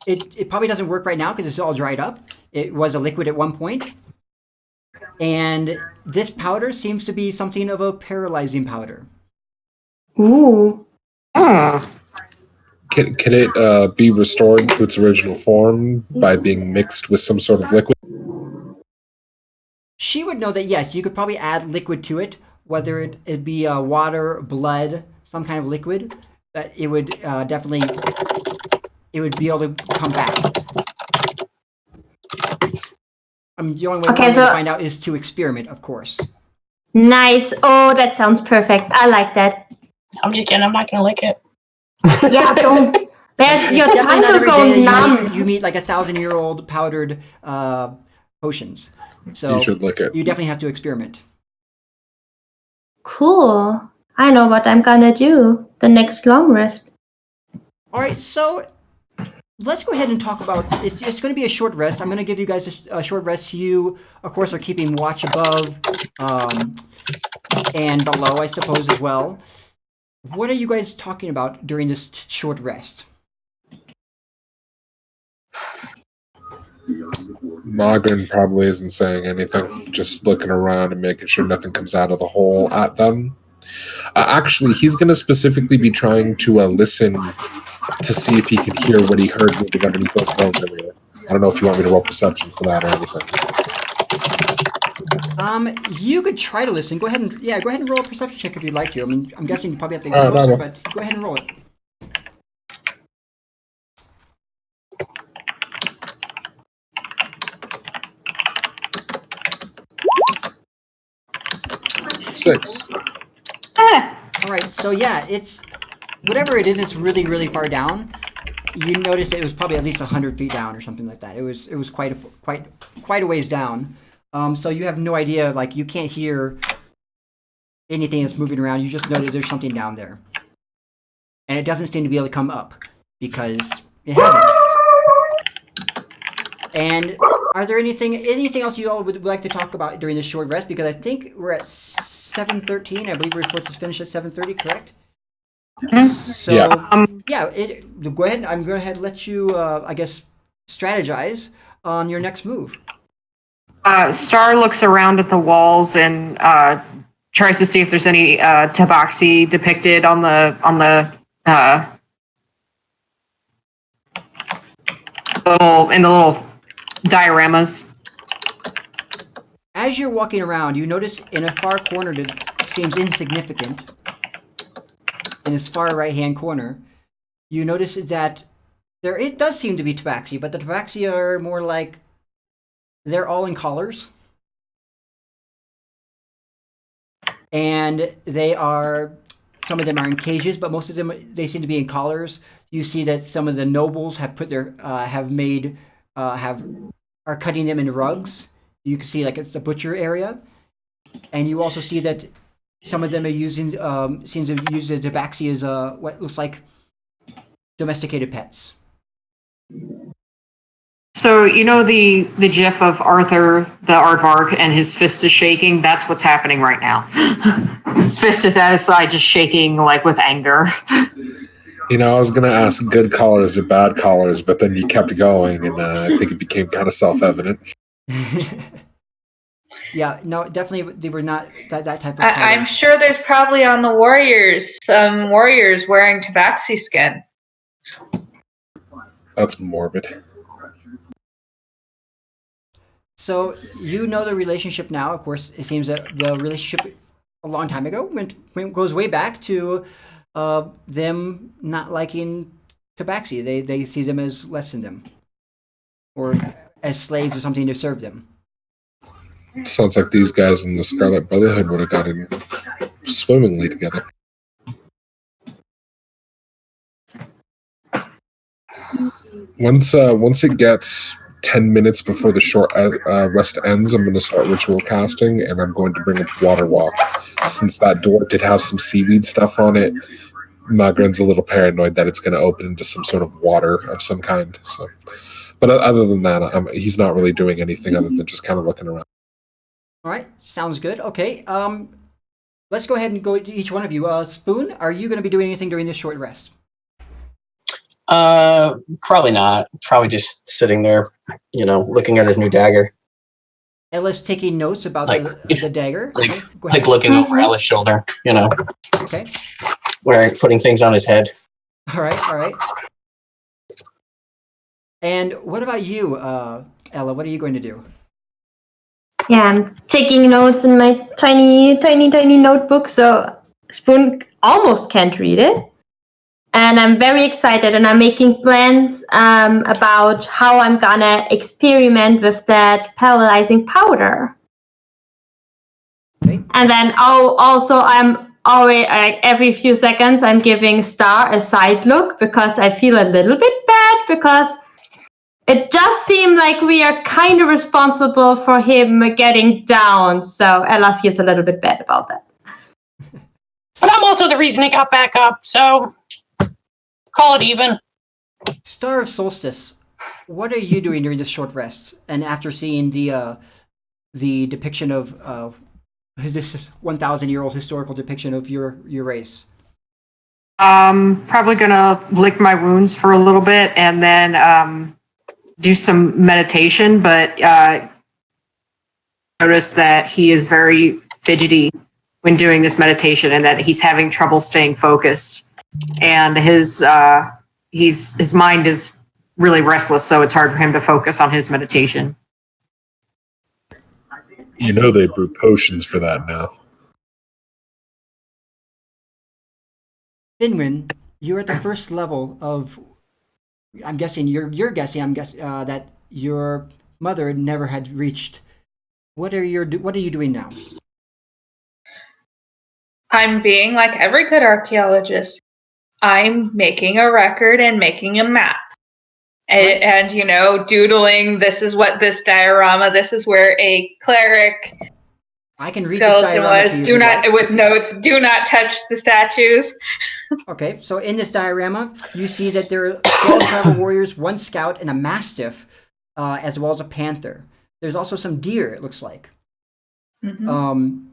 it probably doesn't work right now because it's all dried up. It was a liquid at one point. And this powder seems to be something of a paralyzing powder. Ooh. Can it be restored to its original form by being mixed with some sort of liquid? She would know that, yes, you could probably add liquid to it, whether it be water, blood, some kind of liquid, that it would definitely, it would be able to come back. I mean, the only way to find out is to experiment, of course. Nice. Oh, that sounds perfect. I like that. I'm just kidding. I'm not going to lick it. Yeah, don't. There's your tongue will go numb. You meet like 1,000-year-old powdered potions. So you should lick it. You definitely have to experiment. Cool. I know what I'm gonna do the next long rest. All right, so let's go ahead and talk about. It's going to be a short rest. I'm going to give you guys a short rest. You, of course, are keeping watch above and below, I suppose, as well. What are you guys talking about during this short rest? Mogren probably isn't saying anything, just looking around and making sure nothing comes out of the hole at them. Actually, he's going to specifically be trying to listen to see if he can hear what he heard moving underneath those bones earlier. I don't know if you want me to roll perception for that or anything. You could try to listen. Go ahead and roll a perception check if you'd like to. I mean, I'm guessing you probably have to get closer, but go ahead and roll it. Six. All right, so yeah, it's whatever it is. It's really, really far down. You notice it was probably at least 100 feet down or something like that. It was quite a ways down. So you have no idea. Like you can't hear anything that's moving around. You just notice there's something down there, and it doesn't seem to be able to come up because it hasn't. And are there anything else you all would like to talk about during this short rest? Because I think we're at 7:13. I believe we're supposed to finish at 7:30. Correct? So go ahead. I'm going to let you, I guess, strategize on your next move. Star looks around at the walls and tries to see if there's any tabaxi depicted on the little dioramas. As you're walking around, you notice in a far corner that seems insignificant, in this far right-hand corner, you notice that it does seem to be tabaxi, but the tabaxi are more like they're all in collars. And some of them are in cages, but most of them, they seem to be in collars. You see that some of the nobles have put their, are cutting them into rugs. You can see like it's the butcher area. And you also see that some of them are using, seems to use the tabaxi as what looks like domesticated pets. So you know the gif of Arthur the aardvark and his fist is shaking. That's what's happening right now. His fist is at his side, just shaking like with anger. You know, I was going to ask good collars or bad collars, but then you kept going, and I think it became kind of self-evident. Yeah, no, definitely they were not that type of I'm collars. sure there's probably on the warriors some warriors wearing tabaxi skin. That's morbid. So you know the relationship now. Of course, it seems that the relationship a long time ago goes way back to them not liking tabaxi. They see them as less than them, or as slaves or something to serve them. Sounds like these guys in the Scarlet Brotherhood would have gotten swimmingly together. Once it gets 10 minutes before the short rest ends, I'm going to start ritual casting, and I'm going to bring up Water Walk. Since that door did have some seaweed stuff on it, Magrin's a little paranoid that it's going to open into some sort of water of some kind. So, but other than that, he's not really doing anything other than just kind of looking around. All right, sounds good. Okay, let's go ahead and go to each one of you. Spoon, are you going to be doing anything during this short rest? Probably not. Probably just sitting there, looking at his new dagger. Ella's taking notes about the dagger. Like, Okay, go ahead. like looking over Ella's shoulder, Okay. putting things on his head. All right. And what about you, Ella? What are you going to do? Yeah, I'm taking notes in my tiny notebook, so Spoon almost can't read it. And I'm very excited, and I'm making plans about how I'm gonna experiment with that paralyzing powder. Okay. And then I'm always every few seconds I'm giving Star a side look because I feel a little bit bad because it does seem like we are kind of responsible for him getting down. So Ella feels a little bit bad about that. But I'm also the reason he got back up, so call it even. Star of Solstice, what are you doing during this short rest? And after seeing the depiction of this 1,000-year-old historical depiction of your race? Probably gonna lick my wounds for a little bit and then do some meditation, but notice that he is very fidgety when doing this meditation and that he's having trouble staying focused. And his mind is really restless, so it's hard for him to focus on his meditation. You know they brew potions for that now. Finwin, you're at the first level of. I'm guessing you're guessing. I'm guessing that your mother never had reached. What are you doing now? I'm being like every good archaeologist. I'm making a record and making a map. And doodling, this is what this diorama, this is where a cleric I can read this skeleton diorama was. to you. Do not, with notes, do not touch the statues. Okay, so in this diorama, you see that there are 12 tribal warriors, 1 scout, and a mastiff, as well as a panther. There's also some deer, it looks like. Mm-hmm.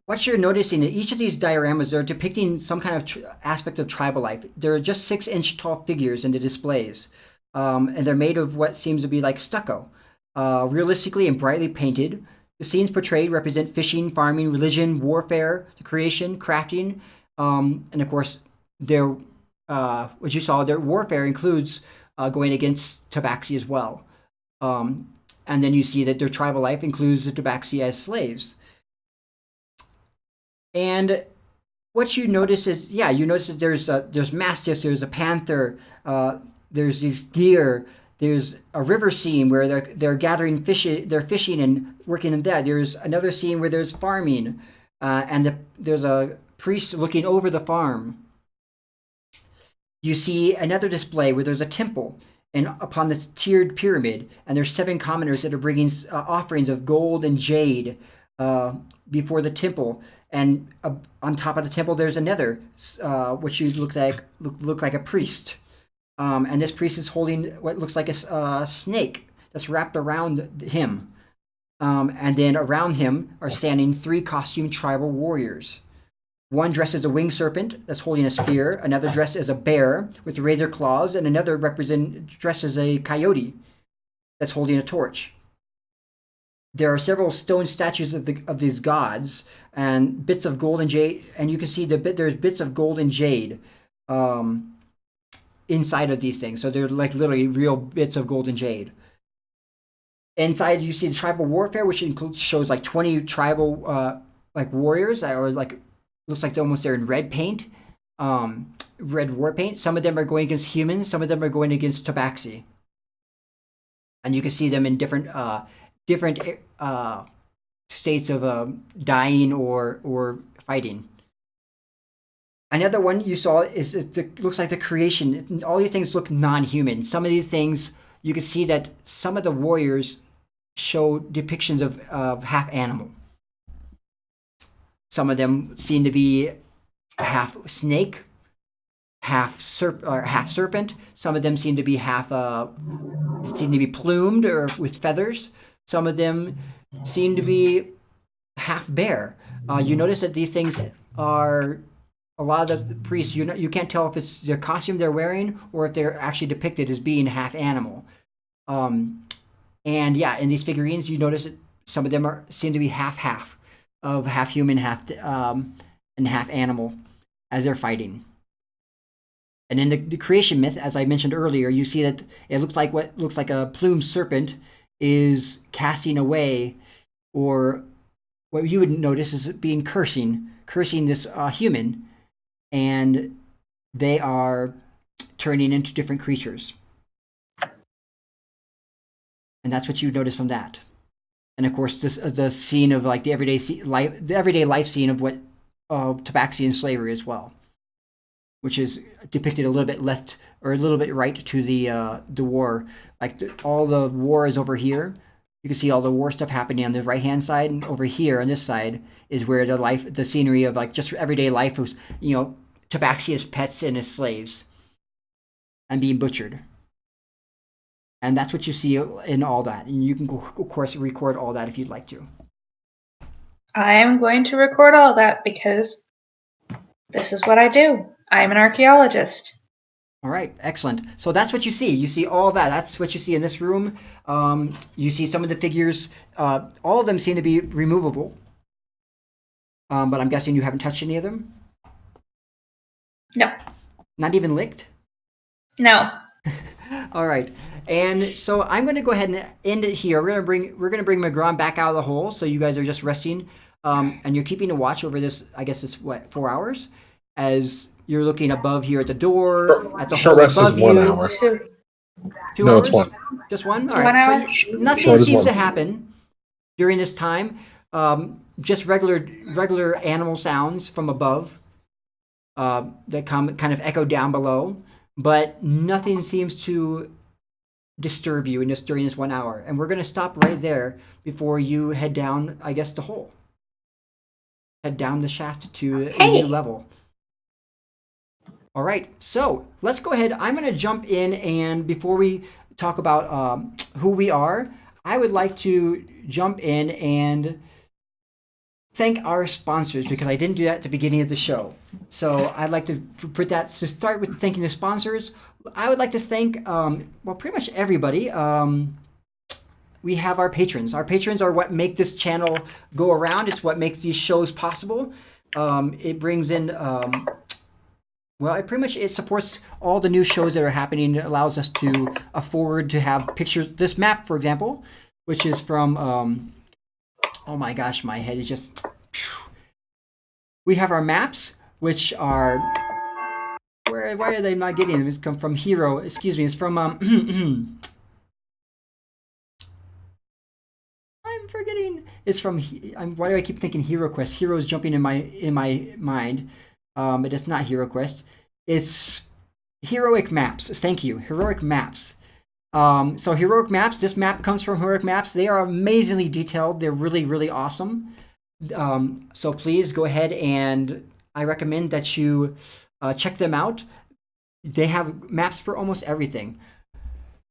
What you're noticing in each of these dioramas, they're depicting some kind of aspect of tribal life. There are just 6-inch tall figures in the displays, and they're made of what seems to be like stucco, realistically and brightly painted. The scenes portrayed represent fishing, farming, religion, warfare, the creation, crafting, and of course, what you saw, their warfare includes going against tabaxi as well. And then you see that their tribal life includes the tabaxi as slaves. And what you notice is, you notice that there's mastiffs, there's a panther, there's these deer, there's a river scene where they're gathering fish, they're fishing and working in that. There's another scene where there's farming, and there's a priest looking over the farm. You see another display where there's a temple, and upon the tiered pyramid, and there's 7 commoners that are bringing offerings of gold and jade. before the temple, and on top of the temple there's another, which you look like a priest. And this priest is holding what looks like a snake that's wrapped around him. And then around him are standing 3 costumed tribal warriors. One dressed as a winged serpent that's holding a spear, another dressed as a bear with razor claws, and another dressed as a coyote that's holding a torch. There are several stone statues of these gods and bits of gold and jade, and you can see there's bits of gold and jade inside of these things. So they're like literally real bits of gold and jade. Inside, you see the tribal warfare, which shows like 20 tribal like warriors that are like, looks like they're in red paint, red war paint. Some of them are going against humans. Some of them are going against tabaxi. And you can see them in different states of dying or fighting. Another one you saw is looks like the creation. All these things look non-human. Some of these things you can see that some of the warriors show depictions of half animal. Some of them seem to be half snake, half serpent. Some of them seem to be plumed or with feathers. Some of them seem to be half bear. You notice that these things are, a lot of the priests, you can't tell if it's the costume they're wearing or if they're actually depicted as being half animal. And yeah, in these figurines, you notice that some of them seem to be half of half human, and half animal as they're fighting. And in the creation myth, as I mentioned earlier, you see that it looks like what looks like a plumed serpent is casting away, or what you would notice is being cursing this human, and they are turning into different creatures. And that's what you notice from that. And of course, this is the scene of like the everyday life scene of what tabaxi and slavery as well, which is depicted a little bit left or a little bit right to the war. Like all the war is over here. You can see all the war stuff happening on the right hand side, and over here on this side is where the scenery of like just everyday life was, tabaxi as pets and as slaves and being butchered. And that's what you see in all that. And you can, of course, record all that if you'd like to. I am going to record all that because this is what I do. I'm an archaeologist. All right, excellent. So that's what you see. You see all that. That's what you see in this room. You see some of the figures. All of them seem to be removable. But I'm guessing you haven't touched any of them? No. Not even licked? No. All right. And so I'm going to go ahead and end it here. We're going to bring Magron back out of the hole. So you guys are just resting, and you're keeping a watch over this. I guess it's 4 hours, as you're looking above here at the door, at the Short hole rest is above 1 you. hour. 2 No, hours? it's 1. Just one. All 1 right. hour? So nothing Short is seems 1. to happen during this time. Just regular animal sounds from above that kind of echo down below, but nothing seems to disturb you during this 1 hour. And we're going to stop right there before you head down, I guess, the hole. Head down the shaft to a new level. All right, so let's go ahead. I'm going to jump in, and before we talk about who we are, I would like to jump in and thank our sponsors, because I didn't do that at the beginning of the show. So I'd like to put that to start with thanking the sponsors. I would like to thank, pretty much everybody. We have our patrons. Our patrons are what make this channel go around. It's what makes these shows possible. It brings in, it supports all the new shows that are happening. It allows us to afford to have pictures. This map, for example, which is from, oh my gosh, my head is just, we have our maps, which are, why are they not getting them? It's come from Hero, it's from, I'm forgetting, it's from, why do I keep thinking Hero Quest? Hero's jumping in my mind, but it's not Hero Quest. It's Heroic Maps. Thank you, Heroic Maps. So Heroic Maps, this map comes from Heroic Maps. They are amazingly detailed. They're really, really awesome. So please go ahead, and I recommend that you check them out. They have maps for almost everything.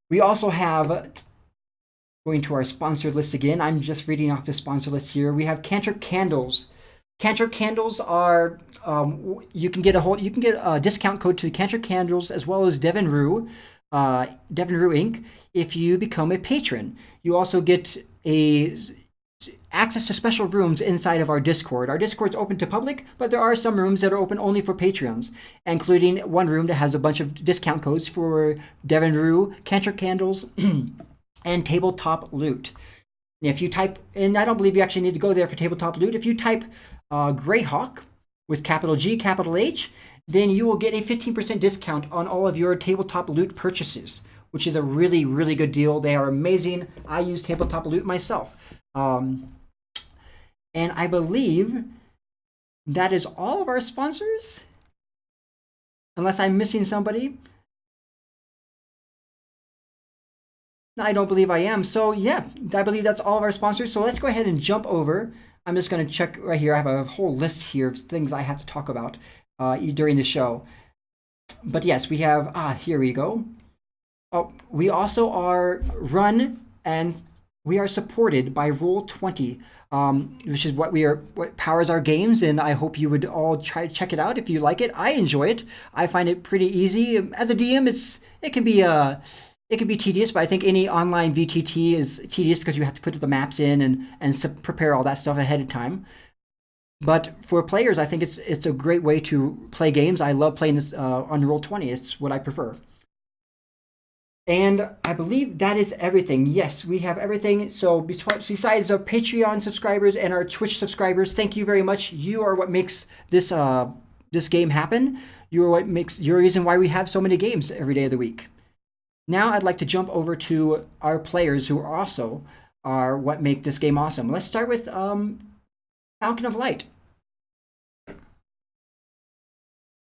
We also have, going to our sponsored list again, I'm just reading off the sponsor list here. We have Cantrip Candles. Cantrip Candles are you can get a discount code to Cantrip Candles as well as Devon Rue Inc. if you become a patron. You also get a access to special rooms inside of our Discord. Our Discord's open to public, but there are some rooms that are open only for Patreons, including one room that has a bunch of discount codes for Devon Rue, Cantrip Candles, and Tabletop Loot. If you type, and I don't believe you actually need to go there for Tabletop Loot, if you type Greyhawk with capital G, capital H, then you will get a 15% discount on all of your Tabletop Loot purchases, which is a really, really good deal. They are amazing. I use Tabletop Loot myself. And I believe that is all of our sponsors, unless I'm missing somebody. I don't believe I am. So yeah, I believe that's all of our sponsors. So let's go ahead and jump over. I'm just going to check right here. I have a whole list here of things I have to talk about during the show. But yes, we have, here we go. Oh, we also are run and we are supported by Roll20, which is what powers our games, and I hope you would all try to check it out if you like it. I enjoy it. I find it pretty easy. As a DM, it can be tedious, but I think any online VTT is tedious because you have to put the maps in and prepare all that stuff ahead of time. But for players, I think it's a great way to play games. I love playing this on Roll20. It's what I prefer. And I believe that is everything. Yes, we have everything. So besides our Patreon subscribers and our Twitch subscribers, thank you very much. You are what makes this game happen. You're the reason why we have so many games every day of the week. Now I'd like to jump over to our players who are what make this game awesome. Let's start with Falcon of Light.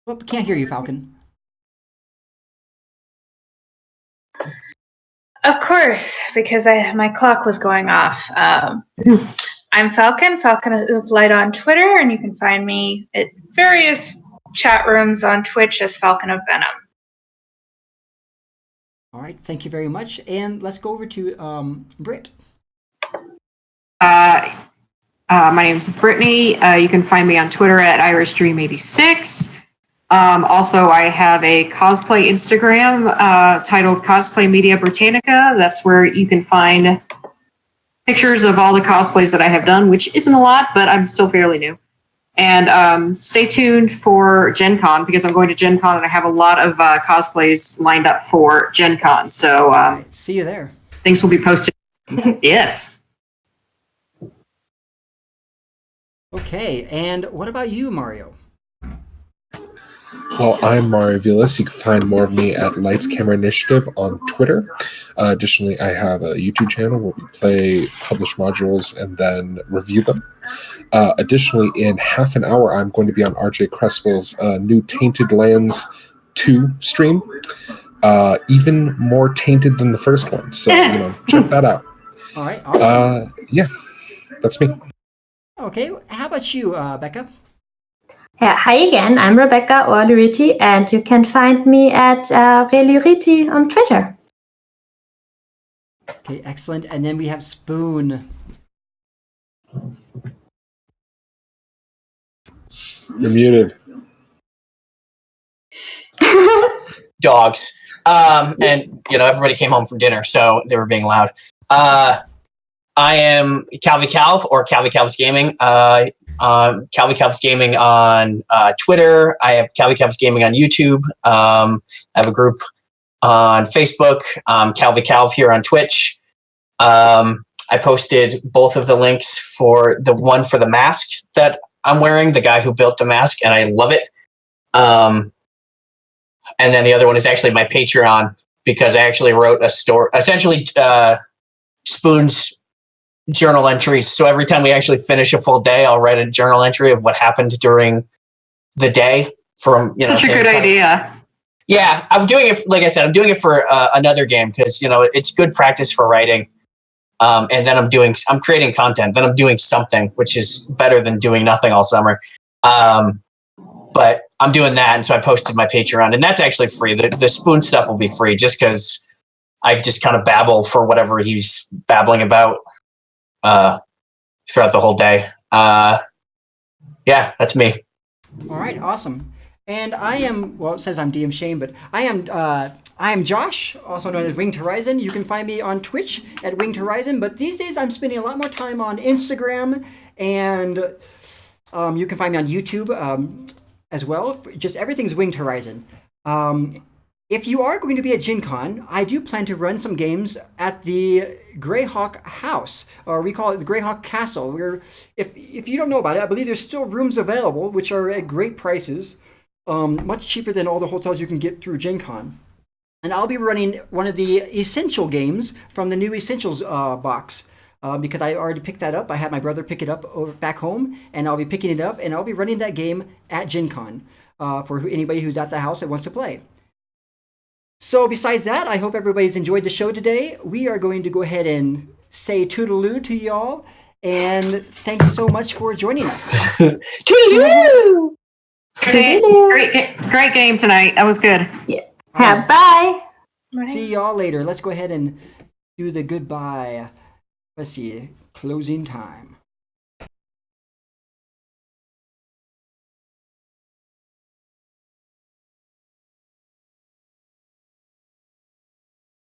Oh, can't hear you, Falcon. Of course, because my clock was going off. I'm Falcon of Light on Twitter, and you can find me at various chat rooms on Twitch as Falcon of Venom. All right, thank you very much. And let's go over to Britt. My name is Brittany. You can find me on Twitter at IrishDream86. Also, I have a cosplay Instagram titled Cosplay Media Britannica. That's where you can find pictures of all the cosplays that I have done, which isn't a lot, but I'm still fairly new. And stay tuned for Gen Con, because I'm going to Gen Con and I have a lot of cosplays lined up for Gen Con. So see you there. Things will be posted. Yes. Okay, and what about you, Mario? Well, I'm Mario Vilas. You can find more of me at Lights Camera Initiative on Twitter. Additionally, I have a YouTube channel where we play, publish modules, and then review them. Additionally, in half an hour, I'm going to be on RJ Crespel's new Tainted Lands 2 stream. Even more tainted than the first one. So, check that out. All right, awesome. Yeah, that's me. Okay, how about you, Becca? Yeah, hi again, I'm Rebecca or Luriti, and you can find me at Reluriti on Twitter. Okay, excellent. And then we have Spoon. You're muted. Dogs. And everybody came home from dinner, so they were being loud. I am Calvi Calv, or Calvi Calv's Gaming. Calvi Calv's Gaming on Twitter. I have Calvi Calv's Gaming on YouTube. I have a group on Facebook. Calvi Calv here on Twitch. I posted both of the links for the one for the mask that I'm wearing, the guy who built the mask, and I love it. And then the other one is actually my Patreon, because I actually wrote a story, essentially Spoon's journal entries. So every time we actually finish a full day, I'll write a journal entry of what happened during the day. Such a good idea. Yeah, I'm doing it. Like I said, I'm doing it for another game because it's good practice for writing. and then I'm creating content. Then I'm doing something, which is better than doing nothing all summer. But I'm doing that, and so I posted my Patreon, and that's actually free. The spoon stuff will be free, just because I just kind of babble for whatever he's babbling about throughout the whole day. Yeah, that's me. All right, awesome. And I am, well, it says I'm DM Shane, but I am Josh, also known as Winged Horizon. You can find me on Twitch at Winged Horizon, but these days I'm spending a lot more time on Instagram, and you can find me on YouTube as well. Just everything's Winged Horizon. If you are going to be at Gen Con, I do plan to run some games at the Greyhawk House, or we call it the Greyhawk Castle. Where, if you don't know about it, I believe there's still rooms available, which are at great prices, much cheaper than all the hotels you can get through Gen Con. And I'll be running one of the Essential games from the new Essentials box. Because I already picked that up. I had my brother pick it up over back home, and I'll be picking it up, and I'll be running that game at Gen Con for anybody who's at the house that wants to play. So besides that, I hope everybody's enjoyed the show today. We are going to go ahead and say toodaloo to y'all, and thank you so much for joining us. Toodaloo! Great game tonight. That was good. Yeah. Bye. See y'all later. Let's go ahead and do the goodbye. Let's see, closing time.